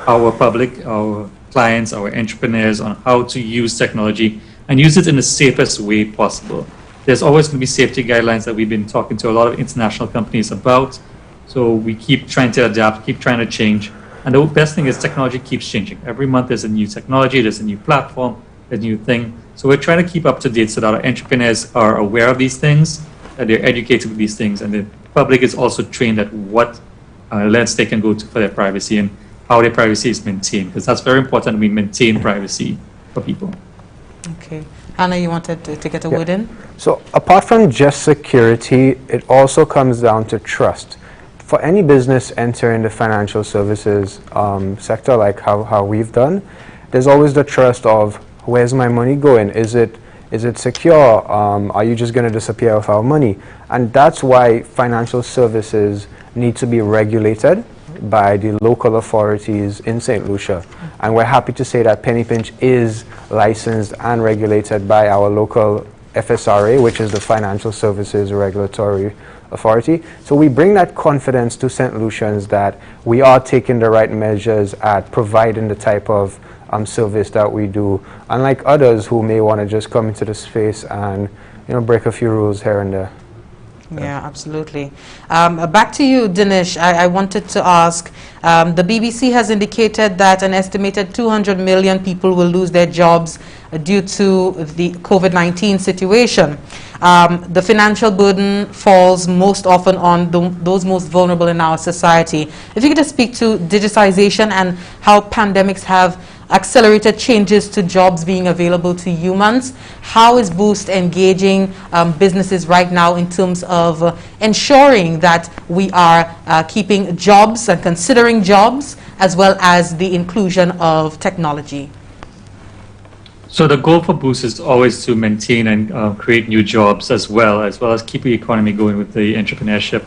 [SPEAKER 22] our public, our clients, our entrepreneurs on how to use technology and use it in the safest way possible. There's always going to be safety guidelines that we've been talking to a lot of international companies about. So we keep trying to adapt, keep trying to change. And the best thing is technology keeps changing. Every month there's a new technology, there's a new platform, a new thing. So we're trying to keep up to date so that our entrepreneurs are aware of these things, that they're educated with these things, and the public is also trained at what lengths they can go to for their privacy and how their privacy is maintained, because that's very important. We maintain privacy for people.
[SPEAKER 1] Okay. Hannah, you wanted to get a word in?
[SPEAKER 3] So apart from just security, it also comes down to trust. For any business entering the financial services sector, like how we've done, there's always the trust of, where's my money going? Is it secure? Are you just going to disappear with our money? And that's why financial services need to be regulated by the local authorities in St. Lucia. And we're happy to say that Penny Pinch is licensed and regulated by our local FSRA, which is the Financial Services Regulatory Authority. So we bring that confidence to St. Lucians that we are taking the right measures at providing the type of service that we do, unlike others who may want to just come into the space and break a few rules here and there.
[SPEAKER 1] Yeah, absolutely. Back to you, Dinesh. I wanted to ask, the BBC has indicated that an estimated 200 million people will lose their jobs due to the COVID-19 situation. The financial burden falls most often on those most vulnerable in our society. If you could just speak to digitization and how pandemics have accelerated changes to jobs being available to humans. How is Boost engaging businesses right now in terms of ensuring that we are keeping jobs and considering jobs, as well as the inclusion of technology?
[SPEAKER 22] So the goal for Boost is always to maintain and create new jobs as well as keep the economy going with the entrepreneurship.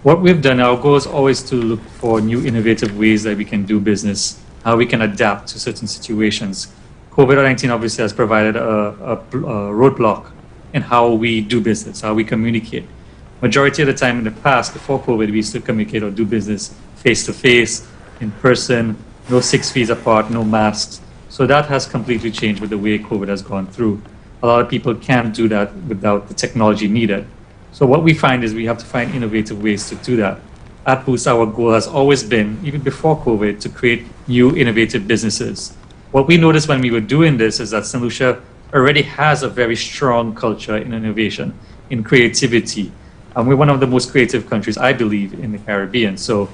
[SPEAKER 22] What we've done, our goal is always to look for new innovative ways that we can do business, how we can adapt to certain situations. COVID-19 obviously has provided a roadblock in how we do business, how we communicate. Majority of the time in the past, before COVID, we used to communicate or do business face-to-face, in person, no 6 feet apart, no masks. So that has completely changed with the way COVID has gone through. A lot of people can't do that without the technology needed. So what we find is we have to find innovative ways to do that. At Boost, our goal has always been, even before COVID, to create new innovative businesses. What we noticed when we were doing this is that St. Lucia already has a very strong culture in innovation, in creativity. And we're one of the most creative countries, I believe, in the Caribbean. So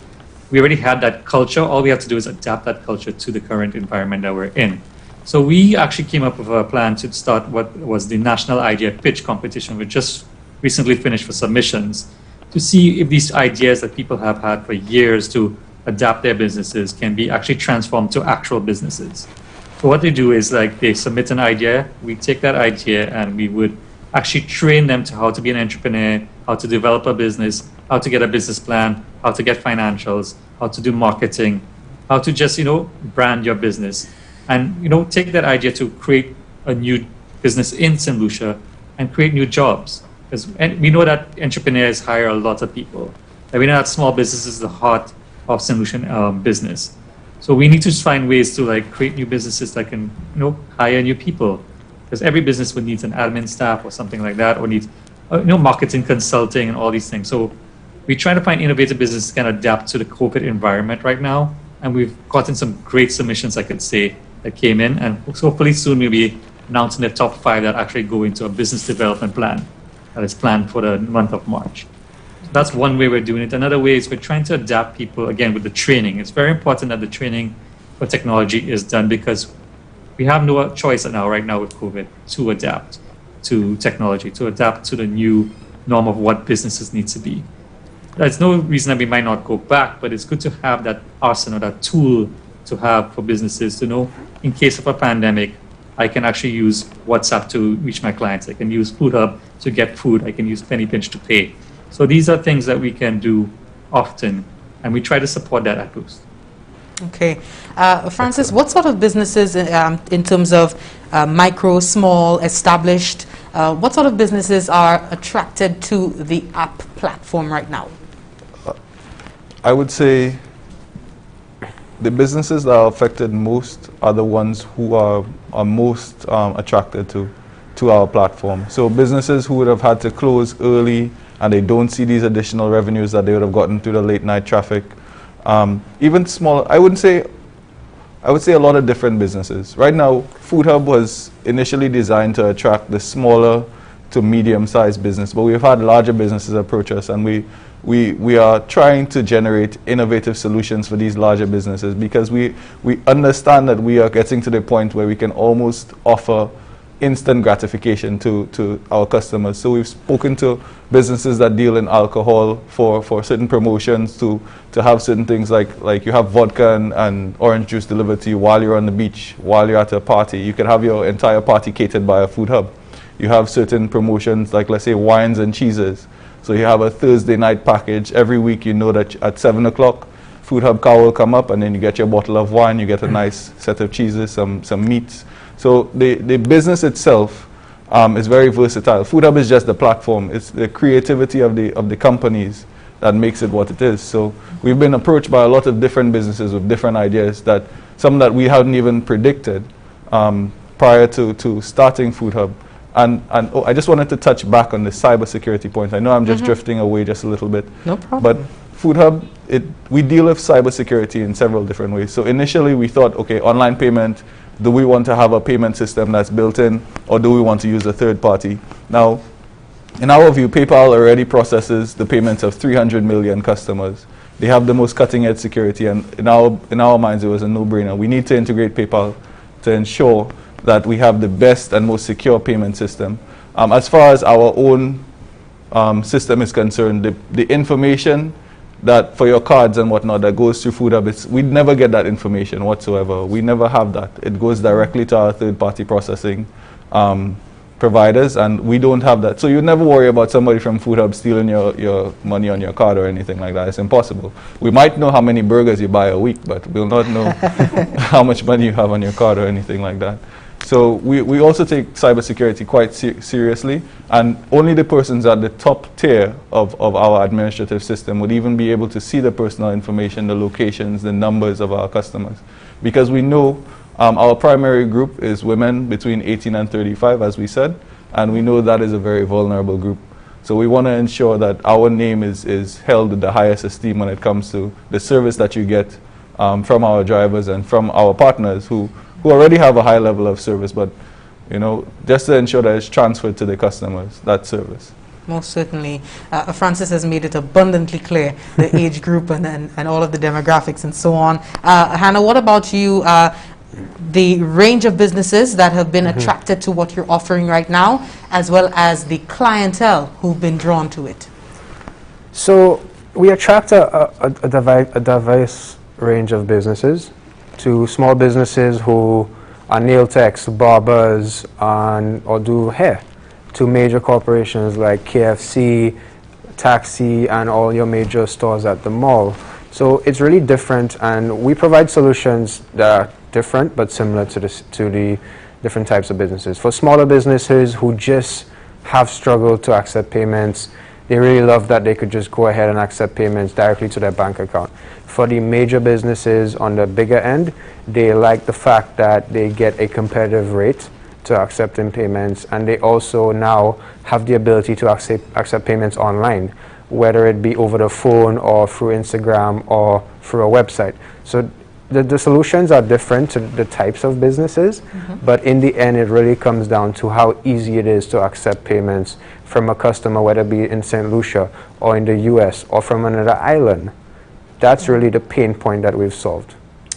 [SPEAKER 22] we already had that culture. All we have to do is adapt that culture to the current environment that we're in. So we actually came up with a plan to start what was the National Idea Pitch Competition. We just recently finished for submissions to see if these ideas that people have had for years to adapt their businesses can be actually transformed to actual businesses. So what they do is they submit an idea, we take that idea and we would actually train them to how to be an entrepreneur, how to develop a business, how to get a business plan, how to get financials, how to do marketing, how to just, brand your business. And, take that idea to create a new business in St. Lucia and create new jobs. Because we know that entrepreneurs hire a lot of people. And we know that small business is the heart of St. Lucian business. So we need to find ways to create new businesses that can, hire new people. Because every business would need an admin staff or something like that, or needs, marketing, consulting, and all these things. So we try to find innovative businesses that can adapt to the COVID environment right now. And we've gotten some great submissions, I could say, that came in. And hopefully soon we'll be announcing the top 5 that actually go into a business development plan that is planned for the month of March. So that's one way we're doing it. Another way is we're trying to adapt people, again, with the training. It's very important that the training for technology is done because we have no choice right now with COVID to adapt to technology, to adapt to the new norm of what businesses need to be. There's no reason that we might not go back, but it's good to have that arsenal, that tool to have for businesses to know in case of a pandemic, I can actually use WhatsApp to reach my clients. I can use Food Hub to get food. I can use Penny Pinch to pay. So these are things that we can do often, and we try to support that at Boost.
[SPEAKER 1] Okay. Francis, what sort of businesses in terms of micro, small, established, what sort of businesses are attracted to the app platform right now?
[SPEAKER 2] I would say the businesses that are affected most are the ones who are most attracted to our platform. So businesses who would have had to close early and they don't see these additional revenues that they would have gotten through the late night traffic. Even small, I would say a lot of different businesses. Right now, Food Hub was initially designed to attract the smaller to medium-sized business, but we've had larger businesses approach us, and we are trying to generate innovative solutions for these larger businesses because we understand that we are getting to the point where we can almost offer instant gratification to our customers. So we've spoken to businesses that deal in alcohol for certain promotions to have certain things like you have vodka and orange juice delivered to you while you're on the beach, while you're at a party. You can have your entire party catered by a Food Hub. You have certain promotions like, let's say, wines and cheeses. So you have a Thursday night package. Every week you know that at 7 o'clock, Food Hub car will come up and then you get your bottle of wine, you get a nice set of cheeses, some meats. So the business itself is very versatile. Food Hub is just the platform. It's the creativity of the companies that makes it what it is. So we've been approached by a lot of different businesses with different ideas, that some that we hadn't even predicted prior to starting Food Hub. And I just wanted to touch back on the cybersecurity point. I know I'm just drifting away just a little bit.
[SPEAKER 1] No problem.
[SPEAKER 2] But Food Hub, we deal with cybersecurity in several different ways. So initially we thought, okay, online payment, do we want to have a payment system that's built in, or do we want to use a third party? Now, in our view, PayPal already processes the payments of 300 million customers. They have the most cutting-edge security, and in our minds, it was a no-brainer. We need to integrate PayPal to ensure that we have the best and most secure payment system. As far as our own system is concerned, the information that for your cards and whatnot that goes through Food Hub, we never get that information whatsoever. We never have that. It goes directly to our third-party processing providers, and we don't have that. So you never worry about somebody from Food Hub stealing your money on your card or anything like that. It's impossible. We might know how many burgers you buy a week, but we'll not know how much money you have on your card or anything like that. So we also take cybersecurity quite seriously, and only the persons at the top tier of our administrative system would even be able to see the personal information, the locations, the numbers of our customers. Because we know our primary group is women between 18 and 35, as we said, and we know that is a very vulnerable group. So we want to ensure that our name is held with the highest esteem when it comes to the service that you get from our drivers and from our partners who already have a high level of service, but just to ensure that it's transferred to the customers, that service.
[SPEAKER 1] Most certainly. Francis has made it abundantly clear, the age group and all of the demographics and so on. Hannah, what about you? The range of businesses that have been attracted to what you're offering right now, as well as the clientele who've been drawn to it.
[SPEAKER 3] So we attract a diverse range of businesses, to small businesses who are nail techs, barbers, or do hair, to major corporations like KFC, taxi, and all your major stores at the mall. So it's really different, and we provide solutions that are different but similar to the different types of businesses. For smaller businesses who just have struggled to accept payments, they really love that they could just go ahead and accept payments directly to their bank account. For the major businesses on the bigger end, they like the fact that they get a competitive rate to accepting payments, and they also now have the ability to accept payments online, whether it be over the phone or through Instagram or through a website. So the solutions are different to the types of businesses, but in the end it really comes down to how easy it is to accept payments from a customer, whether it be in St. Lucia or in the US or from another island. That's really the pain point that we've solved.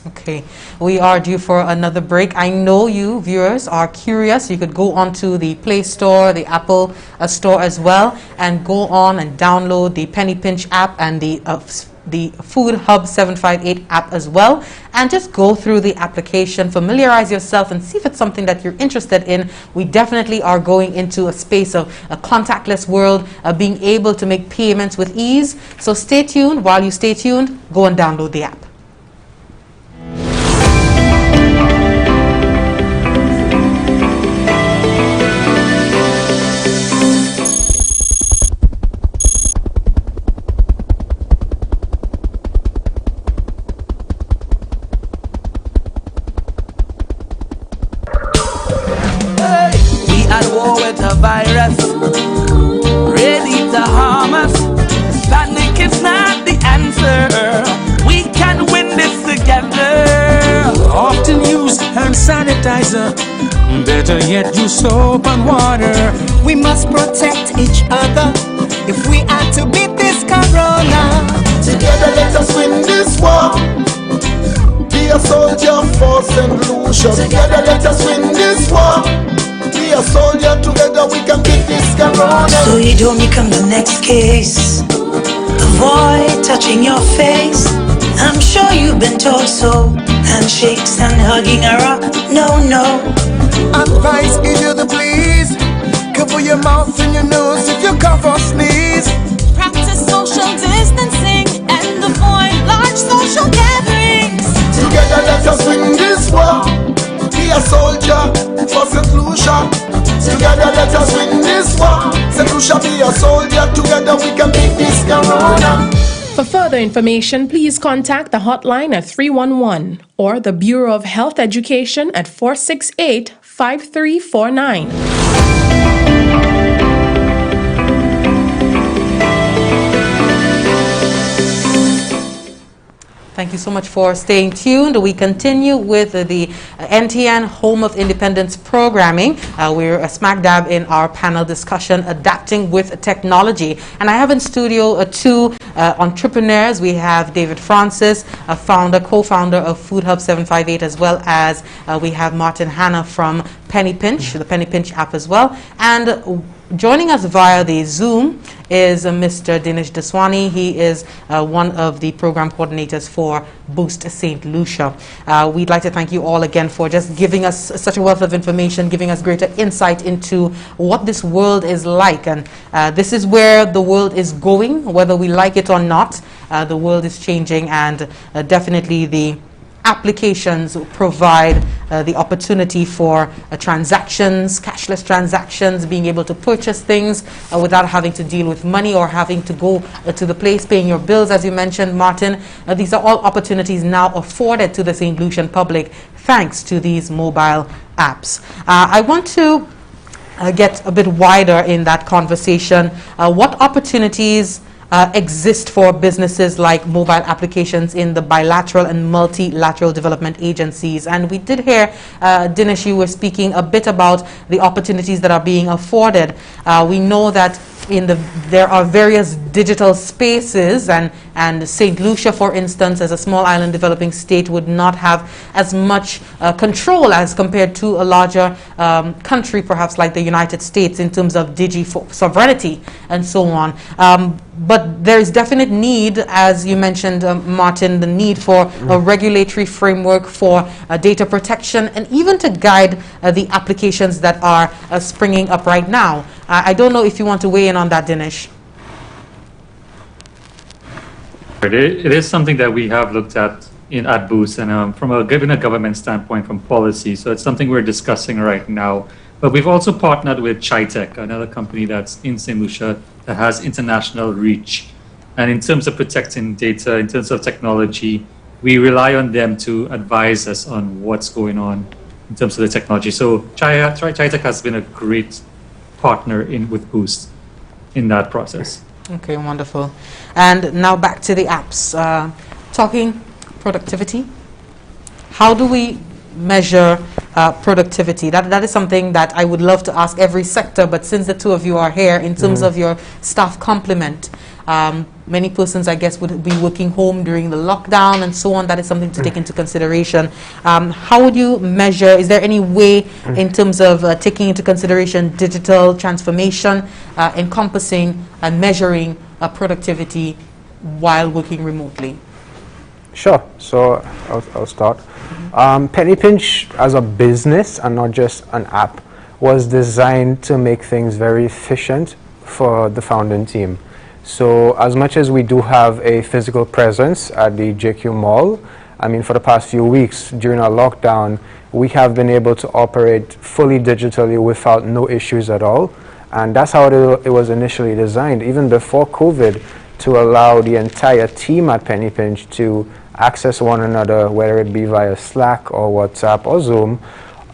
[SPEAKER 1] Okay, we are due for another break. I know you viewers are curious. You could go onto the Play Store, the Apple Store as well, and go on and download the Penny Pinch app and the Food Hub 758 app as well, and just go through the application, familiarize yourself, and see if it's something that you're interested in. We definitely are going into a space of a contactless world, being able to make payments with ease. So stay tuned. While you stay tuned, go and download the app.
[SPEAKER 14] Virus ready to harm us. Panic is not the answer. We can win this together.
[SPEAKER 19] Often use hand sanitizer, better yet use soap and water.
[SPEAKER 15] We must protect each other if we are to beat this corona.
[SPEAKER 16] Together let us win this war. Be a soldier for St. Lucia. Together let us win this war. Be a soldier, together we can beat this corona.
[SPEAKER 17] So you don't become the next case. Avoid touching your face. I'm sure you've been told so. Handshakes and hugging are up. No, no.
[SPEAKER 16] Advice give you the please. Cover your mouth and your nose if you cough or sneeze.
[SPEAKER 20] Practice social distancing and avoid large social gatherings.
[SPEAKER 16] Together let us win this war. Be a soldier for St. Lucia. Together let us win this war. St. Lucia, be a soldier. Together we can beat this corona.
[SPEAKER 18] For further information, please contact the hotline at 311 or the Bureau of Health Education at 468-5349.
[SPEAKER 1] Thank you so much for staying tuned. We continue with the NTN Home of Independence programming. We're smack dab in our panel discussion, Adapting with Technology. And I have in studio two entrepreneurs. We have David Francis, a co-founder of Food Hub 758, as well as we have Martin Hanna from Penny Pinch, the Penny Pinch app as well. And joining us via the Zoom is Mr. Dinesh Daswani. He is one of the program coordinators for Boost St. Lucia. We'd like to thank you all again for just giving us such a wealth of information, giving us greater insight into what this world is like. And this is where the world is going, whether we like it or not. The world is changing, and definitely the applications provide the opportunity for transactions, cashless transactions, being able to purchase things without having to deal with money or having to go to the place, paying your bills, as you mentioned, Martin. These are all opportunities now afforded to the St. Lucian public thanks to these mobile apps. I want to get a bit wider in that conversation. What opportunities exist for businesses like mobile applications in the bilateral and multilateral development agencies? And we did hear, Dinesh, you were speaking a bit about the opportunities that are being afforded. We know that there are various digital spaces, and St. Lucia, for instance, as a small island developing state, would not have as much control as compared to a larger country, perhaps like the United States, in terms of sovereignty and so on. But there is definite need, as you mentioned, Martin, the need for a regulatory framework for data protection and even to guide the applications that are springing up right now. I don't know if you want to weigh in on that, Dinesh.
[SPEAKER 22] It is something that we have looked at at Boost, and from a government standpoint, from policy. So it's something we're discussing right now. But we've also partnered with Chitech, another company that's in St. Lucia that has international reach. And in terms of protecting data, in terms of technology, we rely on them to advise us on what's going on in terms of the technology. So Chitech has been a great partner with Boost in that process.
[SPEAKER 1] Okay, wonderful. And now back to the apps. Talking productivity, how do we measure productivity? That is something that I would love to ask every sector, but since the two of you are here, in terms of your staff complement, many persons, I guess, would be working home during the lockdown and so on. That is something to take into consideration. How would you measure? Is there any way in terms of taking into consideration digital transformation, encompassing and measuring productivity while working remotely?
[SPEAKER 3] Sure. So I'll start. Penny Pinch as a business and not just an app was designed to make things very efficient for the founding team. So as much as we do have a physical presence at the JQ Mall, I mean, for the past few weeks during our lockdown, we have been able to operate fully digitally without no issues at all. And that's how it was initially designed, even before COVID, to allow the entire team at Penny Pinch to access one another, whether it be via Slack or WhatsApp or Zoom,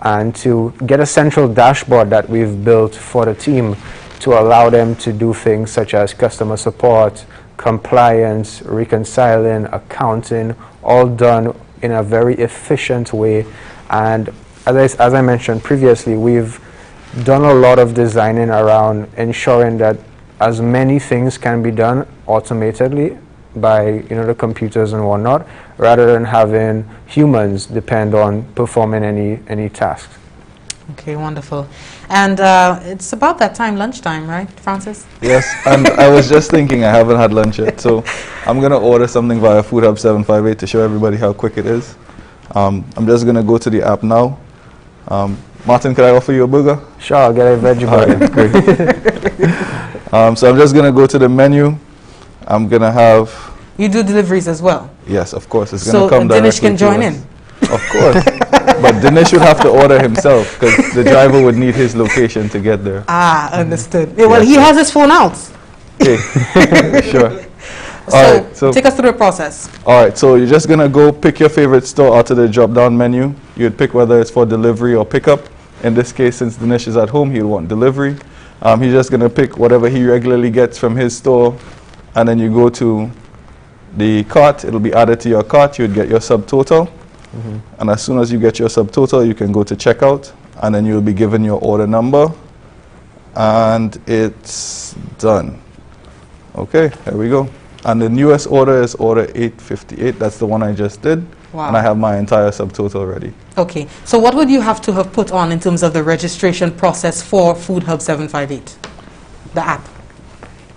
[SPEAKER 3] and to get a central dashboard that we've built for the team to allow them to do things such as customer support, compliance, reconciling, accounting, all done in a very efficient way. And as I mentioned previously, we've done a lot of designing around ensuring that as many things can be done automatically by the computers and whatnot, rather than having humans depend on performing any tasks.
[SPEAKER 1] Okay, wonderful. And it's about that time, lunchtime, right, Francis?
[SPEAKER 2] Yes, and I was just thinking I haven't had lunch yet, so I'm going to order something via Food Hub 758 to show everybody how quick it is. I'm just going to go to the app now. Martin, can I offer you a burger?
[SPEAKER 3] Sure, I'll get a veggie burger.
[SPEAKER 2] Great. So I'm just going to go to the menu. I'm going to have...
[SPEAKER 1] You do deliveries as well?
[SPEAKER 2] Yes, of course. It's going to come directly
[SPEAKER 1] Dinesh can join in?
[SPEAKER 2] Of course. But Dinesh would have to order himself because the driver would need his location to get there.
[SPEAKER 1] Ah, understood. Well, he has his phone out.
[SPEAKER 2] Okay, sure.
[SPEAKER 1] So take us through the process.
[SPEAKER 2] All right, so you're just going to go pick your favorite store out of the drop-down menu. You'd pick whether it's for delivery or pickup. In this case, since Dinesh is at home, he'll want delivery. He's just going to pick whatever he regularly gets from his store, and then you go to the cart, it'll be added to your cart, you would get your subtotal. And as soon as you get your subtotal, you can go to checkout, and then you'll be given your order number, and it's done. Okay, there we go. And the newest order is order 858. That's the one I just did.
[SPEAKER 1] Wow.
[SPEAKER 2] And I have my entire subtotal ready.
[SPEAKER 1] Okay, so what would you have to have put on in terms of the registration process for Food Hub 758, the app?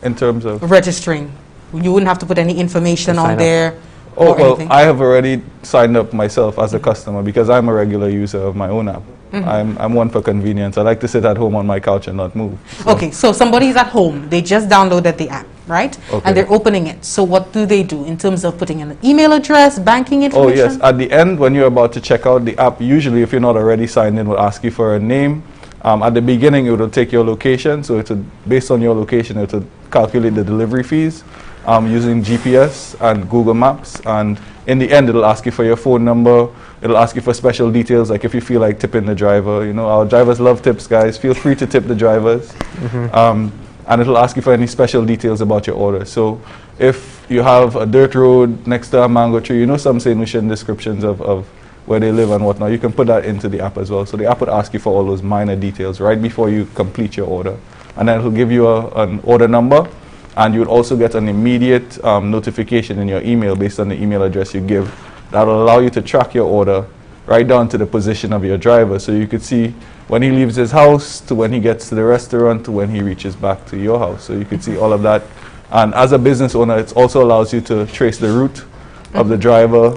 [SPEAKER 2] In terms of?
[SPEAKER 1] Registering. You wouldn't have to put any information on there?
[SPEAKER 2] Oh,
[SPEAKER 1] or
[SPEAKER 2] well,
[SPEAKER 1] anything?
[SPEAKER 2] I have already signed up myself as a customer because I'm a regular user of my own app. I'm one for convenience. I like to sit at home on my couch and not move.
[SPEAKER 1] Okay, so somebody's at home, they just downloaded the app, right?
[SPEAKER 2] Okay.
[SPEAKER 1] And they're opening it. So what do they do in terms of putting in an email address, banking
[SPEAKER 2] Oh,
[SPEAKER 1] information?
[SPEAKER 2] yes. At the end, when you're about to check out, the app, usually if you're not already signed in, will ask you for a name. At the beginning, it will take your location. So it's based on your location, it will calculate the delivery fees using GPS and Google Maps. And in the end, it'll ask you for your phone number. It'll ask you for special details, like if you feel like tipping the driver. You know, our drivers love tips, guys. Feel free to tip the drivers. And it'll ask you for any special details about your order. So if you have a dirt road next to a mango tree, you know some St. Lucian descriptions of where they live and whatnot, you can put that into the app as well. So the app would ask you for all those minor details right before you complete your order. And then it'll give you an order number, and you would also get an immediate notification in your email based on the email address you give. That'll allow you to track your order right down to the position of your driver. So you could see when he leaves his house to when he gets to the restaurant to when he reaches back to your house. So you could see all of that. And as a business owner, it also allows you to trace the route of the driver.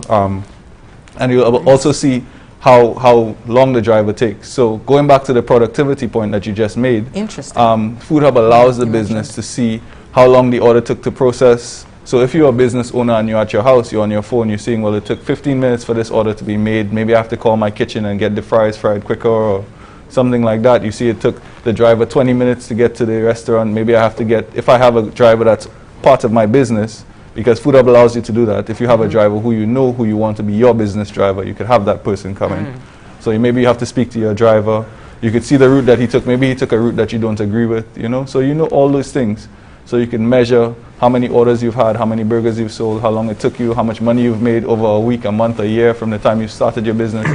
[SPEAKER 2] And you'll also see how long the driver takes. So going back to the productivity point that you just made,
[SPEAKER 1] Interesting.
[SPEAKER 2] Food Hub allows the business to see how long the order took to process. So if you're a business owner and you're at your house, you're on your phone, you're seeing, well, it took 15 minutes for this order to be made. Maybe I have to call my kitchen and get the fries fried quicker or something like that. You see it took the driver 20 minutes to get to the restaurant. Maybe I have to get, if I have a driver that's part of my business, because Food Hub allows you to do that. If you have a driver who you know, who you want to be your business driver, you could have that person come in. So maybe you have to speak to your driver. You could see the route that he took. Maybe he took a route that you don't agree with, you know? So you know all those things. So you can measure how many orders you've had, how many burgers you've sold, how long it took you, how much money you've made over a week, a month, a year from the time you started your business.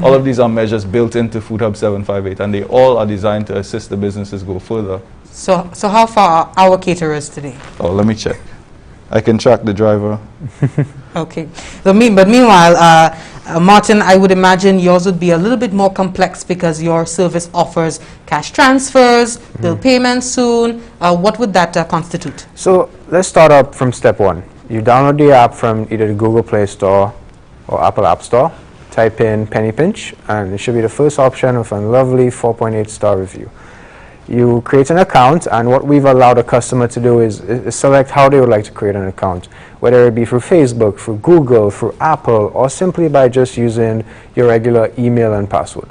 [SPEAKER 2] All of these are measures built into Food Hub 758, and they all are designed to assist the businesses go further.
[SPEAKER 1] So how far are our caterers today?
[SPEAKER 2] Oh, let me check. I can track the driver.
[SPEAKER 1] Okay. So but meanwhile, Martin, I would imagine yours would be a little bit more complex because your service offers cash transfers, bill payments soon. What would that constitute?
[SPEAKER 3] So let's start up from step one. You download the app from either the Google Play Store or Apple App Store. Type in Penny Pinch, and it should be the first option with a lovely 4.8 star review. You create an account, and what we've allowed a customer to do is select how they would like to create an account, whether it be through Facebook, through Google, through Apple, or simply by just using your regular email and password.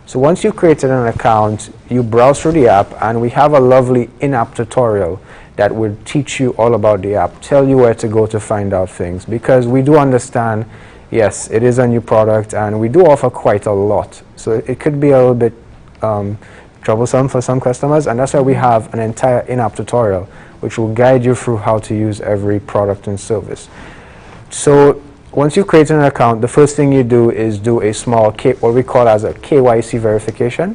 [SPEAKER 3] So once you've created an account, you browse through the app, and we have a lovely in-app tutorial that would teach you all about the app, tell you where to go to find out things, because we do understand, yes, it is a new product, and we do offer quite a lot. So it could be a little bit troublesome for some customers, and that's why we have an entire in-app tutorial which will guide you through how to use every product and service. So once you've created an account, the first thing you do is do a small what we call as a KYC verification,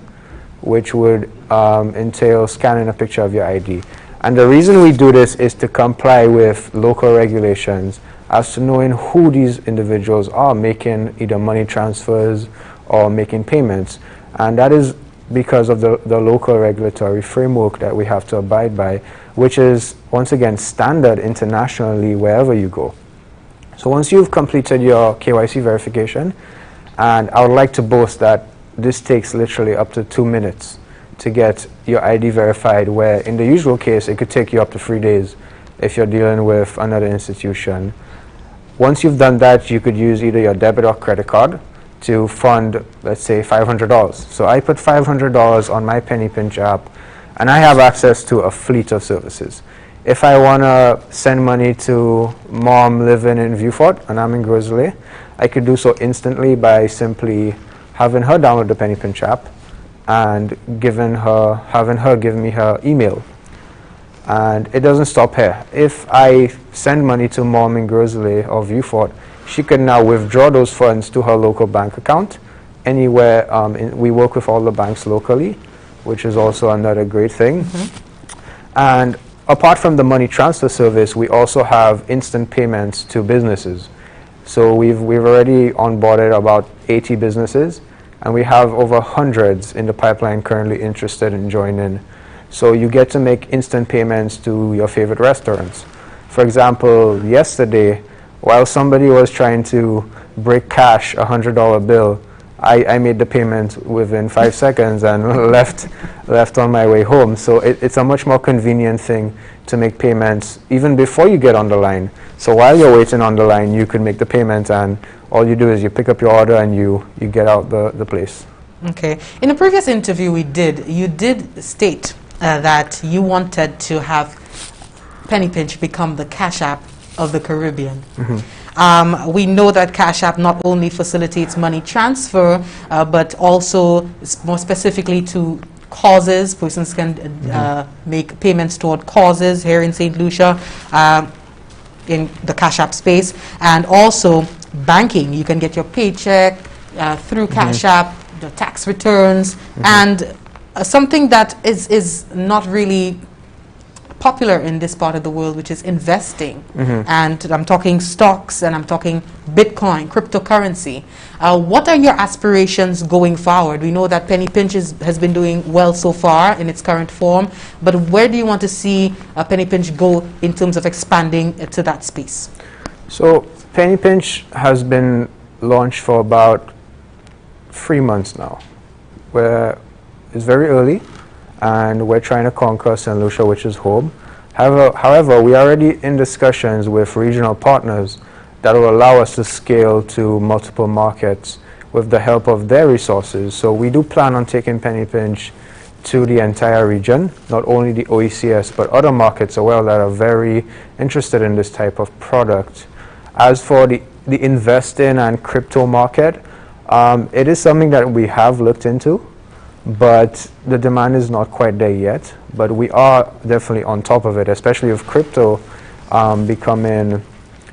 [SPEAKER 3] which would entail scanning a picture of your ID. And the reason we do this is to comply with local regulations as to knowing who these individuals are making either money transfers or making payments. And that is because of the local regulatory framework that we have to abide by, which is, once again, standard internationally wherever you go. So once you've completed your KYC verification, and I would like to boast that this takes literally up to 2 minutes to get your ID verified, where in the usual case it could take you up to 3 days if you're dealing with another institution. Once you've done that, you could use either your debit or credit card to fund, let's say, $500. So I put $500 on my Penny Pinch app, and I have access to a fleet of services. If I want to send money to mom living in Viewfort and I'm in Grizzly, I could do so instantly by simply having her download the Penny Pinch app and having her give me her email. And it doesn't stop here. If I send money to mom in Grizzly or Viewfort, she can now withdraw those funds to her local bank account anywhere. We work with all the banks locally, which is also another great thing. And apart from the money transfer service, we also have instant payments to businesses. So we've already onboarded about 80 businesses, and we have over hundreds in the pipeline currently interested in joining. So you get to make instant payments to your favorite restaurants. For example, yesterday, while somebody was trying to break cash a $100 bill, I made the payment within 5 seconds and left on my way home. So it's a much more convenient thing to make payments even before you get on the line. So while you're waiting on the line, you can make the payment, and all you do is you pick up your order and you get out the place.
[SPEAKER 1] Okay. In a previous interview you did state that you wanted to have Penny Pinch become the Cash App of the Caribbean. We know that Cash App not only facilitates money transfer, but also more specifically to causes. Persons can make payments toward causes here in St. Lucia in the Cash App space, and also banking. You can get your paycheck through Cash App, the tax returns, and something that is not really popular in this part of the world, which is investing. And I'm talking stocks, and I'm talking Bitcoin, cryptocurrency. What are your aspirations going forward? We know that Penny Pinch has been doing well so far in its current form, but where do you want to see Penny Pinch go in terms of expanding to that space?
[SPEAKER 3] So Penny Pinch has been launched for about 3 months now. It's very early, and we're trying to conquer St. Lucia, which is home. However, we are already in discussions with regional partners that will allow us to scale to multiple markets with the help of their resources. So we do plan on taking Penny Pinch to the entire region, not only the OECS, but other markets as well that are very interested in this type of product. As for the investing and crypto market, it is something that we have looked into, but the demand is not quite there yet. But we are definitely on top of it, especially with crypto becoming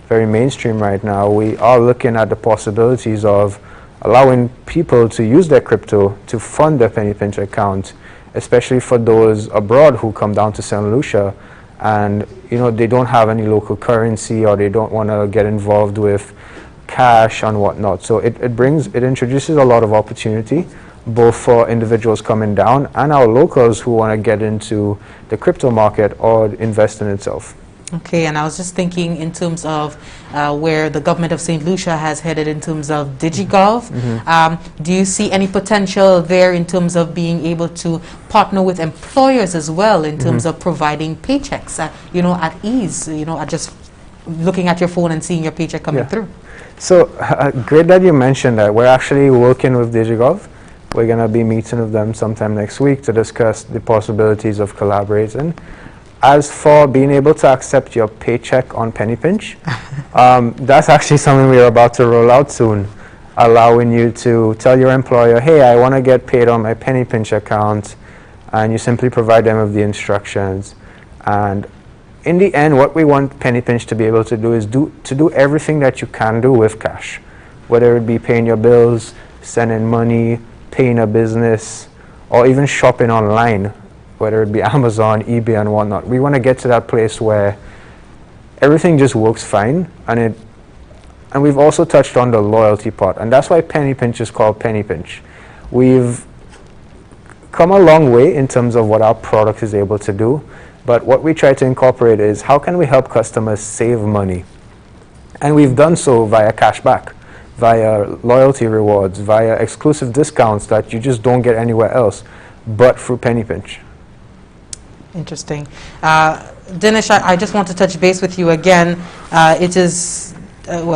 [SPEAKER 3] very mainstream right now. We are looking at the possibilities of allowing people to use their crypto to fund their Penny Pinch account, especially for those abroad who come down to St. Lucia and they don't have any local currency, or they don't want to get involved with cash and whatnot. So it introduces a lot of opportunity, both for individuals coming down and our locals who want to get into the crypto market or invest in itself.
[SPEAKER 1] Okay, and I was just thinking in terms of where the government of St. Lucia has headed in terms of DigiGov. Do you see any potential there in terms of being able to partner with employers as well in terms of providing paychecks, at ease, at just looking at your phone and seeing your paycheck coming through?
[SPEAKER 3] So great that you mentioned that. We're actually working with DigiGov. We're going to be meeting with them sometime next week to discuss the possibilities of collaborating. As for being able to accept your paycheck on Penny Pinch, that's actually something we're about to roll out soon, allowing you to tell your employer, hey, I want to get paid on my Penny Pinch account, and you simply provide them with the instructions. And in the end, what we want Penny Pinch to be able to do is to do everything that you can do with cash, whether it be paying your bills, sending money, paying a business, or even shopping online, whether it be Amazon, eBay, and whatnot. We want to get to that place where everything just works fine, and we've also touched on the loyalty part, and that's why Penny Pinch is called Penny Pinch. We've come a long way in terms of what our product is able to do, but what we try to incorporate is how can we help customers save money? And we've done so via cashback, via loyalty rewards, via exclusive discounts that you just don't get anywhere else but through Penny Pinch.
[SPEAKER 1] Interesting. Dinesh, I just want to touch base with you again. It is,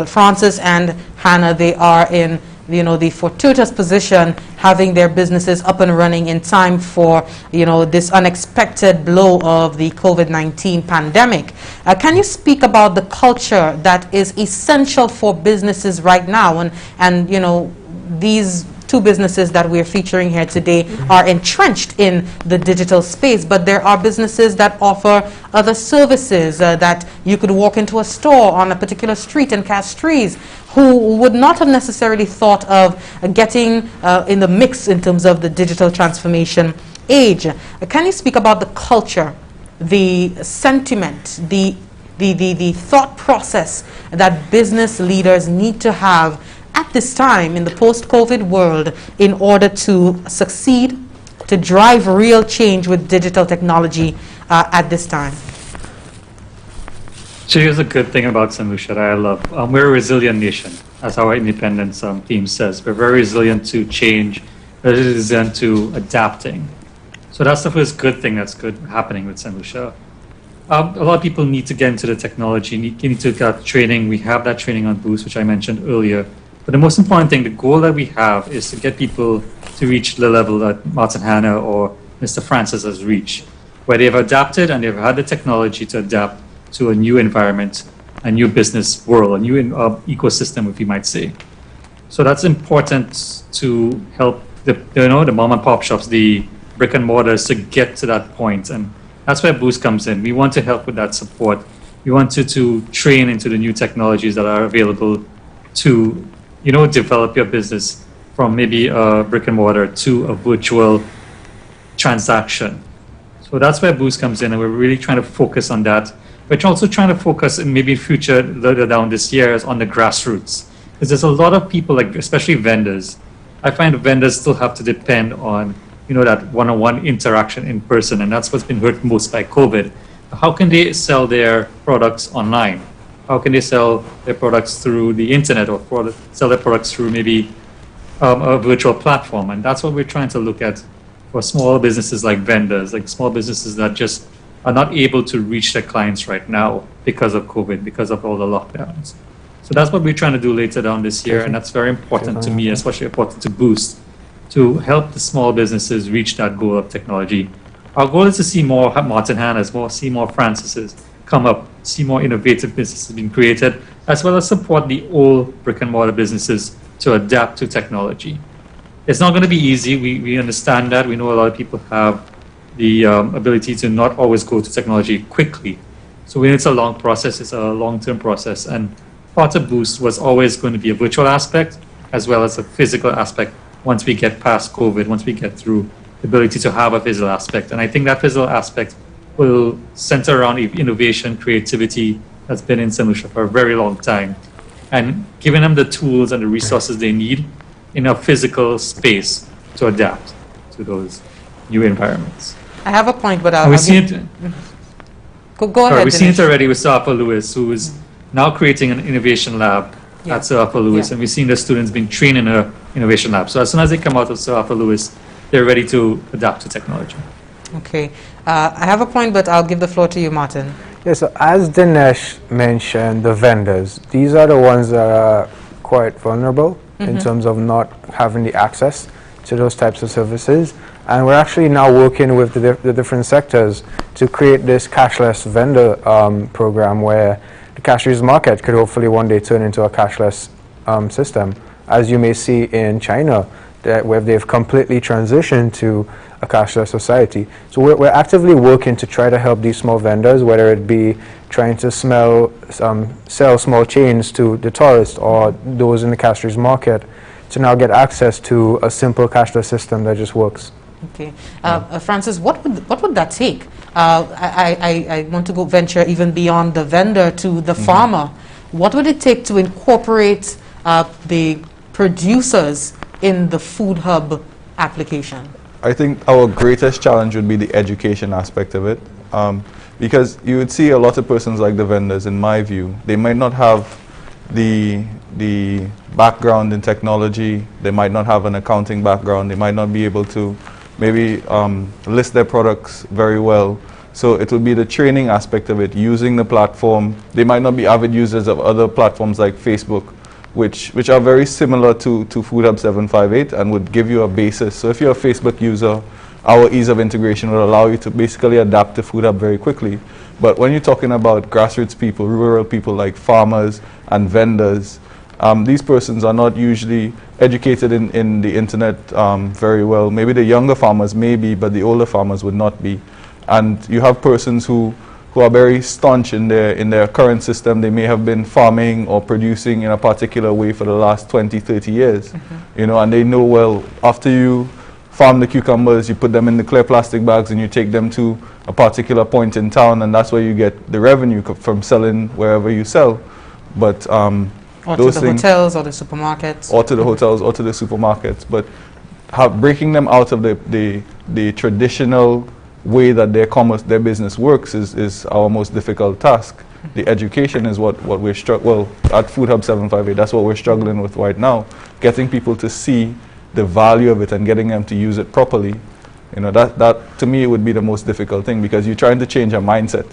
[SPEAKER 1] Francis and Hannah, they are in the fortuitous position, having their businesses up and running in time for this unexpected blow of the COVID-19 pandemic. Can you speak about the culture that is essential for businesses right now, and these two businesses that we're featuring here today are entrenched in the digital space, but there are businesses that offer other services that you could walk into a store on a particular street in Castries who would not have necessarily thought of getting in the mix in terms of the digital transformation age. Can you speak about the culture, the sentiment, the thought process that business leaders need to have at this time in the post-COVID world in order to succeed, to drive real change with digital technology at this time?
[SPEAKER 22] So here's a good thing about St. Lucia that I love. We're a resilient nation, as our independence theme says. We're very resilient to change, very resilient to adapting. So that's the first good thing that's good happening with St. Lucia. A lot of people need to get into the technology, need to get training. We have that training on Boost, which I mentioned earlier. But the most important thing, the goal that we have is to get people to reach the level that Martin Hanna or Mr. Francis has reached, where they've adapted and they've had the technology to adapt to a new environment, a new business world, a new ecosystem, if you might say. So that's important to help the mom and pop shops, the brick and mortars, to get to that point. And that's where Boost comes in. We want to help with that support. We want to train into the new technologies that are available to, develop your business from maybe a brick and mortar to a virtual transaction. So that's where Boost comes in, and we're really trying to focus on that. We're also trying to focus in maybe future later down this year is on the grassroots. Because there's a lot of people, like especially vendors. I find vendors still have to depend on that one-on-one interaction in person, and that's what's been hurt most by COVID. How can they sell their products online? How can they sell their products through the internet or sell their products through maybe a virtual platform? And that's what we're trying to look at for small businesses like vendors, like small businesses that just are not able to reach their clients right now because of COVID, because of all the lockdowns. So that's what we're trying to do later down this year, and that's very important to me, especially important to Boost, to help the small businesses reach that goal of technology. Our goal is to see more Martin Hannas, see more Francises come up, see more innovative businesses being created, as well as support the old brick and mortar businesses to adapt to technology. It's not going to be easy. We understand that. We know a lot of people have the ability to not always go to technology quickly. So it's a long process. It's a long-term process. And part of Boost was always going to be a virtual aspect as well as a physical aspect once we get past COVID, once we get through the ability to have a physical aspect. And I think that physical aspect will center around innovation, creativity that's been in St. Lucia for a very long time, and giving them the tools and the resources they need in a physical space to adapt to those new environments.
[SPEAKER 1] I have a point, but
[SPEAKER 22] Go
[SPEAKER 1] ahead.
[SPEAKER 22] We've seen it already with Sir Arthur Lewis, who is now creating an innovation lab at Sir Arthur Lewis, and we've seen the students being trained in an innovation lab. So as soon as they come out of Sir Arthur Lewis, they're ready to adapt to technology.
[SPEAKER 1] Okay. I have a point, but I'll give the floor to you, Martin.
[SPEAKER 3] Yes, so as Dinesh mentioned, the vendors, these are the ones that are quite vulnerable in terms of not having the access to those types of services. And we're actually now working with the different sectors to create this cashless vendor program where the cashless market could hopefully one day turn into a cashless system, as you may see in China, where they've completely transitioned to a cashless society. So we're actively working to try to help these small vendors, whether it be trying to sell small chains to the tourists or those in the cashless market, to now get access to a simple cashless system that just works.
[SPEAKER 1] Okay. Francis, what would that take? I want to go venture even beyond the vendor to the farmer. What would it take to incorporate the producers in the food hub application?
[SPEAKER 2] I think our greatest challenge would be the education aspect of it, because you would see a lot of persons like the vendors, in my view, they might not have the background in technology, they might not have an accounting background, they might not be able to maybe list their products very well. So it will be the training aspect of it, using the platform. They might not be avid users of other platforms like Facebook, which are very similar to Food Hub 758 and would give you a basis. So if you're a Facebook user, our ease of integration will allow you to basically adapt to Food Hub very quickly. But when you're talking about grassroots people, rural people like farmers and vendors, these persons are not usually educated in the internet very well. Maybe the younger farmers may be, but the older farmers would not be. And you have persons who are very staunch in their current system. They may have been farming or producing in a particular way for the last 20, 30 years, you know, and they know, well, after you farm the cucumbers, you put them in the clear plastic bags and you take them to a particular point in town, and that's where you get the revenue from selling wherever you sell. But
[SPEAKER 1] or to the hotels or the supermarkets.
[SPEAKER 2] Or to the hotels or to the supermarkets. But breaking them out of the traditional way that their business works is our most difficult task. The education is what we're at Food Hub 758, that's what we're struggling with right now. Getting people to see the value of it and getting them to use it properly. You know, that to me would be the most difficult thing, because you're trying to change a mindset.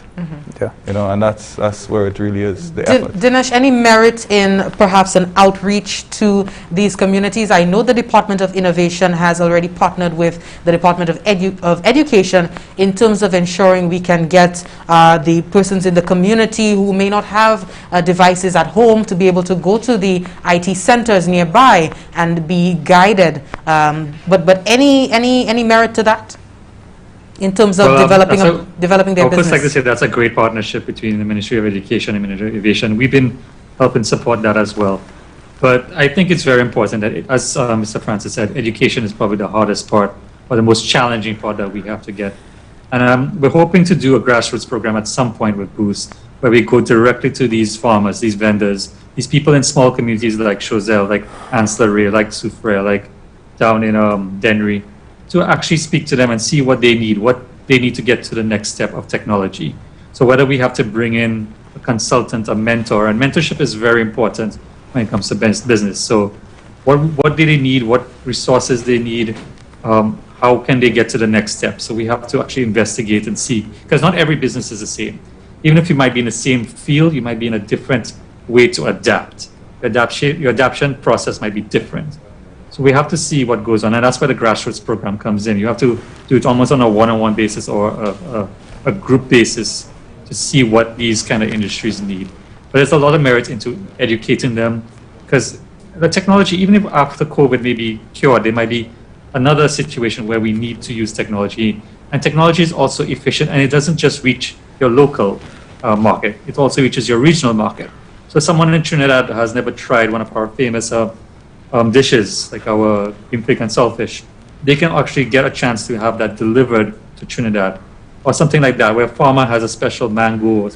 [SPEAKER 3] Yeah.
[SPEAKER 2] You know, and that's where it really is, the effort.
[SPEAKER 1] Dinesh, any merit in perhaps an outreach to these communities? I know the Department of Innovation has already partnered with the Department of Education in terms of ensuring we can get the persons in the community who may not have devices at home to be able to go to the IT centers nearby and be guided. But any merit to that in terms of developing their business?
[SPEAKER 22] I'd like to say that's a great partnership between the Ministry of Education and Ministry of Innovation. We've been helping support that as well. But I think it's very important that, as Mr. Francis said, education is probably the hardest part or the most challenging part that we have to get. And we're hoping to do a grassroots program at some point with Boost, where we go directly to these farmers, these vendors, these people in small communities like Choiseul, like Anselary, like Soufrière, like down in Dennery, to actually speak to them and see what they need to get to the next step of technology. So whether we have to bring in a consultant, a mentor, and mentorship is very important when it comes to business. So what do they need, what resources they need, how can they get to the next step? So we have to actually investigate and see, because not every business is the same. Even if you might be in the same field, you might be in a different way to adapt. Your adaptation process might be different. So we have to see what goes on, and that's where the grassroots program comes in. You have to do it almost on a one-on-one basis or a group basis to see what these kind of industries need. But there's a lot of merit into educating them, because the technology, even if after COVID may be cured, there might be another situation where we need to use technology. And technology is also efficient, and it doesn't just reach your local market, it also reaches your regional market. So someone in Trinidad has never tried one of our famous dishes, like our bean pig and saltfish, they can actually get a chance to have that delivered to Trinidad, or something like that, where a farmer has a special mango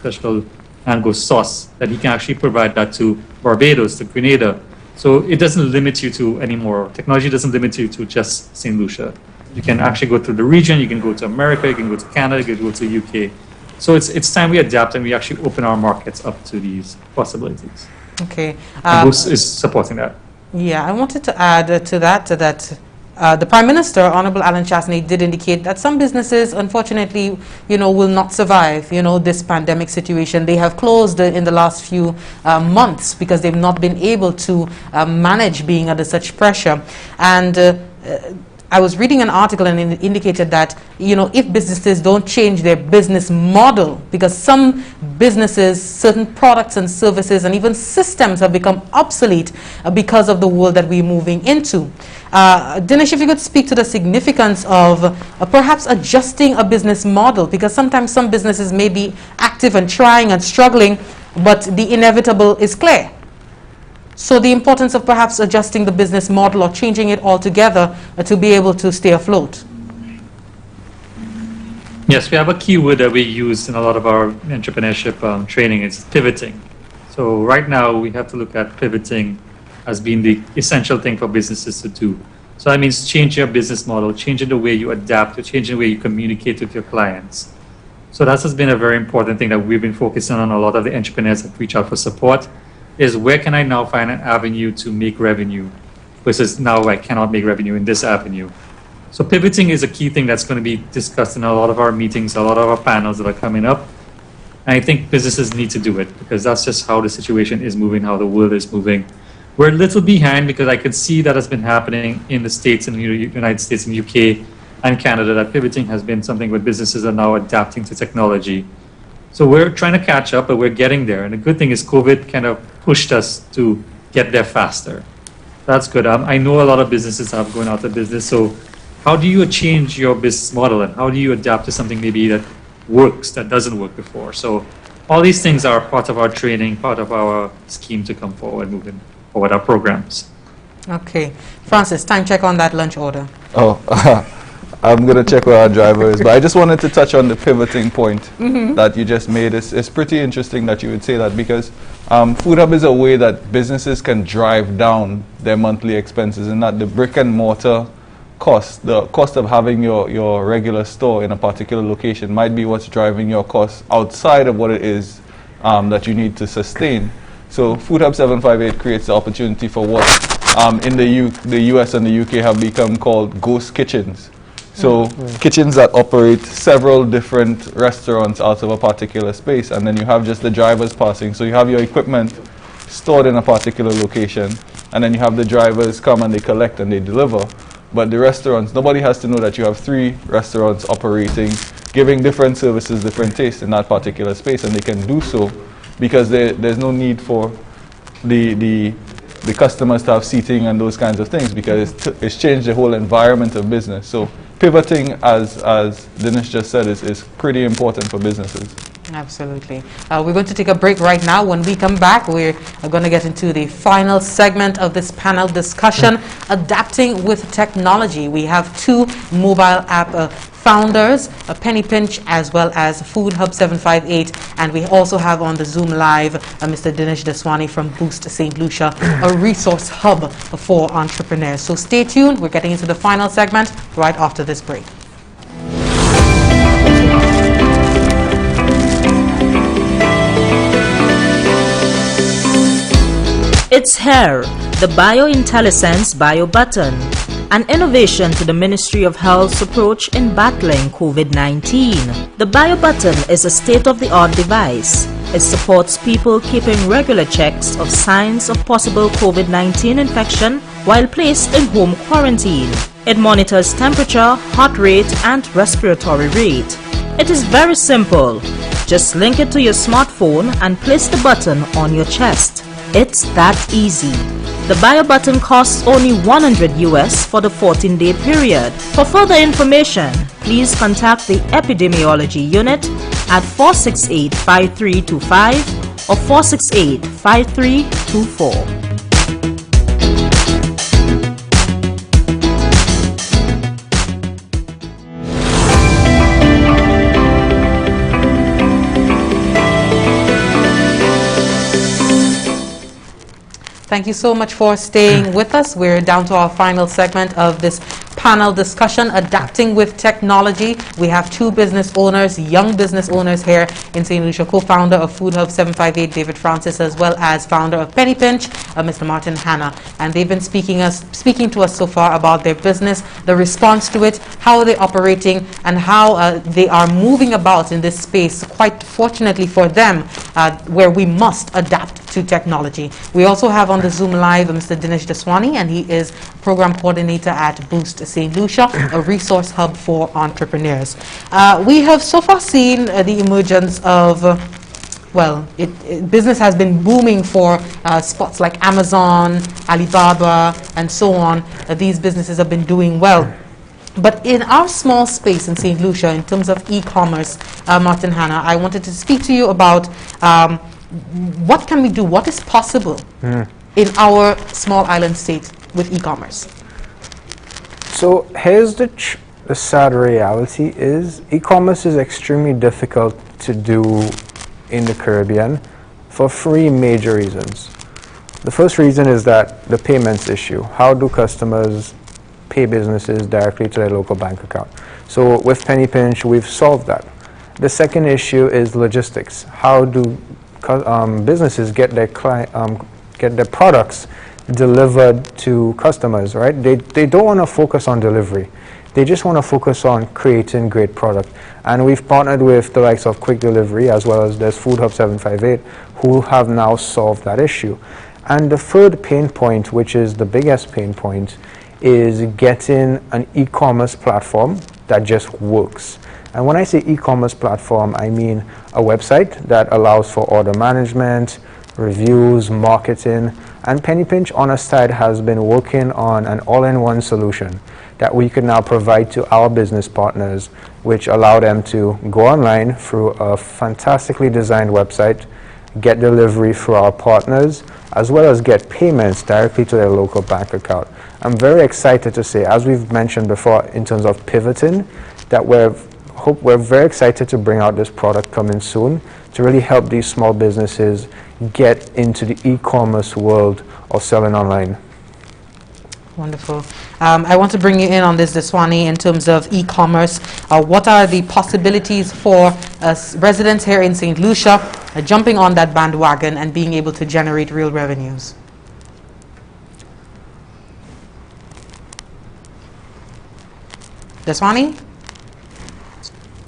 [SPEAKER 22] sauce that he can actually provide that to Barbados, to Grenada. So it doesn't limit you to anymore. Technology doesn't limit you to just St. Lucia. You can actually go through the region, you can go to America, you can go to Canada, you can go to UK. So it's time we adapt and we actually open our markets up to these possibilities.
[SPEAKER 1] Okay.
[SPEAKER 22] And Boost is supporting that.
[SPEAKER 1] Yeah, I wanted to add to that the Prime Minister, Honorable Alan Chasney, did indicate that some businesses, unfortunately, will not survive, this pandemic situation. They have closed in the last few months because they've not been able to manage being under such pressure. And I was reading an article and it indicated that, if businesses don't change their business model, because some businesses, certain products and services and even systems have become obsolete because of the world that we're moving into. Dinesh, if you could speak to the significance of perhaps adjusting a business model, because sometimes some businesses may be active and trying and struggling, but the inevitable is clear. So the importance of perhaps adjusting the business model or changing it altogether to be able to stay afloat.
[SPEAKER 22] Yes, we have a keyword that we use in a lot of our entrepreneurship training. It's pivoting. So right now we have to look at pivoting as being the essential thing for businesses to do. So that means changing your business model, changing the way you adapt, changing the way you communicate with your clients. So that has been a very important thing that we've been focusing on. A lot of the entrepreneurs that reach out for support is, where can I now find an avenue to make revenue versus now I cannot make revenue in this avenue. So pivoting is a key thing that's going to be discussed in a lot of our meetings, a lot of our panels that are coming up. And I think businesses need to do it, because that's just how the situation is moving, how the world is moving. We're a little behind, because I could see that has been happening in the States, in the United States and UK and Canada, that pivoting has been something where businesses are now adapting to technology. So we're trying to catch up, but we're getting there. And the good thing is COVID kind of pushed us to get there faster. That's good. I know a lot of businesses have gone out of business. So how do you change your business model and how do you adapt to something maybe that works, that doesn't work before? So all these things are part of our training, part of our scheme to come forward, moving forward our programs.
[SPEAKER 1] Okay. Francis, time check on that lunch order.
[SPEAKER 2] Oh, I'm going to check where our driver is, but I just wanted to touch on the pivoting point that you just made. It's pretty interesting that you would say that because Food Hub is a way that businesses can drive down their monthly expenses, and that the brick and mortar cost, the cost of having your regular store in a particular location might be what's driving your costs outside of what it is that you need to sustain. So Food Hub 758 creates the opportunity for what in the US and the UK have become called ghost kitchens. So kitchens that operate several different restaurants out of a particular space, and then you have just the drivers passing. So you have your equipment stored in a particular location, and then you have the drivers come and they collect and they deliver. But the restaurants, nobody has to know that you have 3 restaurants operating, giving different services, different tastes in that particular space, and they can do so because there's no need for the customers to have seating and those kinds of things, because it's changed the whole environment of business. So pivoting, as Dinesh just said, is pretty important for businesses.
[SPEAKER 1] Absolutely. We're going to take a break right now. When we come back, we're going to get into the final segment of this panel discussion, adapting with technology. We have 2 mobile app founders, Penny Pinch as well as Food Hub 758, and we also have on the Zoom Live Mr. Dinesh Daswani from Boost St. Lucia, a resource hub for entrepreneurs. So stay tuned. We're getting into the final segment right after this break.
[SPEAKER 7] It's here, the BioIntelliSense Bio Button, an innovation to the Ministry of Health's approach in battling COVID-19. The Bio Button is a state-of-the-art device. It supports people keeping regular checks of signs of possible COVID-19 infection while placed in home quarantine. It monitors temperature, heart rate, and respiratory rate. It is very simple. Just link it to your smartphone and place the button on your chest. It's that easy. The Bio Button costs only $100 US for the 14-day period. For further information, please contact the Epidemiology Unit at 468-5325 or 468-5324.
[SPEAKER 1] Thank you so much for staying with us. We're down to our final segment of this panel discussion, adapting with technology. We have 2 business owners, young business owners here in St. Lucia, co-founder of Food Hub 758, David Francis, as well as founder of Penny Pinch, Mr. Martin Hanna. And they've been speaking to us so far about their business, the response to it, how they're operating, and how they are moving about in this space, quite fortunately for them, where we must adapt to technology. We also have on the Zoom Live Mr. Dinesh Daswani, and he is program coordinator at Boost St. Lucia, a resource hub for entrepreneurs. We have so far seen the emergence of business has been booming for spots like Amazon, Alibaba, and so on. These businesses have been doing well. But in our small space in St. Lucia, in terms of e-commerce, Martin Hanna, I wanted to speak to you about what can we do, what is possible in our small island state with e-commerce.
[SPEAKER 3] So here's the sad reality is e-commerce is extremely difficult to do in the Caribbean for 3 major reasons. The first reason is that the payments issue. How do customers pay businesses directly to their local bank account? So with Penny Pinch, we've solved that. The second issue is logistics. How do businesses get their products delivered to customers, right? They don't want to focus on delivery. They just want to focus on creating great product. And we've partnered with the likes of Quick Delivery, as well as there's Food Hub 758, who have now solved that issue. And the third pain point, which is the biggest pain point, is getting an e-commerce platform that just works. And when I say e-commerce platform, I mean a website that allows for order management, reviews, marketing, And Penny Pinch on our side has been working on an all-in-one solution that we can now provide to our business partners, which allow them to go online through a fantastically designed website, get delivery through our partners, as well as get payments directly to their local bank account. I'm very excited to say, as we've mentioned before in terms of pivoting, that we're very excited to bring out this product coming soon to really help these small businesses get into the e-commerce world of selling online.
[SPEAKER 1] Wonderful. I want to bring you in on this, Deswani, in terms of e-commerce. What are the possibilities for residents here in St. Lucia jumping on that bandwagon and being able to generate real revenues? Deswani?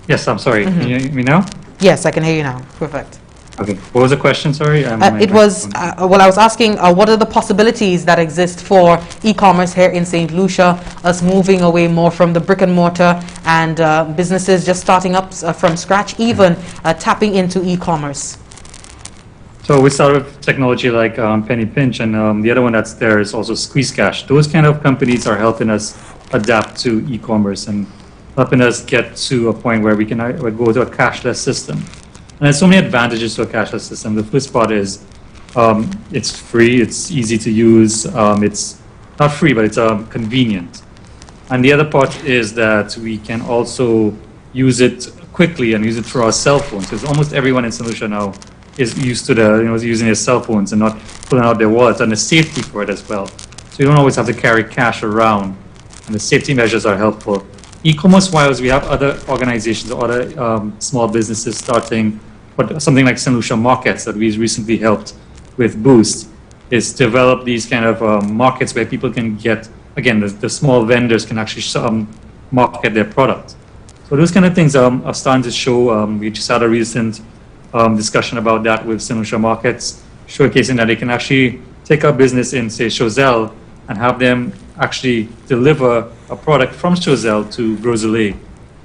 [SPEAKER 22] Yes, I'm sorry. Can you hear me now?
[SPEAKER 1] Yes, I can hear you now. Perfect.
[SPEAKER 22] Okay. What was the question? Sorry.
[SPEAKER 1] It was, well, I was asking, what are the possibilities that exist for e-commerce here in St. Lucia, us moving away more from the brick and mortar and businesses just starting up from scratch, even tapping into e-commerce?
[SPEAKER 22] So we started with technology like Penny Pinch, and the other one that's there is also Squeeze Cash. Those kind of companies are helping us adapt to e-commerce and helping us get to a point where we can go to a cashless system. And there's so many advantages to a cashless system. The first part is it's free, it's easy to use, it's not free, but it's convenient. And the other part is that we can also use it quickly and use it through our cell phones, because almost everyone in St. Lucia now is used to using their cell phones and not pulling out their wallets, and the safety for it as well. So you don't always have to carry cash around, and the safety measures are helpful. E-commerce-wise, we have other organizations or other small businesses starting something like St. Lucia Markets that we recently helped with Boost, is develop these kind of markets where people can get, again, the small vendors can actually market their product. So those kind of things are starting to show. We just had a recent discussion about that with St. Lucia Markets, showcasing that they can actually take a business in, say, Chozelle, and have them actually deliver a product from Chozelle to Groseille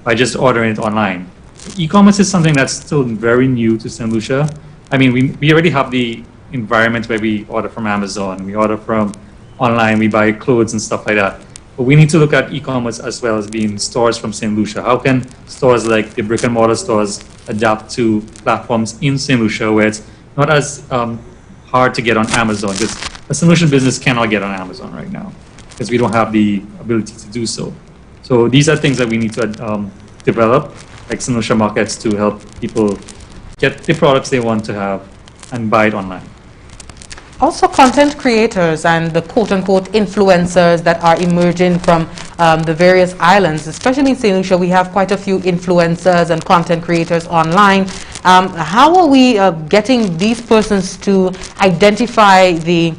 [SPEAKER 22] by just ordering it online. E-commerce is something that's still very new to St. Lucia. I mean, we already have the environment where we order from Amazon, we order from online, we buy clothes and stuff like that. But we need to look at e-commerce as well as being stores from St. Lucia. How can stores like the brick and mortar stores adapt to platforms in St. Lucia where it's not as hard to get on Amazon? Because a St. Lucian business cannot get on Amazon right now because we don't have the ability to do so. So these are things that we need to develop, like St. Lucia Markets, to help people get the products they want to have and buy it online.
[SPEAKER 1] Also, content creators and the quote-unquote influencers that are emerging from the various islands, especially in St. Lucia, we have quite a few influencers and content creators online. How are we getting these persons to identify the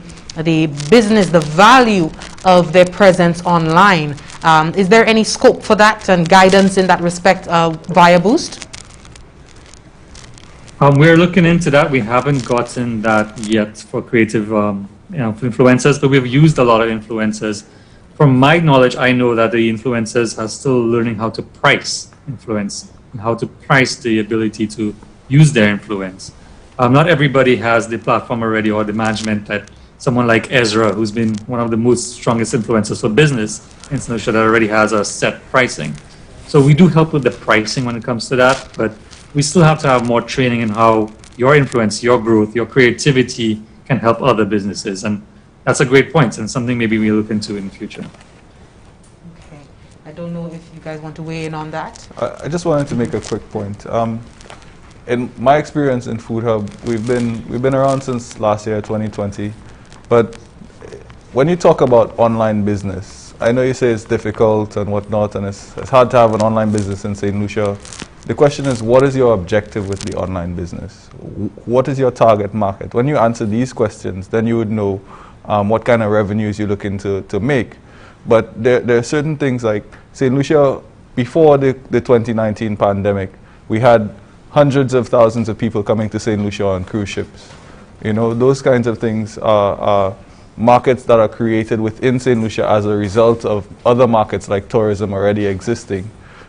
[SPEAKER 1] business, the value of their presence online? Is there any scope for that and guidance in that respect via Boost?
[SPEAKER 22] We're looking into that. We haven't gotten that yet for creative influencers, but we've used a lot of influencers. From my knowledge, I know that the influencers are still learning how to price influence and how to price the ability to use their influence. Not everybody has the platform already or the management that someone like Ezra, who's been one of the most strongest influencers for business in St. Lucia, that already has a set pricing. So we do help with the pricing when it comes to that, but we still have to have more training in how your influence, your growth, your creativity can help other businesses. And that's a great point and something maybe we look into in the future.
[SPEAKER 1] Okay. I don't know if you guys want to weigh in on that.
[SPEAKER 2] I just wanted to make a quick point. In my experience in Food Hub, we've been around since last year, 2020. But when you talk about online business, I know you say it's difficult and whatnot, and it's hard to have an online business in St. Lucia. The question is, what is your objective with the online business? What is your target market? When you answer these questions, then you would know what kind of revenues you're looking to make. But there are certain things like St. Lucia, before the 2019 pandemic, we had hundreds of thousands of people coming to St. Lucia on cruise ships. You know, those kinds of things are markets that are created within St. Lucia as a result of other markets like tourism already existing.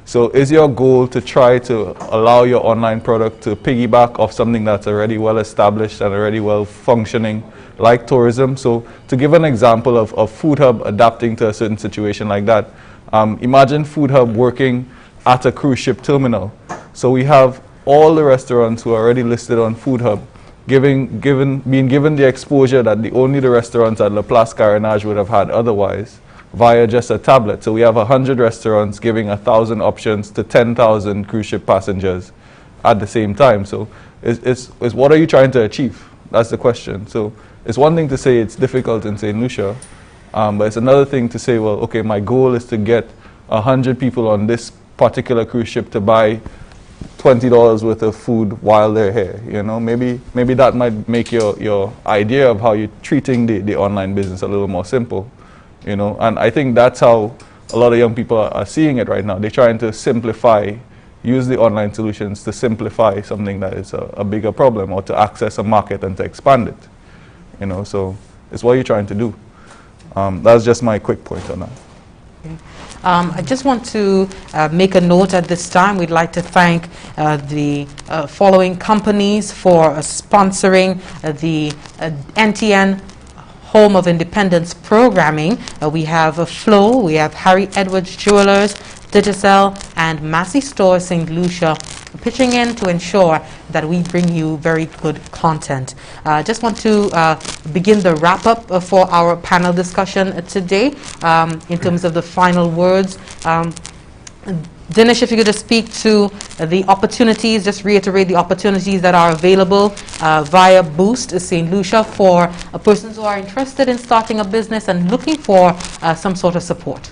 [SPEAKER 2] So is your goal to try to allow your online product to piggyback off something that's already well established and already well functioning, like tourism? So to give an example of Food Hub adapting to a certain situation like that, imagine Food Hub working at a cruise ship terminal. So we have all the restaurants who are already listed on Food Hub being given the exposure that only the restaurants at La Place Carénage would have had otherwise, via just a tablet. So we have 100 restaurants giving 1,000 options to 10,000 cruise ship passengers at the same time. So it's what are you trying to achieve? That's the question. So it's one thing to say it's difficult in St. Lucia, but it's another thing to say, well, okay, my goal is to get 100 people on this particular cruise ship to buy $20 worth of food while they're here. You know, maybe that might make your idea of how you're treating the online business a little more simple. You know, and I think that's how a lot of young people are seeing it right now. They're trying to simplify, use the online solutions to simplify something that is a bigger problem, or to access a market and to expand it. You know, so it's what you're trying to do. That's just my quick point on that.
[SPEAKER 1] Okay. I just want to make a note at this time. We'd like to thank the following companies for sponsoring the NTN Home of Independence programming. We have Flow, we have Harry Edwards Jewelers, Digicel, and Massey Store St. Lucia pitching in to ensure that we bring you very good content. Just want to begin the wrap-up for our panel discussion today in terms of the final words. Dinesh, if you could just speak to the opportunities, just reiterate the opportunities that are available via Boost St. Lucia for persons who are interested in starting a business and looking for some sort of support.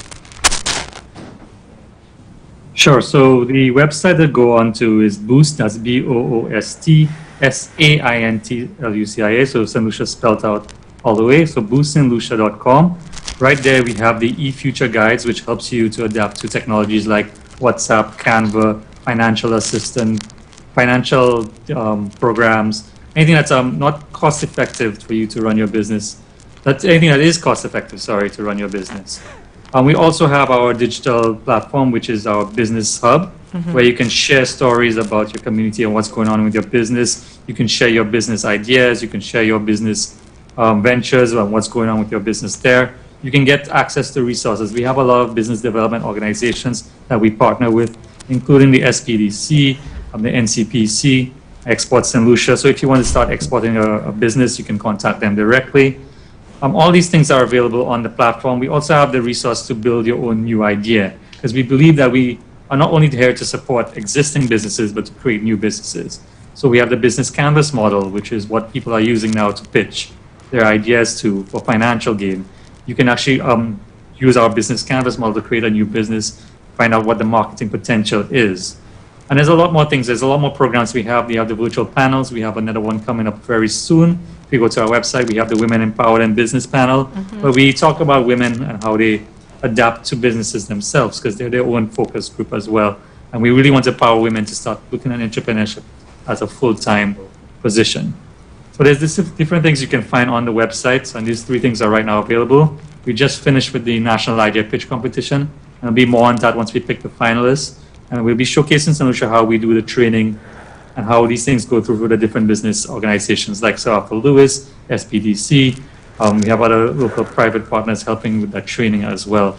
[SPEAKER 22] Sure. So the website to go on to is Boost, that's BOOSTSAINTLUCIA, so St. Lucia spelled out all the way, so booststlucia.com. Right there we have the eFuture guides, which helps you to adapt to technologies like WhatsApp, Canva, financial assistant, financial programs, anything that's not cost effective for you to run your business. That's anything that is cost effective, sorry, to run your business. We also have our digital platform, which is our business hub, where you can share stories about your community and what's going on with your business. You can share your business ideas. You can share your business ventures and what's going on with your business there. You can get access to resources. We have a lot of business development organizations that we partner with, including the SPDC, the NCPC, Export St. Lucia. So if you want to start exporting a business, you can contact them directly. All these things are available on the platform. We also have the resource to build your own new idea, because we believe that we are not only here to support existing businesses, but to create new businesses. So we have the business canvas model, which is what people are using now to pitch their ideas for financial gain. You can actually use our business canvas model to create a new business, find out what the marketing potential is. And there's a lot more things. There's a lot more programs we have. We have the virtual panels. We have another one coming up very soon. If you go to our website, we have the Women Empowered and Business panel, where we talk about women and how they adapt to businesses themselves, because they're their own focus group as well. And we really want to empower women to start looking at entrepreneurship as a full-time position. So there's different things you can find on the website, and these 3 things are right now available. We just finished with the National Idea Pitch Competition, and there'll be more on that once we pick the finalists. And we'll be showcasing St. Lucia how we do the training and how these things go through the different business organizations like Sir Arthur Lewis, SPDC. We have other local private partners helping with that training as well.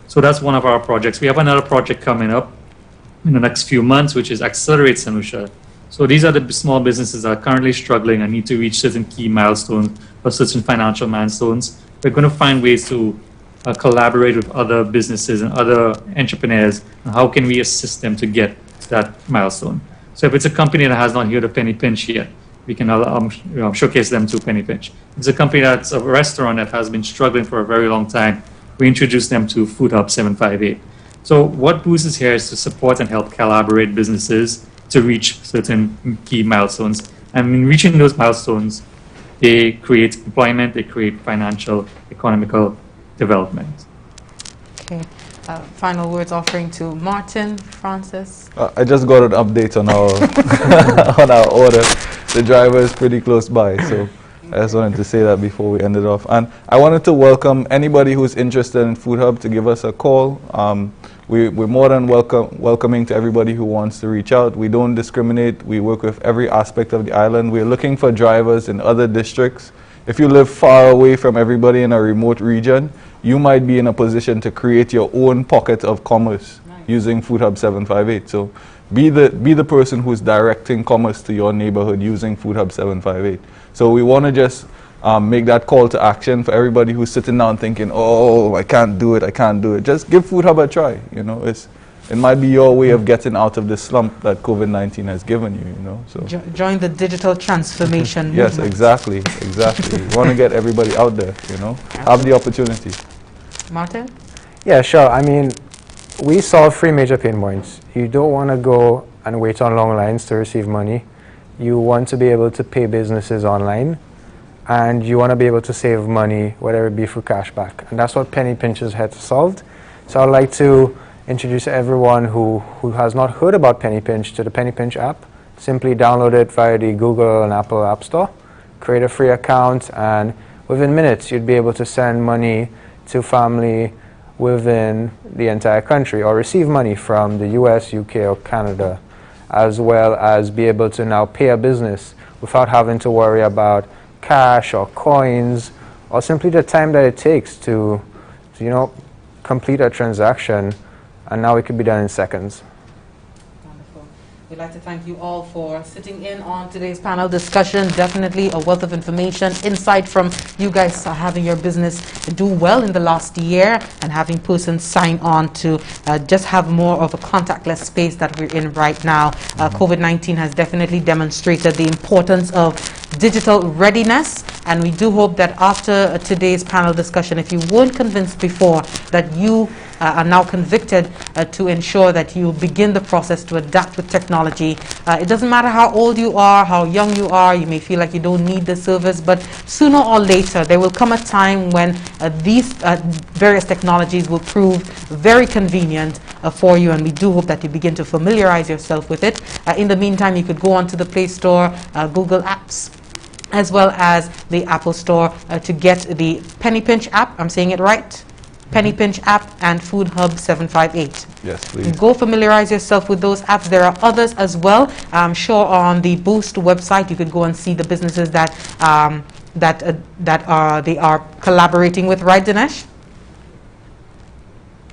[SPEAKER 22] So that's one of our projects. We have another project coming up in the next few months, which is Accelerate St. Lucia. So these are the small businesses that are currently struggling and need to reach certain key milestones or certain financial milestones. We're going to find ways to collaborate with other businesses and other entrepreneurs, and how can we assist them to get to that milestone. So if it's a company that has not heard of Penny Pinch yet, we can showcase them to Penny Pinch. If it's a company that's a restaurant that has been struggling for a very long time, we introduce them to Food Hub 758. So what Boost is here is to support and help collaborate businesses to reach certain key milestones. And in reaching those milestones, they create employment, they create financial, economical development.
[SPEAKER 1] Okay. Final words offering to Martin, Francis.
[SPEAKER 2] I just got an update on our on our order. The driver is pretty close by, so I just wanted to say that before we end it off. And I wanted to welcome anybody who's interested in Food Hub to give us a call. We're more than welcoming to everybody who wants to reach out. We don't discriminate. We work with every aspect of the island. We're looking for drivers in other districts. If you live far away from everybody in a remote region, you might be in a position to create your own pocket of commerce using Food Hub 758. So be the person who's directing commerce to your neighborhood using Food Hub 758. So we want to just make that call to action for everybody who's sitting down thinking, oh, I can't do it. Just give Food Hub a try. You know, it might be your way of getting out of the slump that COVID-19 has given you. You know, so
[SPEAKER 1] join the digital transformation
[SPEAKER 2] yes,
[SPEAKER 1] movement.
[SPEAKER 2] exactly. We want to get everybody out there. You know, have the opportunity.
[SPEAKER 1] Martin?
[SPEAKER 3] Yeah, sure. I mean, we solve 3 major pain points. You don't want to go and wait on long lines to receive money. You want to be able to pay businesses online, and you want to be able to save money, whether it be through cashback. And that's what Penny Pinch is here to solve. So I'd like to introduce everyone who has not heard about Penny Pinch to the Penny Pinch app. Simply download it via the Google and Apple App Store, create a free account, and within minutes you'd be able to send money to family within the entire country, or receive money from the US, UK, or Canada, as well as be able to now pay a business without having to worry about cash or coins, or simply the time that it takes to you know, complete a transaction, and now it could be done in seconds.
[SPEAKER 1] We'd like to thank you all for sitting in on today's panel discussion. Definitely a wealth of information, insight from you guys having your business do well in the last year, and having persons sign on to just have more of a contactless space that we're in right now. COVID-19 has definitely demonstrated the importance of digital readiness, and we do hope that after today's panel discussion, if you weren't convinced before, that you are now convicted to ensure that you begin the process to adapt with technology. It doesn't matter how old you are, how young you are, you may feel like you don't need the service, but sooner or later there will come a time when these various technologies will prove very convenient for you, and we do hope that you begin to familiarize yourself with it. In the meantime, you could go onto the Play Store, Google Apps, as well as the Apple Store to get the Penny Pinch app. I'm saying it right? Penny Pinch app and Food Hub 758.
[SPEAKER 2] Yes, please.
[SPEAKER 1] Go familiarize yourself with those apps. There are others as well. I'm sure on the Boost website you could go and see the businesses that they are collaborating with, right, Dinesh?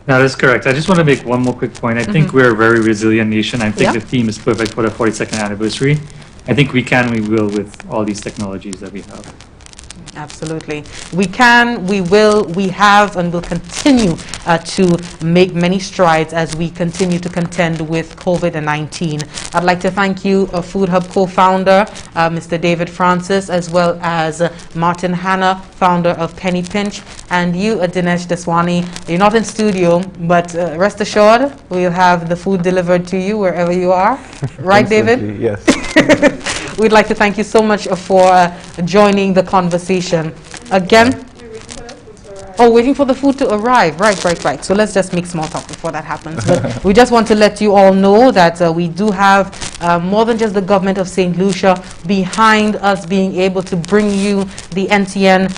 [SPEAKER 22] That is correct. I just want to make one more quick point. I think we're a very resilient nation. I think the theme is perfect for the 42nd anniversary. I think we can, we will with all these technologies that we have.
[SPEAKER 1] Absolutely. We can, we will, we have, and will continue to make many strides as we continue to contend with COVID-19. I'd like to thank you, Food Hub co-founder, Mr. David Francis, as well as Martin Hanna, founder of Penny Pinch, and you, Dinesh Deswani. You're not in studio, but rest assured, we'll have the food delivered to you wherever you are. Right, David?
[SPEAKER 2] Yes.
[SPEAKER 1] We'd like to thank you so much for joining the conversation. Again, waiting for the food to arrive. Right. So let's just make small talk before that happens. But we just want to let you all know that we do have more than just the government of St. Lucia behind us being able to bring you the NTN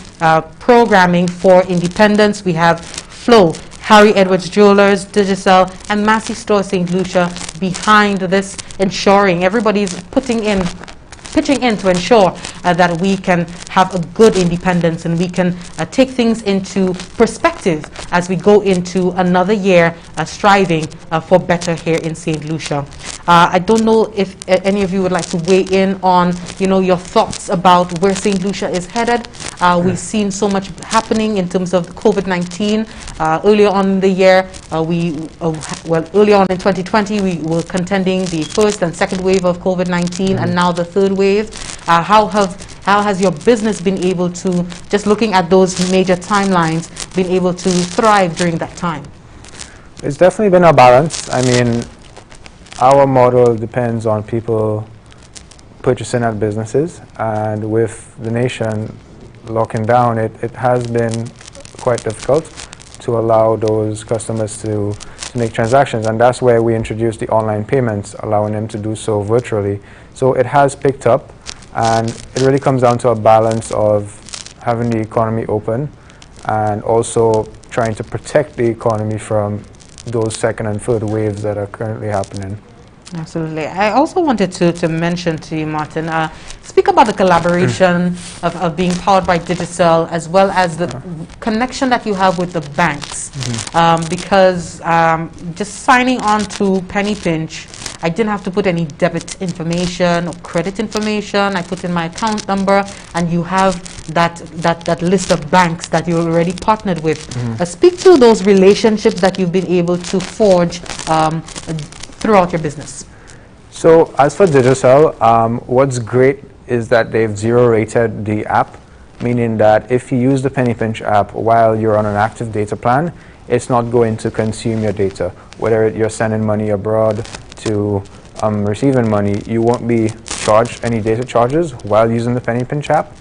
[SPEAKER 1] programming for independence. We have Flow, Harry Edwards Jewelers, Digicel, and Massey Store St. Lucia behind this, ensuring everybody's pitching in to ensure that we can have a good independence, and we can take things into perspective as we go into another year striving for better here in St. Lucia. I don't know if any of you would like to weigh in on, your thoughts about where St. Lucia is headed. We've seen so much happening in terms of COVID-19. Earlier on in the year, early on in 2020, we were contending the first and second wave of COVID-19, and now the third wave. How has your business been able to, just looking at those major timelines, been able to thrive during that time?
[SPEAKER 3] It's definitely been a balance. I mean, our model depends on people purchasing at businesses, and with the nation locking down, it has been quite difficult to allow those customers to make transactions, and that's where we introduced the online payments, allowing them to do so virtually. So it has picked up, And it really comes down to a balance of having the economy open and also trying to protect the economy from those second and third waves that are currently happening.
[SPEAKER 1] Absolutely. I also wanted to mention to you, Martin, speak about the collaboration of being powered by Digicel, as well as the connection that you have with the banks. Because just signing on to Penny Pinch, I didn't have to put any debit information or credit information. I put in my account number, and you have that list of banks that you're already partnered with. Speak to those relationships that you've been able to forge throughout your business.
[SPEAKER 3] So as for Digicel, what's great is that they've zero-rated the app, meaning that if you use the Penny Pinch app while you're on an active data plan, it's not going to consume your data. Whether you're sending money abroad to receiving money, you won't be charged any data charges while using the Penny Pinch app.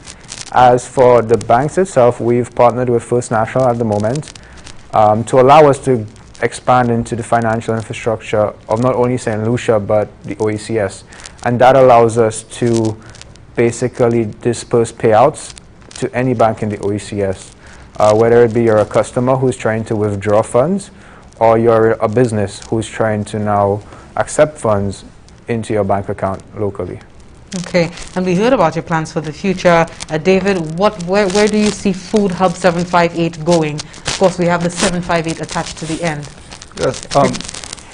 [SPEAKER 3] As for the banks itself, we've partnered with First National at the moment to allow us to expand into the financial infrastructure of not only St. Lucia but the OECS, and that allows us to basically disperse payouts to any bank in the OECS, whether it be you're a customer who's trying to withdraw funds or you're a business who's trying to now accept funds into your bank account locally.
[SPEAKER 1] Okay, and we heard about your plans for the future. David, where do you see Food Hub 758 going? Of course, we have the 758 attached to the end.
[SPEAKER 2] Yes,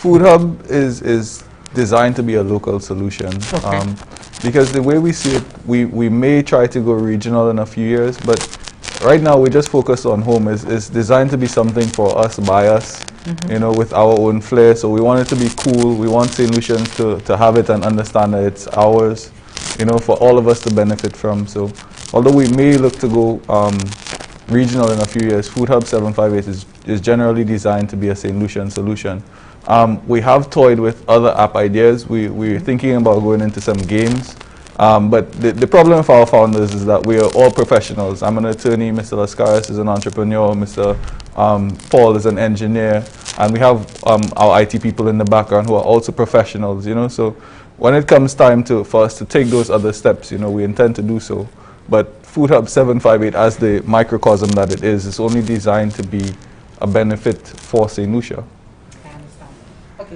[SPEAKER 2] Food Hub is designed to be a local solution.
[SPEAKER 1] Okay.
[SPEAKER 2] Because the way we see it, we may try to go regional in a few years, but right now we just focus on home. It's designed to be something for us, by us, you know, with our own flair. So we want it to be cool. We want St. Lucians to have it and understand that it's ours, you know, for all of us to benefit from. So although we may look to go regional in a few years, Food Hub 758 is generally designed to be a St. Lucian solution. We have toyed with other app ideas. We're thinking about going into some games. But the problem for our founders is that we are all professionals. I'm an attorney, Mr. Lascaris is an entrepreneur, Mr. Paul is an engineer, and we have our IT people in the background who are also professionals, you know. So when it comes time for us to take those other steps, you know, we intend to do so. But Food Hub 758, as the microcosm that it is only designed to be a benefit for St. Lucia.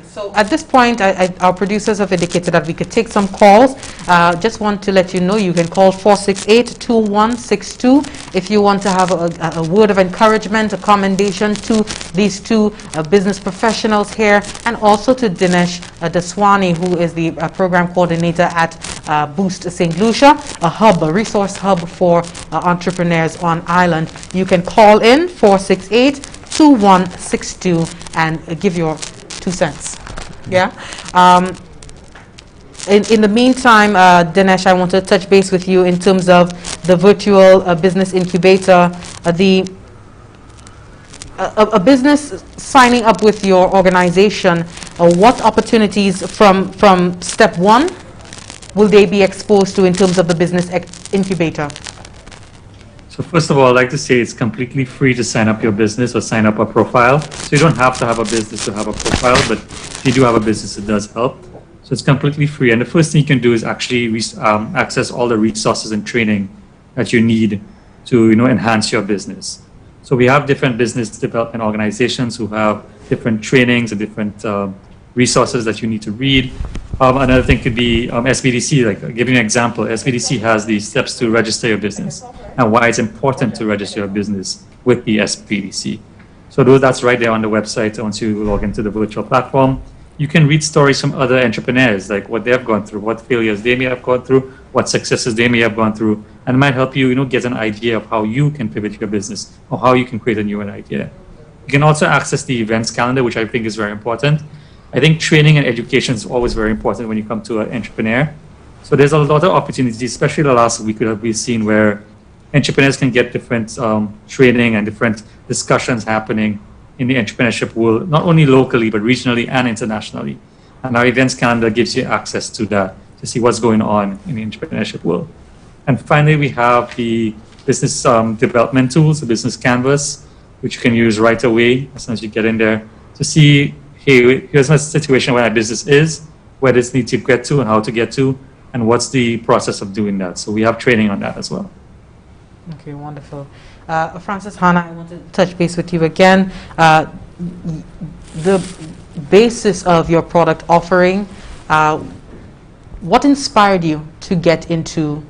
[SPEAKER 1] So at this point, our producers have indicated that we could take some calls. Just want to let you know you can call 468-2162 if you want to have a word of encouragement, a commendation to these two business professionals here, and also to Dinesh Daswani, who is the program coordinator at Boost St. Lucia, a resource hub for entrepreneurs on island. You can call in 468-2162 and give your 2 cents. Yeah. In the meantime, Dinesh, I want to touch base with you in terms of the virtual business incubator. A business signing up with your organization, what opportunities from step one will they be exposed to in terms of the business incubator?
[SPEAKER 22] So first of all, I'd like to say it's completely free to sign up your business or sign up a profile. So you don't have to have a business to have a profile, but if you do have a business, it does help. So it's completely free. And the first thing you can do is actually access all the resources and training that you need to, you know, enhance your business. So we have different business development organizations who have different trainings and different resources that you need to read. Another thing could be SBDC. Like, I'll give you an example. SBDC has the steps to register your business and why it's important to register your business with the SBDC. So that's right there on the website. Once you log into the virtual platform, you can read stories from other entrepreneurs, like what they've gone through, what failures they may have gone through, what successes they may have gone through, and it might help you, you know, get an idea of how you can pivot your business or how you can create a new idea. You can also access the events calendar, which I think is very important. I think training and education is always very important when you come to an entrepreneur. So there's a lot of opportunities, especially the last week that we've seen where entrepreneurs can get different training and different discussions happening in the entrepreneurship world, not only locally, but regionally and internationally. And our events calendar gives you access to that, to see what's going on in the entrepreneurship world. And finally, we have the business development tools, the business canvas, which you can use right away as soon as you get in there to see, hey, here's my situation where my business is, where this needs to get to and how to get to, and what's the process of doing that. So we have training on that as well.
[SPEAKER 1] Okay, wonderful. Francis, Hannah, I want to touch base with you again. The basis of your product offering, what inspired you to get into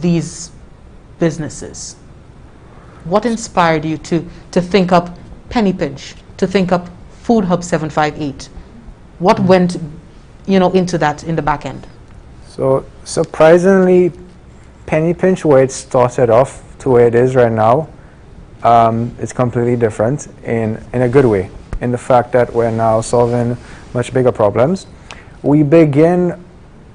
[SPEAKER 1] these businesses? What inspired you to think up Penny Pinch, to think up Food Hub 758? What went, into that in the back end?
[SPEAKER 3] So surprisingly, Penny Pinch, where it started off to where it is right now, it's completely different in a good way, in the fact that we're now solving much bigger problems. We began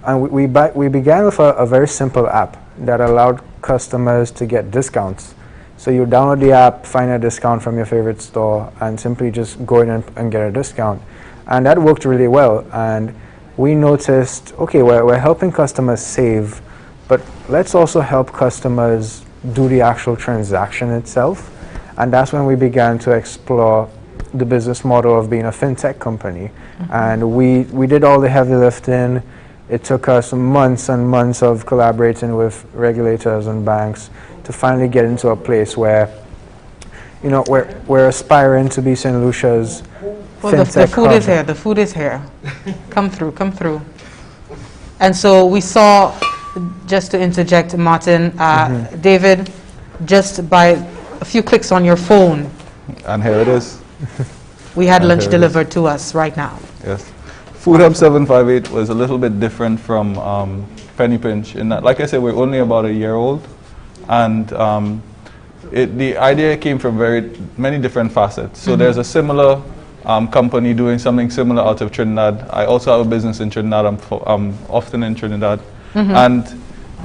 [SPEAKER 3] with a very simple app that allowed customers to get discounts. So you download the app, find a discount from your favorite store, and simply just go in and get a discount. And that worked really well. And we noticed, okay, we're helping customers save, but let's also help customers do the actual transaction itself. And that's when we began to explore the business model of being a fintech company. And we did all the heavy lifting. It took us months and months of collaborating with regulators and banks to finally get into a place where, we're aspiring to be St. Lucia's fintech
[SPEAKER 1] the food
[SPEAKER 3] hub.
[SPEAKER 1] is here. The food is here. Come through. Come through. And so we saw, just to interject, Martin, David, just by a few clicks on your phone,
[SPEAKER 2] and here it is.
[SPEAKER 1] We had lunch delivered to us right now.
[SPEAKER 2] Yes. Food Hub 758 was a little bit different from Penny Pinch in that, like I said, we're only about a year old, and the idea came from many different facets. So there's a similar company doing something similar out of Trinidad. I also have a business in Trinidad. I'm often in Trinidad, and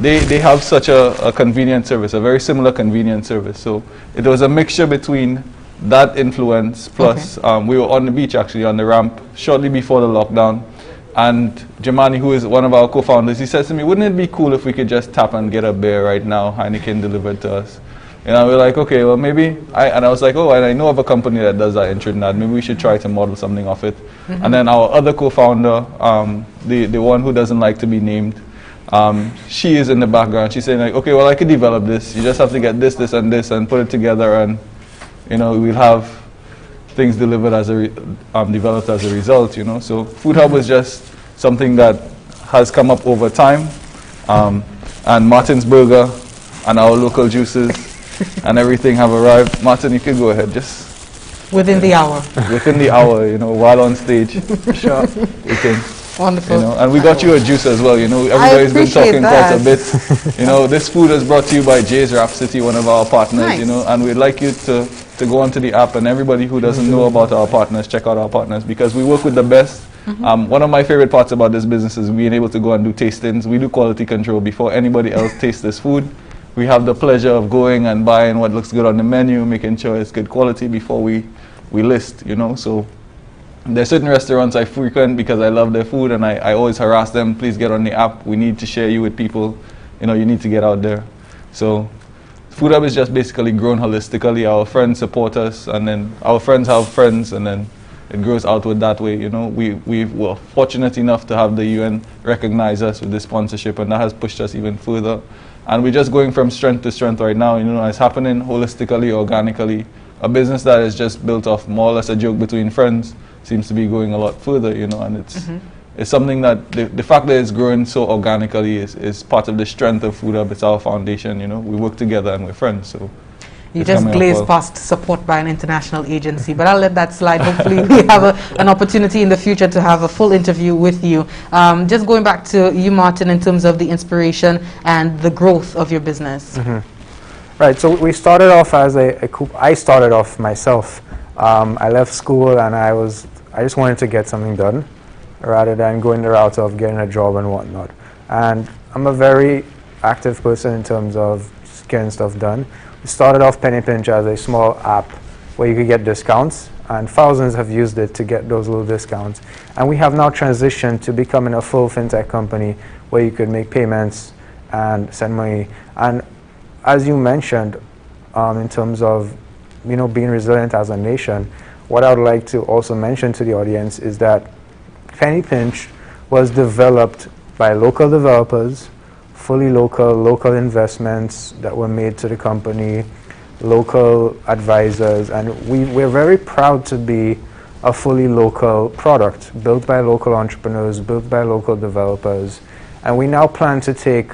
[SPEAKER 2] they have such a convenient service, a very similar convenient service. So it was a mixture between that influence plus we were on the beach, actually on the ramp shortly before the lockdown, and Jamani, who is one of our co-founders, he says to me, wouldn't it be cool if we could just tap and get a beer right now, Heineken delivered to us? And we're like, okay, well maybe, and I was like, oh, and I know of a company that does that in Trinidad, maybe we should try to model something off it. And then our other co-founder, the one who doesn't like to be named, she is in the background. She's saying like, okay, well I could develop this, you just have to get this, this and this and put it together, and we'll have things delivered as developed as a result, So Food Hub was just something that has come up over time, and Martin's Burger and our local juices and everything have arrived. Martin, you can go ahead, just
[SPEAKER 1] within the hour.
[SPEAKER 2] Within the hour, while on stage. Sure. We can.
[SPEAKER 1] Wonderful.
[SPEAKER 2] And we got you a juice as well. Everybody's been talking quite a bit. This food is brought to you by Jay's Rhapsody, one of our partners.
[SPEAKER 1] Nice.
[SPEAKER 2] And we'd like you to go onto the app, and everybody who doesn't know about our partners, check out our partners, because we work with the best. One of my favorite parts about this business is being able to go and do tastings. We do quality control before anybody else tastes this food. We have the pleasure of going and buying what looks good on the menu, making sure it's good quality before we list, So there's certain restaurants I frequent because I love their food, and I always harass them, please get on the app, we need to share you with people, you need to get out there. So Food Hub is just basically grown holistically. Our friends support us, and then our friends have friends, and then it grows outward that way. We were fortunate enough to have the UN recognize us with this sponsorship, and that has pushed us even further. And we're just going from strength to strength right now. It's happening holistically, organically. A business that is just built off more or less a joke between friends seems to be going a lot further, and it's something that the fact that it's growing so organically is part of the strength of Food Hub. It's our foundation, we work together and we're friends. So
[SPEAKER 1] you just glazed past support by an international agency, but I'll let that slide. Hopefully we have an opportunity in the future to have a full interview with you. Just going back to you, Martin, in terms of the inspiration and the growth of your business.
[SPEAKER 3] Right, so we started off as I started off myself. I left school and I just wanted to get something done rather than going the route of getting a job and whatnot. And I'm a very active person in terms of just getting stuff done. We started off Penny Pinch as a small app where you could get discounts, and thousands have used it to get those little discounts. And we have now transitioned to becoming a full fintech company where you could make payments and send money. And as you mentioned, in terms of being resilient as a nation, what I would like to also mention to the audience is that Penny Pinch was developed by local developers, fully local investments that were made to the company, local advisors, and we're very proud to be a fully local product built by local entrepreneurs, built by local developers. And we now plan to take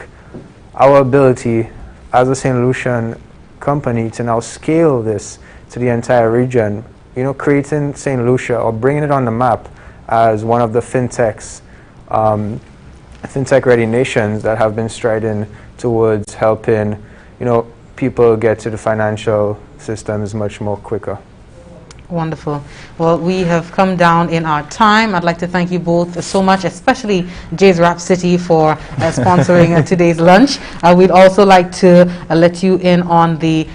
[SPEAKER 3] our ability as a St. Lucian company to now scale this to the entire region, you know, creating St. Lucia or bringing it on the map as one of the fintech-ready nations that have been striding towards helping, you know, people get to the financial systems much more quicker.
[SPEAKER 1] Wonderful. Well, we have come down in our time. I'd like to thank you both so much, especially Jay's Rap City for sponsoring today's lunch. We'd also like to let you in on the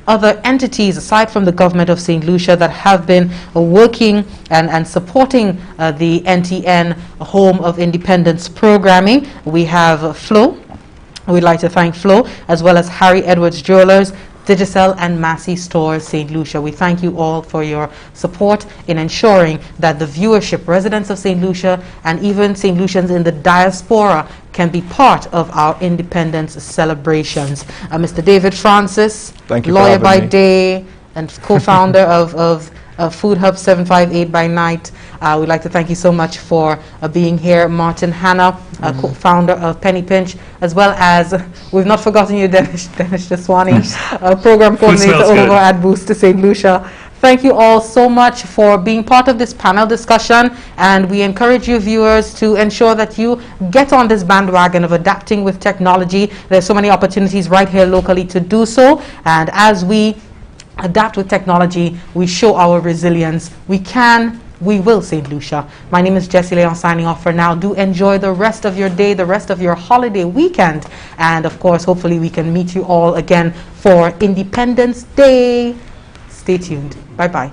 [SPEAKER 1] other entities aside from the government of St. Lucia that have been working and supporting the NTN Home of Independence programming. We have Flo. We'd like to thank Flo, as well as Harry Edwards Jewelers, Digicel and Massey Stores St. Lucia. We thank you all for your support in ensuring that the viewership, residents of St. Lucia and even St. Lucians in the diaspora can be part of our independence celebrations. Mr. David Francis,
[SPEAKER 2] thank you,
[SPEAKER 1] lawyer by day and co-founder of Food Hub 758 by night. We'd like to thank you so much for being here. Martin Hanna, co-founder of Penny Pinch, as well as, we've not forgotten you, Dennis Jaswani, program coordinator over at Boost to St. Lucia. Thank you all so much for being part of this panel discussion, and we encourage you viewers to ensure that you get on this bandwagon of adapting with technology. There's so many opportunities right here locally to do so, and as we adapt with technology, we show our resilience. We will, St. Lucia. My name is Jessie Leon, signing off for now. Do enjoy the rest of your day, the rest of your holiday weekend. And of course, hopefully we can meet you all again for Independence Day. Stay tuned. Bye-bye.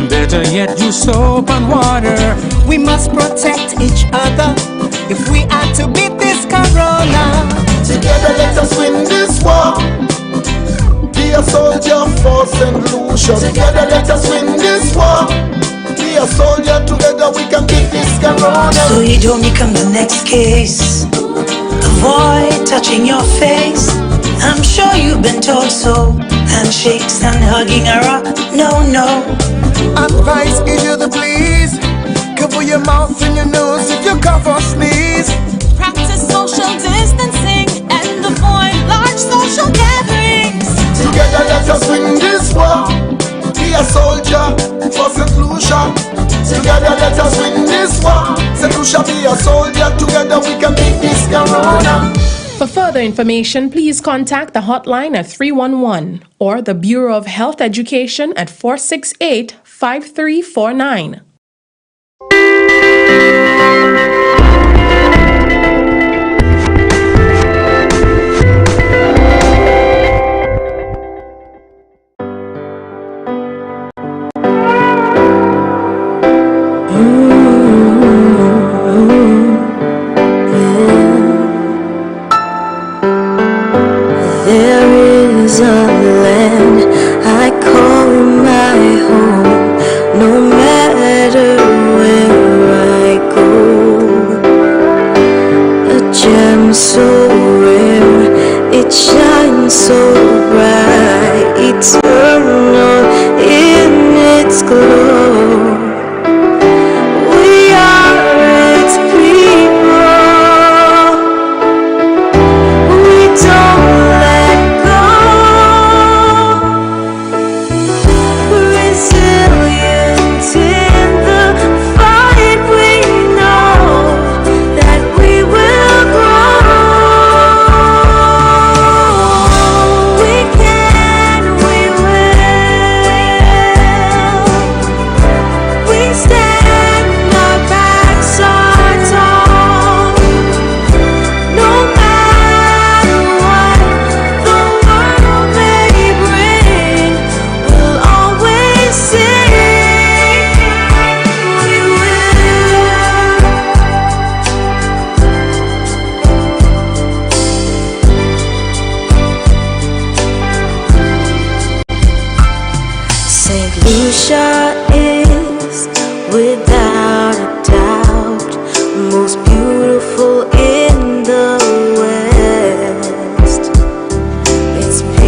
[SPEAKER 15] Better yet, use soap and water.
[SPEAKER 16] We must protect each other if we are to beat this corona. Together let us win this war. Be a soldier for St. Lucia. Together let us win this war. Be a soldier, together we can beat this corona.
[SPEAKER 17] So you don't become the next case. Avoid touching your face. I'm sure you've been told so. Handshakes and hugging are up. No, no.
[SPEAKER 16] Advice is you the please. Cover your mouth and your nose if you cough or sneeze.
[SPEAKER 20] Practice social distancing and avoid large social gatherings.
[SPEAKER 16] Together let us win this war. Be a soldier for St. Lucia. Together let us win this war. St. Lucia, be a soldier. Together we can beat this corona.
[SPEAKER 18] For further information, please contact the hotline at 311 or the Bureau of Health Education at 468-5349.
[SPEAKER 21] So bright, eternal.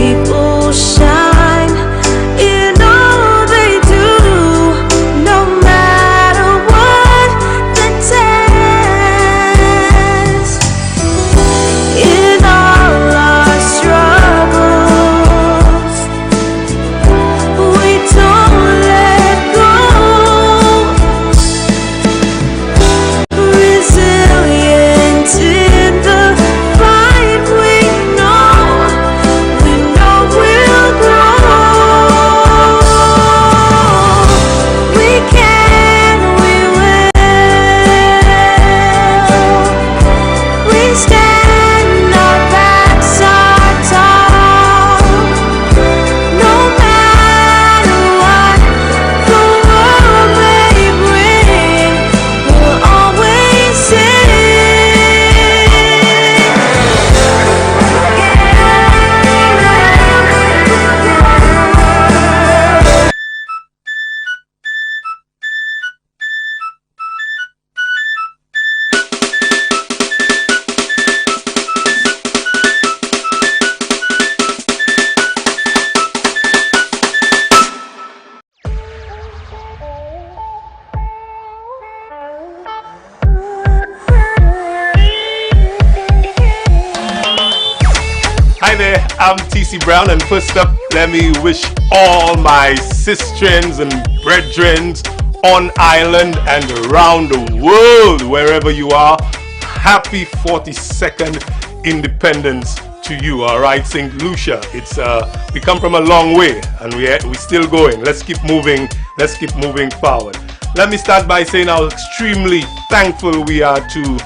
[SPEAKER 21] people shine in all they do, no matter what the test. In all our struggles, we don't let go. Resilient in the fight, we know we'll grow. We can, we will. We stand, our backs are tall. No matter what the world may bring, we'll always sing.
[SPEAKER 8] Hi there, I'm TC Brown, and first up, let me wish all my sistrens and brethrens on island and around the world, wherever you are, happy 42nd Independence to you. All right, St. Lucia, it's we come from a long way, and we're still going. Let's keep moving. Let's keep moving forward. Let me start by saying how extremely thankful we are to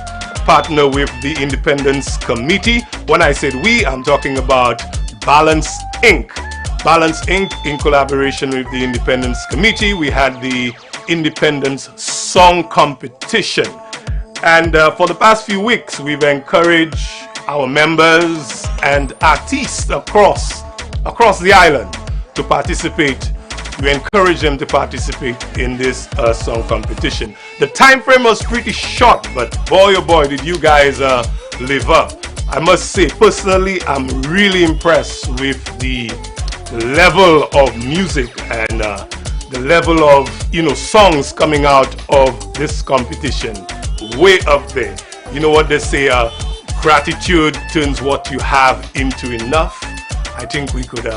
[SPEAKER 8] partner with the Independence Committee. When I said we, I'm talking about Balance Inc. Balance Inc. in collaboration with the Independence Committee, we had the Independence Song Competition. And for the past few weeks, we've encouraged our members and artists across the island to participate. We encourage them to participate in this song competition. The time frame was pretty short, but boy oh boy did you guys live up. I must say, personally, I'm really impressed with the level of music and the level of songs coming out of this competition. Way up there. You know what they say, gratitude turns what you have into enough. I think we could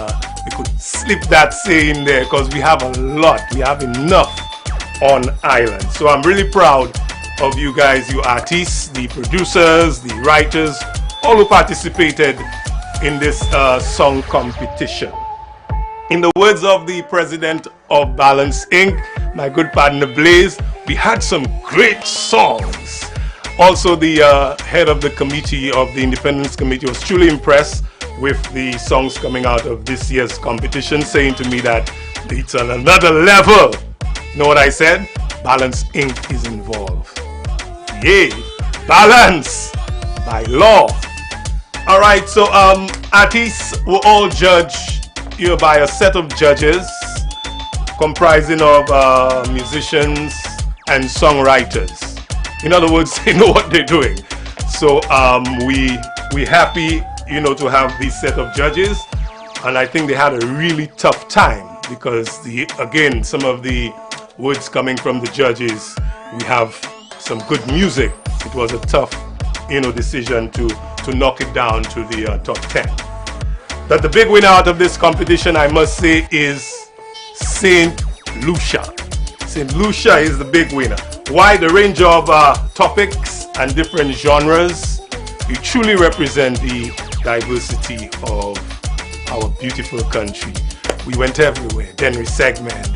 [SPEAKER 8] slip that saying there, because we have a lot, we have enough on island. So I'm really proud of you guys, you artists, the producers, the writers, all who participated in this song competition. In the words of the president of Balance Inc., my good partner Blaze, we had some great songs. Also, the head of the committee of the Independence Committee was truly impressed with the songs coming out of this year's competition, saying to me that it's on another level. You know what I said? Balance Inc. is involved. Yay! Balance! By law. Alright, so artists were all judged by a set of judges comprising of musicians and songwriters. In other words, they know what they're doing. So we happy to have this set of judges, and I think they had a really tough time because again, some of the words coming from the judges, we have some good music. It was a tough decision to knock it down to the top 10. But the big winner out of this competition, I must say, is St. Lucia. St. Lucia is the big winner. Why? The range of topics and different genres. You truly represent the diversity of our beautiful country. We went everywhere. Denry segment,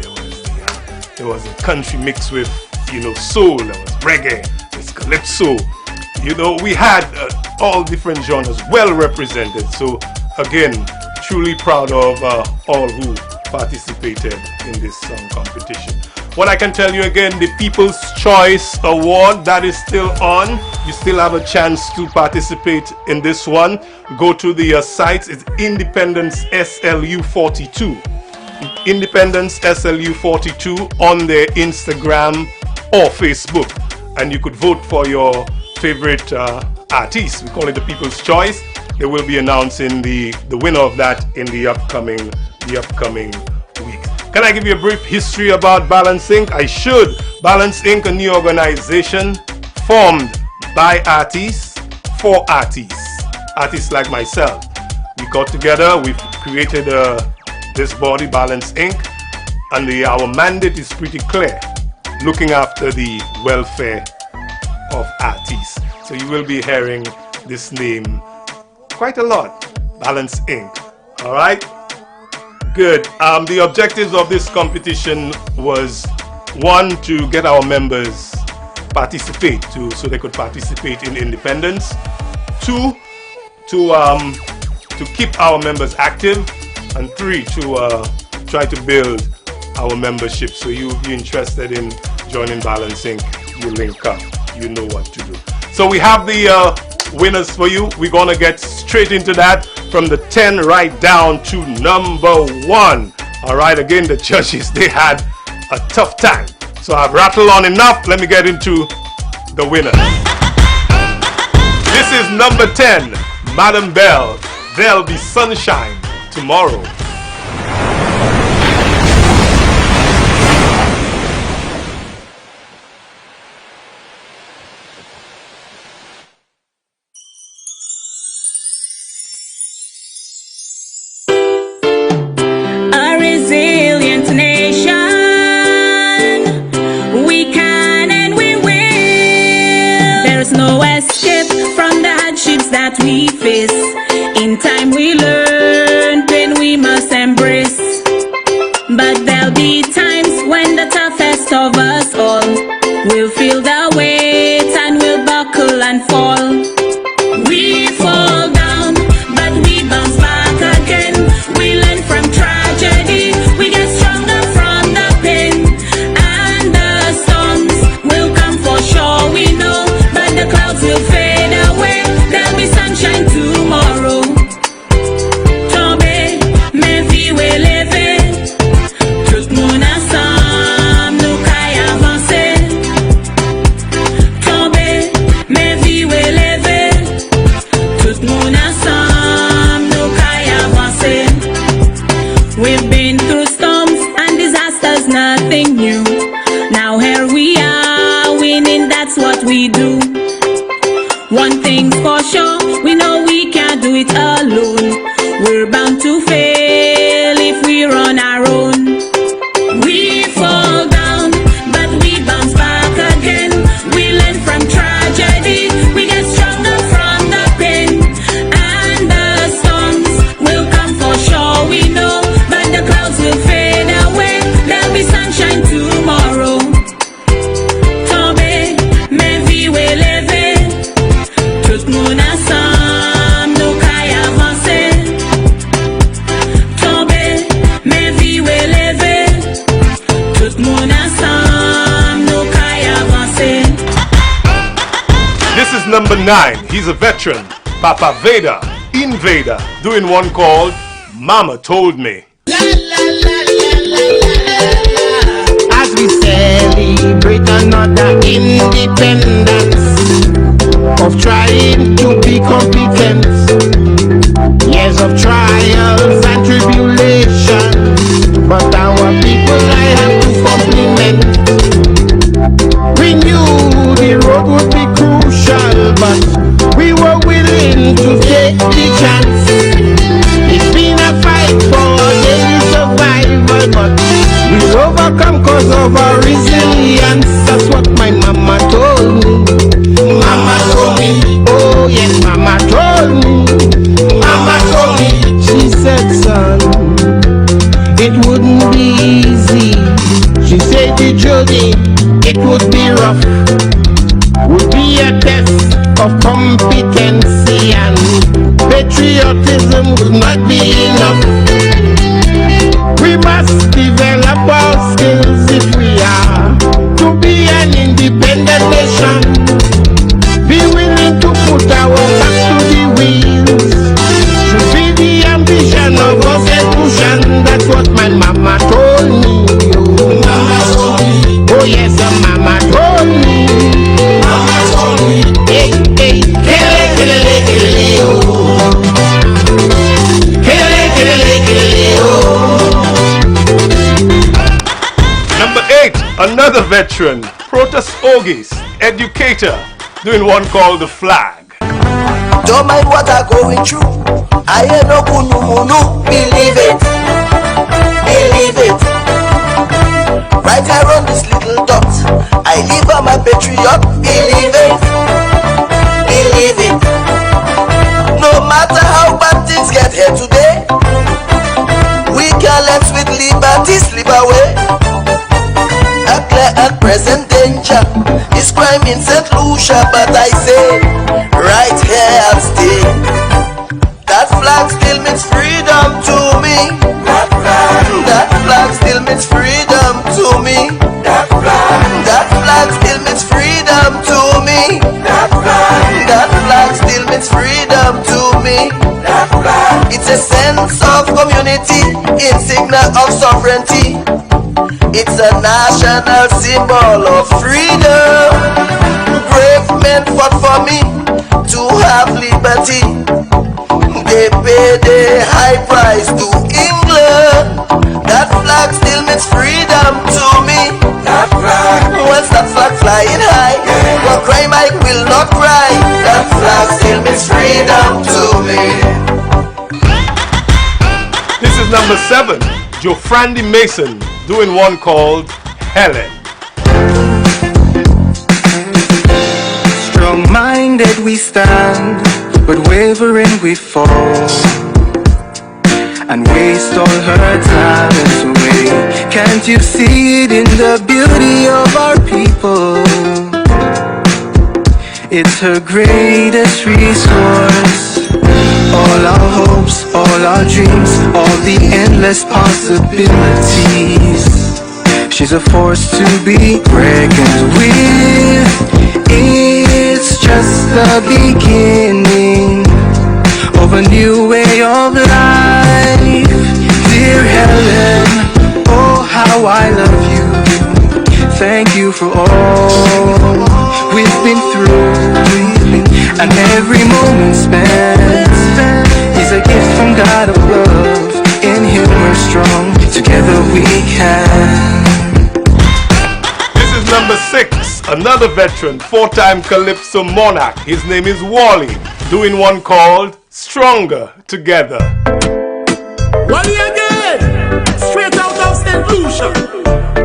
[SPEAKER 8] there was a country mixed with soul, there was reggae, there's calypso. We had all different genres well represented. So again, truly proud of all who participated in this song competition. What I can tell you again, the People's Choice Award, that is still on. You still have a chance to participate in this one. Go to the site, it's Independence SLU 42. Independence SLU 42 on their Instagram or Facebook. And you could vote for your favorite artist. We call it the People's Choice. they will be announcing the winner of that in the upcoming week. Can I give you a brief history about Balance Inc.? I should. Balance Inc., a new organization formed by artists for artists like myself. We got together, we've created this body, Balance Inc., and our mandate is pretty clear, looking after the welfare of artists. So you will be hearing this name quite a lot, Balance Inc. All right? Good. The objectives of this competition was, one, to get our members participate, so they could participate in independence. Two, to keep our members active, and three, to try to build our membership. So you're interested in joining Balance Inc., you link up, you know what to do. So we have the winners for you. We're gonna get straight into that, from the 10 right down to number 1. All right, again, the judges, they had a tough time. So I've rattled on enough. Let me get into the winner. This is number 10, Madam Bell. There'll be sunshine tomorrow.
[SPEAKER 21] A resilient nation, we can and we will. There's no escape from the hardships that we face. In time we learn, pain we must embrace. But there'll be times when the toughest of us all will feel the weight and will buckle and fall. We fall down, but we bounce back again. We learn from tragedy, we get stronger from the pain. And the storms will come for sure, we know, but the clouds will fade away. There'll be sunshine tomorrow. Tombe, me viwe leve, tout moun ensemble nous kay avancer. Tombe, me viwe leve, tout moun ensemble nous kay avancer. We've been through storms and disasters, nothing new. Now here we are, winning, that's what we do. One thing's for sure, we know we can't do it alone. We're bound to fail if we're on our own. We fall down, but we bounce back again. We learn from tragedy, we get stronger from the pain. And the storms will come for sure, we know, but the clouds will fade away. There'll be sunshine tomorrow. Tombe, me viwe leve, tout moun ensemble nous kay avancer. Tombe, me viwe leve, tout moun ensemble nous kay avancer.
[SPEAKER 8] This is number 9. He's a veteran, Papa Veda, Invader, doing one called Mama Told Me.
[SPEAKER 9] As we celebrate another independence of trying to be competent, years of trials and tribulations, but our people I have to compliment. We knew the road would be crucial, but we were willing to take the chance. It's been a fight for daily survival, but we'll overcome cause of our resilience. That's what my mama told me. Mama told me, oh yes, mama told me. Mama told me, she said, son, it wouldn't be easy. She said the journey, it would be rough, would be a test of competency, and patriotism would not be enough. We must develop our skills if we are to be an independent nation. Be willing to put our backs to the wheels. Should be the ambition of our evolution. That's what my mama told me. Oh, mama told me. Oh yes, mama told me. Mama told me. Hey, hey, hey, hey, hey, hey, oh.
[SPEAKER 8] veteran, protest educator, doing one called The Flag.
[SPEAKER 10] Don't mind what I'm going through. I ain't no kunu. Believe it. Believe it. Right here on this little dot, I live on my patriot. Believe it. Believe it. No matter how bad things get here today, we can let sweet liberty slip away. A clear and present danger is crime in St. Lucia, but I say, right here I'll stay. That flag still means freedom to me. That flag still means freedom to me. That flag still means freedom to me. That flag still means freedom to me. It's a sense of community, insignia of sovereignty. It's a national symbol of freedom. Brave men fought for me to have liberty. They paid a high price to England. That flag still means freedom to me. That flag, once that flag flying high, no crime I will not cry. That flag still means freedom to me.
[SPEAKER 8] This is number 7, Joe Frandy Mason, doing one called Helen.
[SPEAKER 11] Strong-minded we stand, but wavering we fall, and waste all her talents away. Can't you see it in the beauty of our people? It's her greatest resource. All our hopes, all our dreams, all the endless possibilities. She's a force to be reckoned with. It's just the beginning of a new way of life. Dear Helen, oh how I love you. Thank you for all we've been through, and every moment spent is a gift from God above. In Him we're strong, together we can.
[SPEAKER 8] This is number 6, another veteran, 4-time Calypso monarch. His name is Wally, doing one called Stronger Together.
[SPEAKER 23] Wally again, straight out of St. Lucia,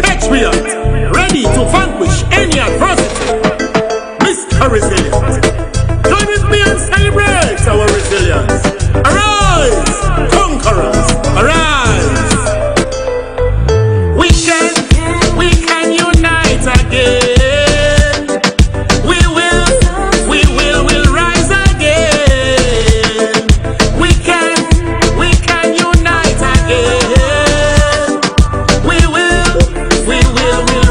[SPEAKER 23] patriot, ready to vanquish any adversity. Mr. Resilient, join with me and celebrate our resilience. Arise, conquerors, arise. We can unite again. We'll rise again. We can unite again. We'll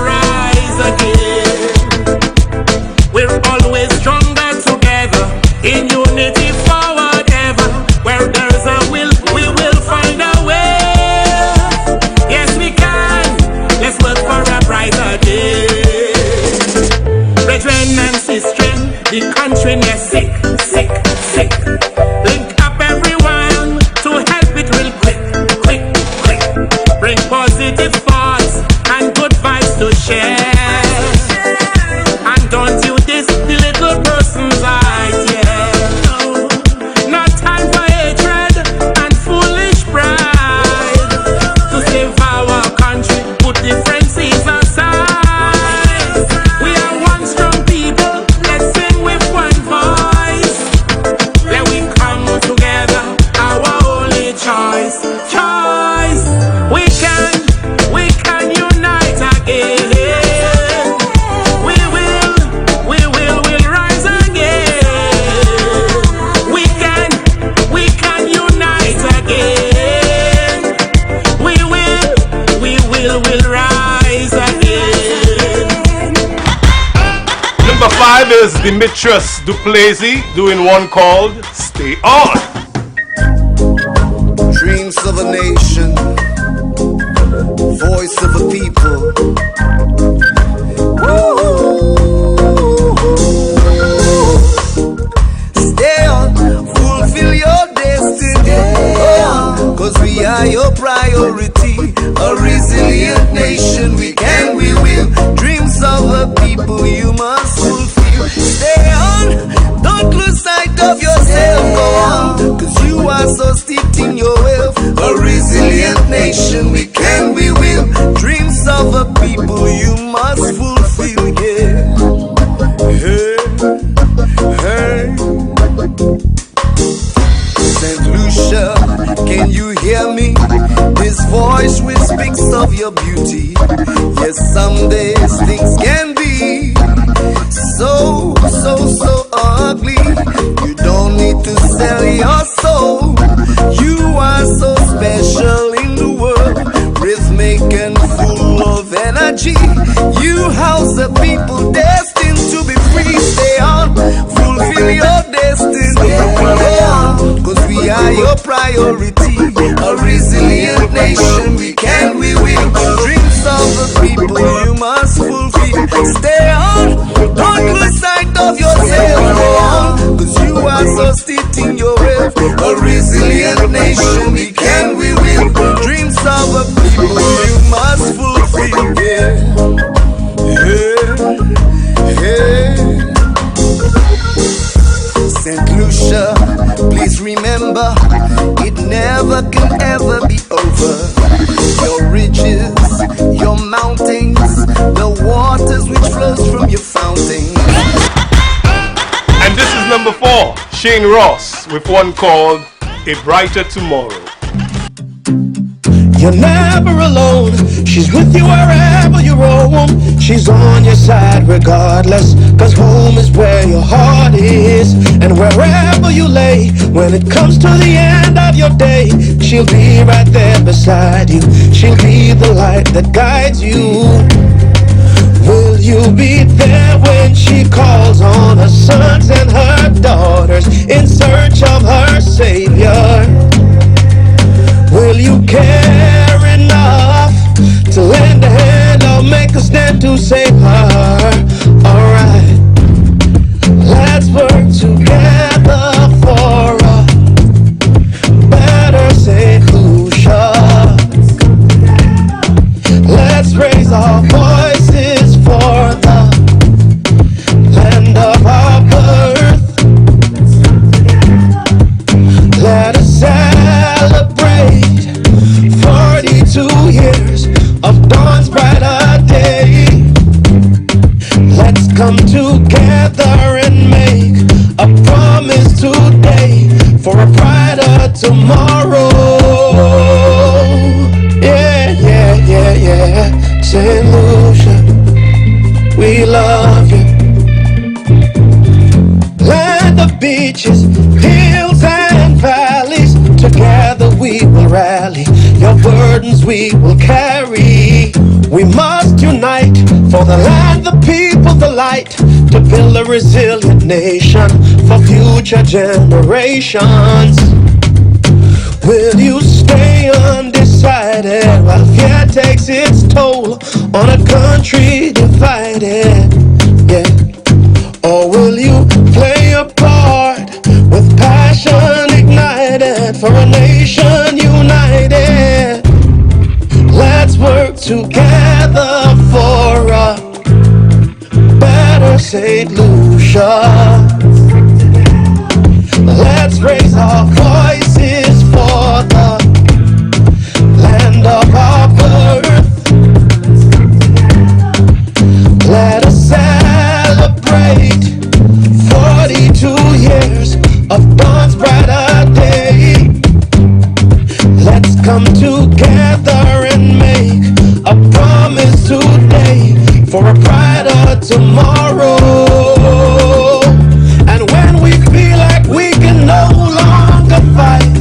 [SPEAKER 23] rise again. We're always stronger together, in unity forward ever. Where there's a will, we will find a way. Yes, we can. Let's work for a brighter day. Brethren and sistren, the country is sick. Link up everyone to help it real quick. Bring positive thoughts and good vibes to share. And don't you diss the little person's idea. Not time for hatred and foolish pride. To save our country, put differences aside. We are one strong people, let's sing with one voice. Let we come together, our only choice. We can unite again. We'll rise again. We can unite again. We'll rise again.
[SPEAKER 8] Number 5 is Demetrius Duplessis, doing one called Stay On.
[SPEAKER 24] Dreams of a nation, voice of a people. Stay on, fulfill your destiny, 'cause we are your your priority. A resilient nation, we can, we will. Dreams of a people you must fulfill. Stay on, don't lose sight of yourself. Go on, cause you are so steeped in your wealth. A resilient nation, we can, we will. Dreams of a people you must fulfill, yeah. Hey, hey. St. Lucia, can you hear me? This voice which speaks of your beauty. Yes, some days things can be so ugly. You don't need to sell your soul. You are so special in the world, rhythmic and full of energy. You house the people destined to be free. Stay on, fulfill your destiny. Stay on, cause we are your priority. A resilient nation, we can, we will. Dreams of the people you must fulfill. Stay on, don't lose sight of yourself. Go on, cause you are so steeped in your wealth. A resilient nation, we can, we will. Dreams of the people you must fulfill. Yeah, yeah, yeah. St. Lucia, please remember, it never can ever be over. Your ridges, your mountains, the waters which flows from your fountain.
[SPEAKER 8] And this is number 4, Shane Ross, with one called A Brighter Tomorrow.
[SPEAKER 4] You're never alone. She's with you wherever you roam. She's on your side regardless, cause home is where your heart is. And wherever you lay, when it comes to the end of your day, she'll be right there beside you. She'll be the light that guides you. Will you be there when she calls on her sons and her daughters in search of her Savior? Will you care enough to lend a hand or make a stand to save her? Alright, let's work together for a better St. Lucia. Let's raise our voices for the land of our birth. Let us celebrate 42 years of dawn's brighter day. Let's come together and make a promise today for a brighter tomorrow. Yeah, yeah, yeah, yeah. St. Lucia, we love you. Land of beaches, hills and valleys, together we will rally. Your burdens we will carry. We must unite for the land, the people, the light, to build a resilient nation for future generations. Will you stay undecided while fear takes its toll on a country divided? Yeah. Or will you play a part with passion ignited for a nation united? Let's work together for a better St. Lucia. Let's raise our voices for the land of our birth. Let us celebrate 42 years of dawn's brighter day. Let's come together and make a promise today for a brighter tomorrow. And when we feel like we can no longer fight,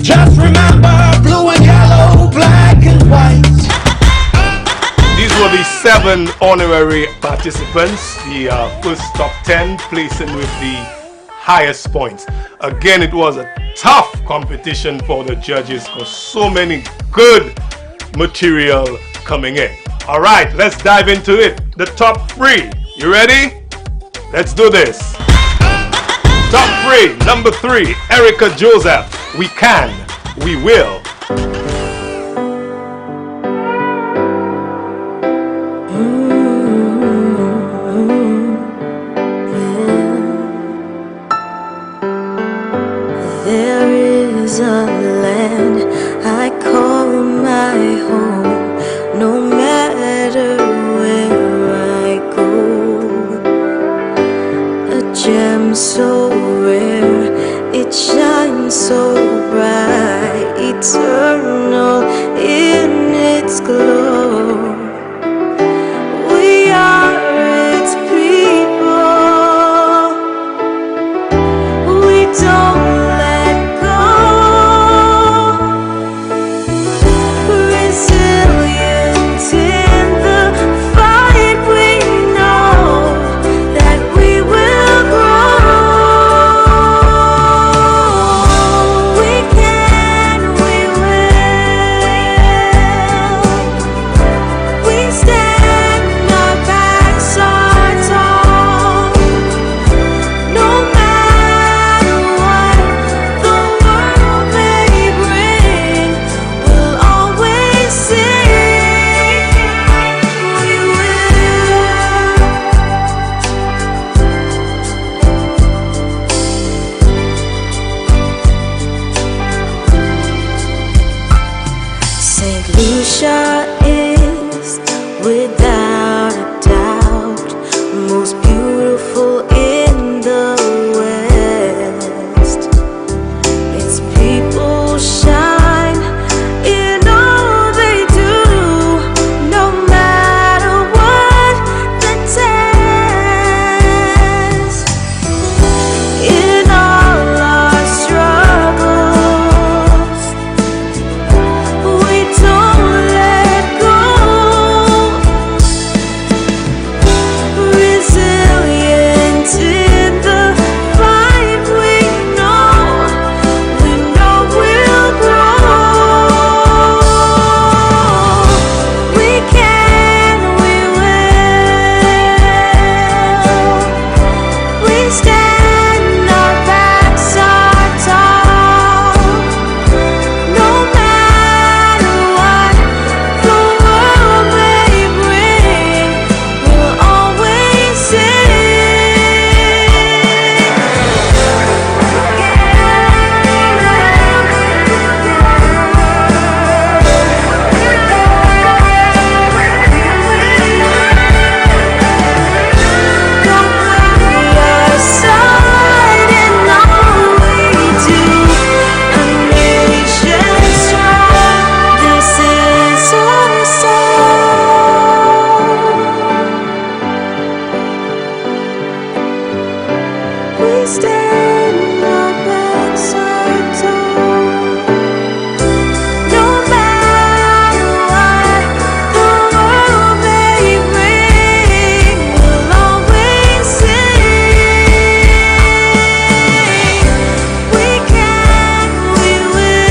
[SPEAKER 4] just remember blue and yellow, black and white.
[SPEAKER 8] These were the 7 honorary participants, the first top 10 placing with the highest points. Again, it was a tough competition for the judges because so many good material coming in. All right, let's dive into it. The top 3. You ready? Let's do this. Top 3. Number 3, Erica Joseph. We can, we will.
[SPEAKER 21] Lucia is without a doubt most beautiful in the West. Its people shine in all they do, no matter what the test. In all our struggles, we don't let go. Resilient in the fight, we know we'll grow. We can, we will. We stand, our backs are tall. No matter what the world may bring, we'll always side in all we do. A nation strong, this is our song. We stand, our backs are tall. No matter what the world may bring, we'll always sing. We can, we will.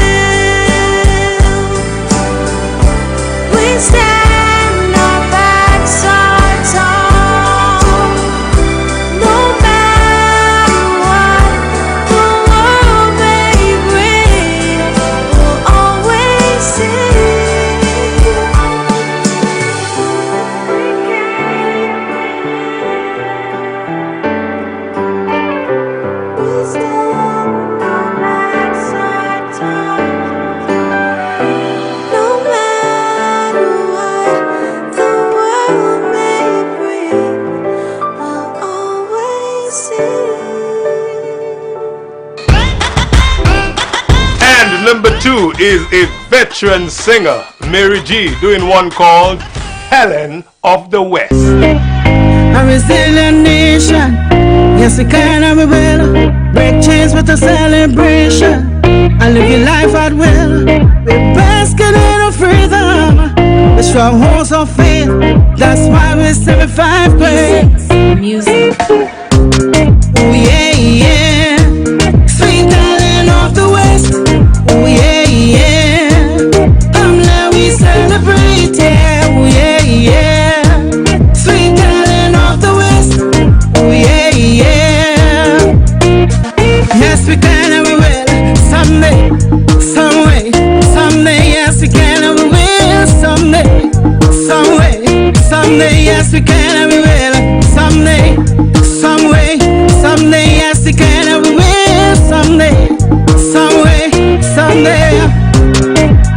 [SPEAKER 21] We stand, our backs are tall. No matter what the world may bring, we'll always sing. We stand, our backs are tall. No matter what the world may bring, we'll always
[SPEAKER 8] And number 2 is a veteran singer, Mary G, doing one called Helen of the West.
[SPEAKER 19] A resilient nation, yes, it can and we will break chains with a celebration and live your life at will. We're basking in our freedom, the strongholds of faith. That's why we're 75 grade. Music. Oh yeah, yeah. Sweet darling of the West. Oh yeah, yeah. Let we celebrate, yeah. Oh yeah, yeah. Sweet darling of the West. Oh yeah, yeah. Yes, we can and we will. Someday, some way, someday. Yes, we can and we will. Someday, some way, someday. Yes, we can and we will. Someday, some way, someday. Yes, we can and we will. Someday, some way, someday.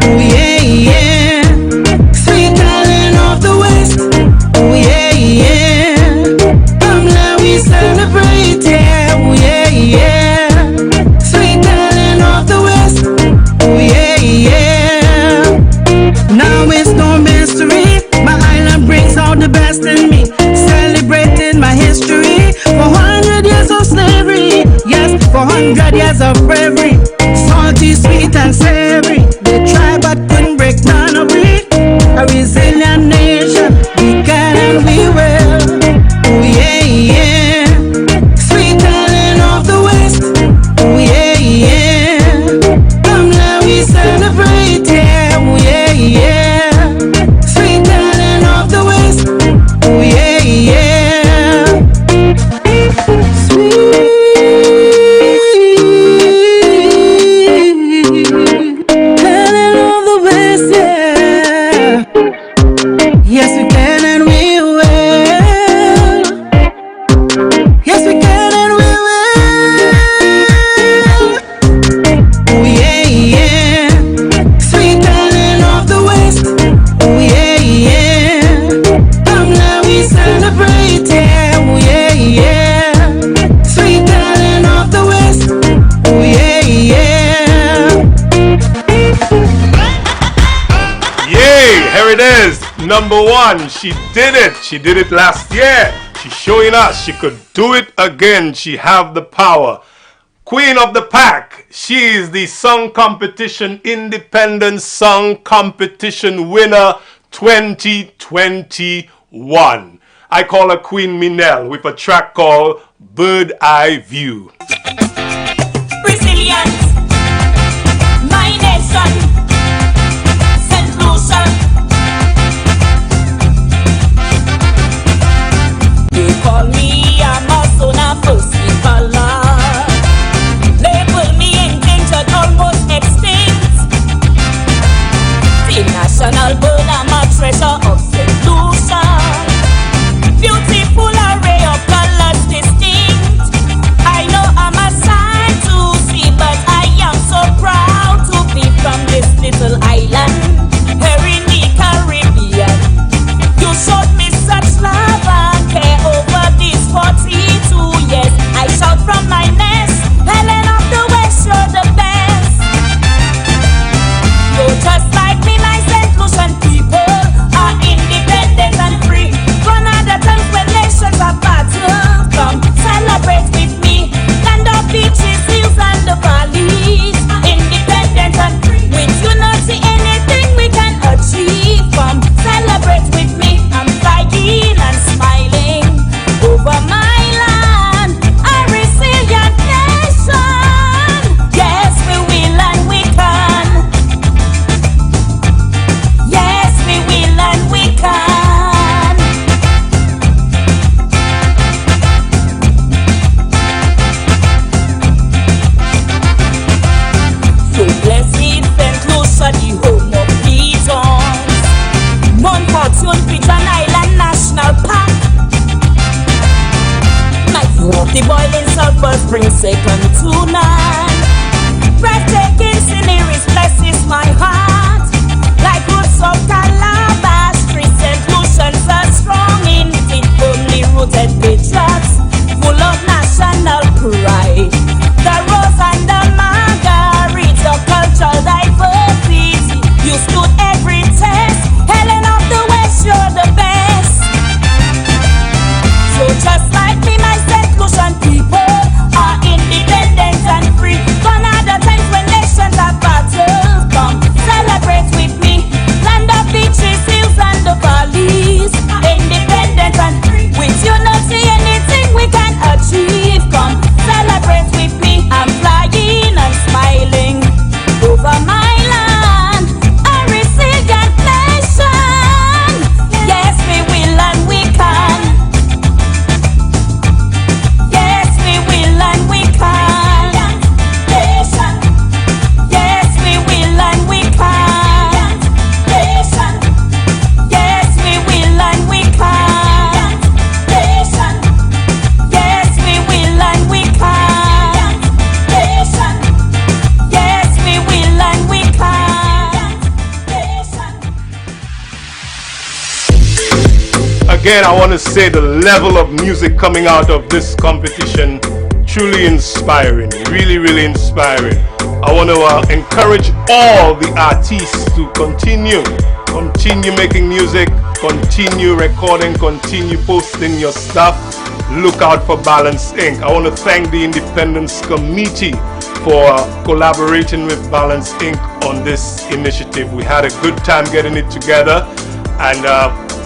[SPEAKER 19] Oh yeah, yeah. Sweet darling of the West. Oh yeah, yeah. Let we celebrate, yeah. Oh yeah, yeah. Sweet darling of the West. Oh yeah, yeah. Now it's no mystery. My island brings out the best in me. Celebrating my history. For 100 years of slavery. Yes, for 100 years of bravery. Salty, sweet and savory. They tried but couldn't break none of it. A resilient nation. We can and we will. Oh yeah, yeah. Sweet darling of the West. Oh yeah, yeah. Let we celebrate, yeah. Oh yeah, yeah. Sweet darling of the West. Oh yeah, yeah. Sweet
[SPEAKER 8] Here it is, number one. She did it. She did it last year. She's showing us she could do it again. She have the power. Queen of the pack. She is the song competition, independent song competition winner 2021. I call her Queen Minelle with a track called Bird Eye View.
[SPEAKER 20] Brazilian, my nation, St. Lucia. They call me Amazona first color. Label me endangered, almost extinct. The national bird, I'm a treasure of St. Lucia. Beautiful array of colors distinct. I know I'm a sight to see, but I am so proud to be from this little island here in the Caribbean. You showed me such love and care over these 42 years. I shout from my nest, Helen of the West, you're the best. You're just like me, my St. Lucian people are independent and free. Gone are the times when nations are battled. Come celebrate with me, land of beaches, hills and the valleys. Independent and free, with unity anything we can achieve. Come celebrate with me, I'm flying and smiling over my land, a resilient nation. Yes, we will and we can. Yes, we will and we can. So blessed St. Lucia, the home of pigeons. Fortune Pigeon Island National Park. The boiling sulfur brings second to none. Breathtaking scenery blesses my heart. Like roots of calabash trees, St. Lucians are strong indeed, firmly rooted patriots, full of national pride. The rose and the margarita, cultural diversity, you stood every test. Helen of the West, you're the best. So just like me, my St. Lucian people are independent and free. Gone are the times when nations are battled. Come celebrate with me, land of beaches, hills and the valleys. Independent and free, with unity anything we can achieve. Come celebrate with me, I'm flying and smiling over my land, a resilient nation. Yes, we will and we can. Yes, we will and we can. Nation. Yes, we will and we can. Nation. Yes, we will and we can. Nation. Yes, we will and we can. Nation. Yes, we will and we can.
[SPEAKER 8] Again, I want to say the level of music coming out of this competition, truly inspiring, really, really inspiring. I want to encourage all the artists to continue making music, continue recording, continue posting your stuff. Look out for Balance Inc. I want to thank the Independence Committee for collaborating with Balance Inc. on this initiative. We had a good time getting it together, and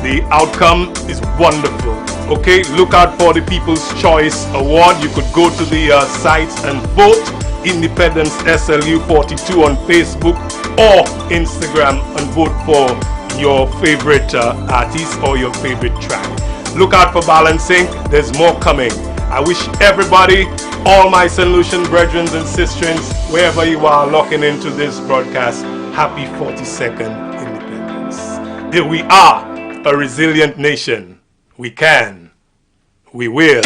[SPEAKER 8] the outcome is wonderful. Okay, look out for the People's Choice Award. You could go to the site and vote. Independence SLU 42 on Facebook or Instagram and vote for your favorite artist or your favorite track. Look out for Balance Inc. There's more coming. I wish everybody, all my St. Lucian brethren and sisters, wherever you are locking into this broadcast, happy 42nd Independence. Here we are, a resilient nation. We can. We will.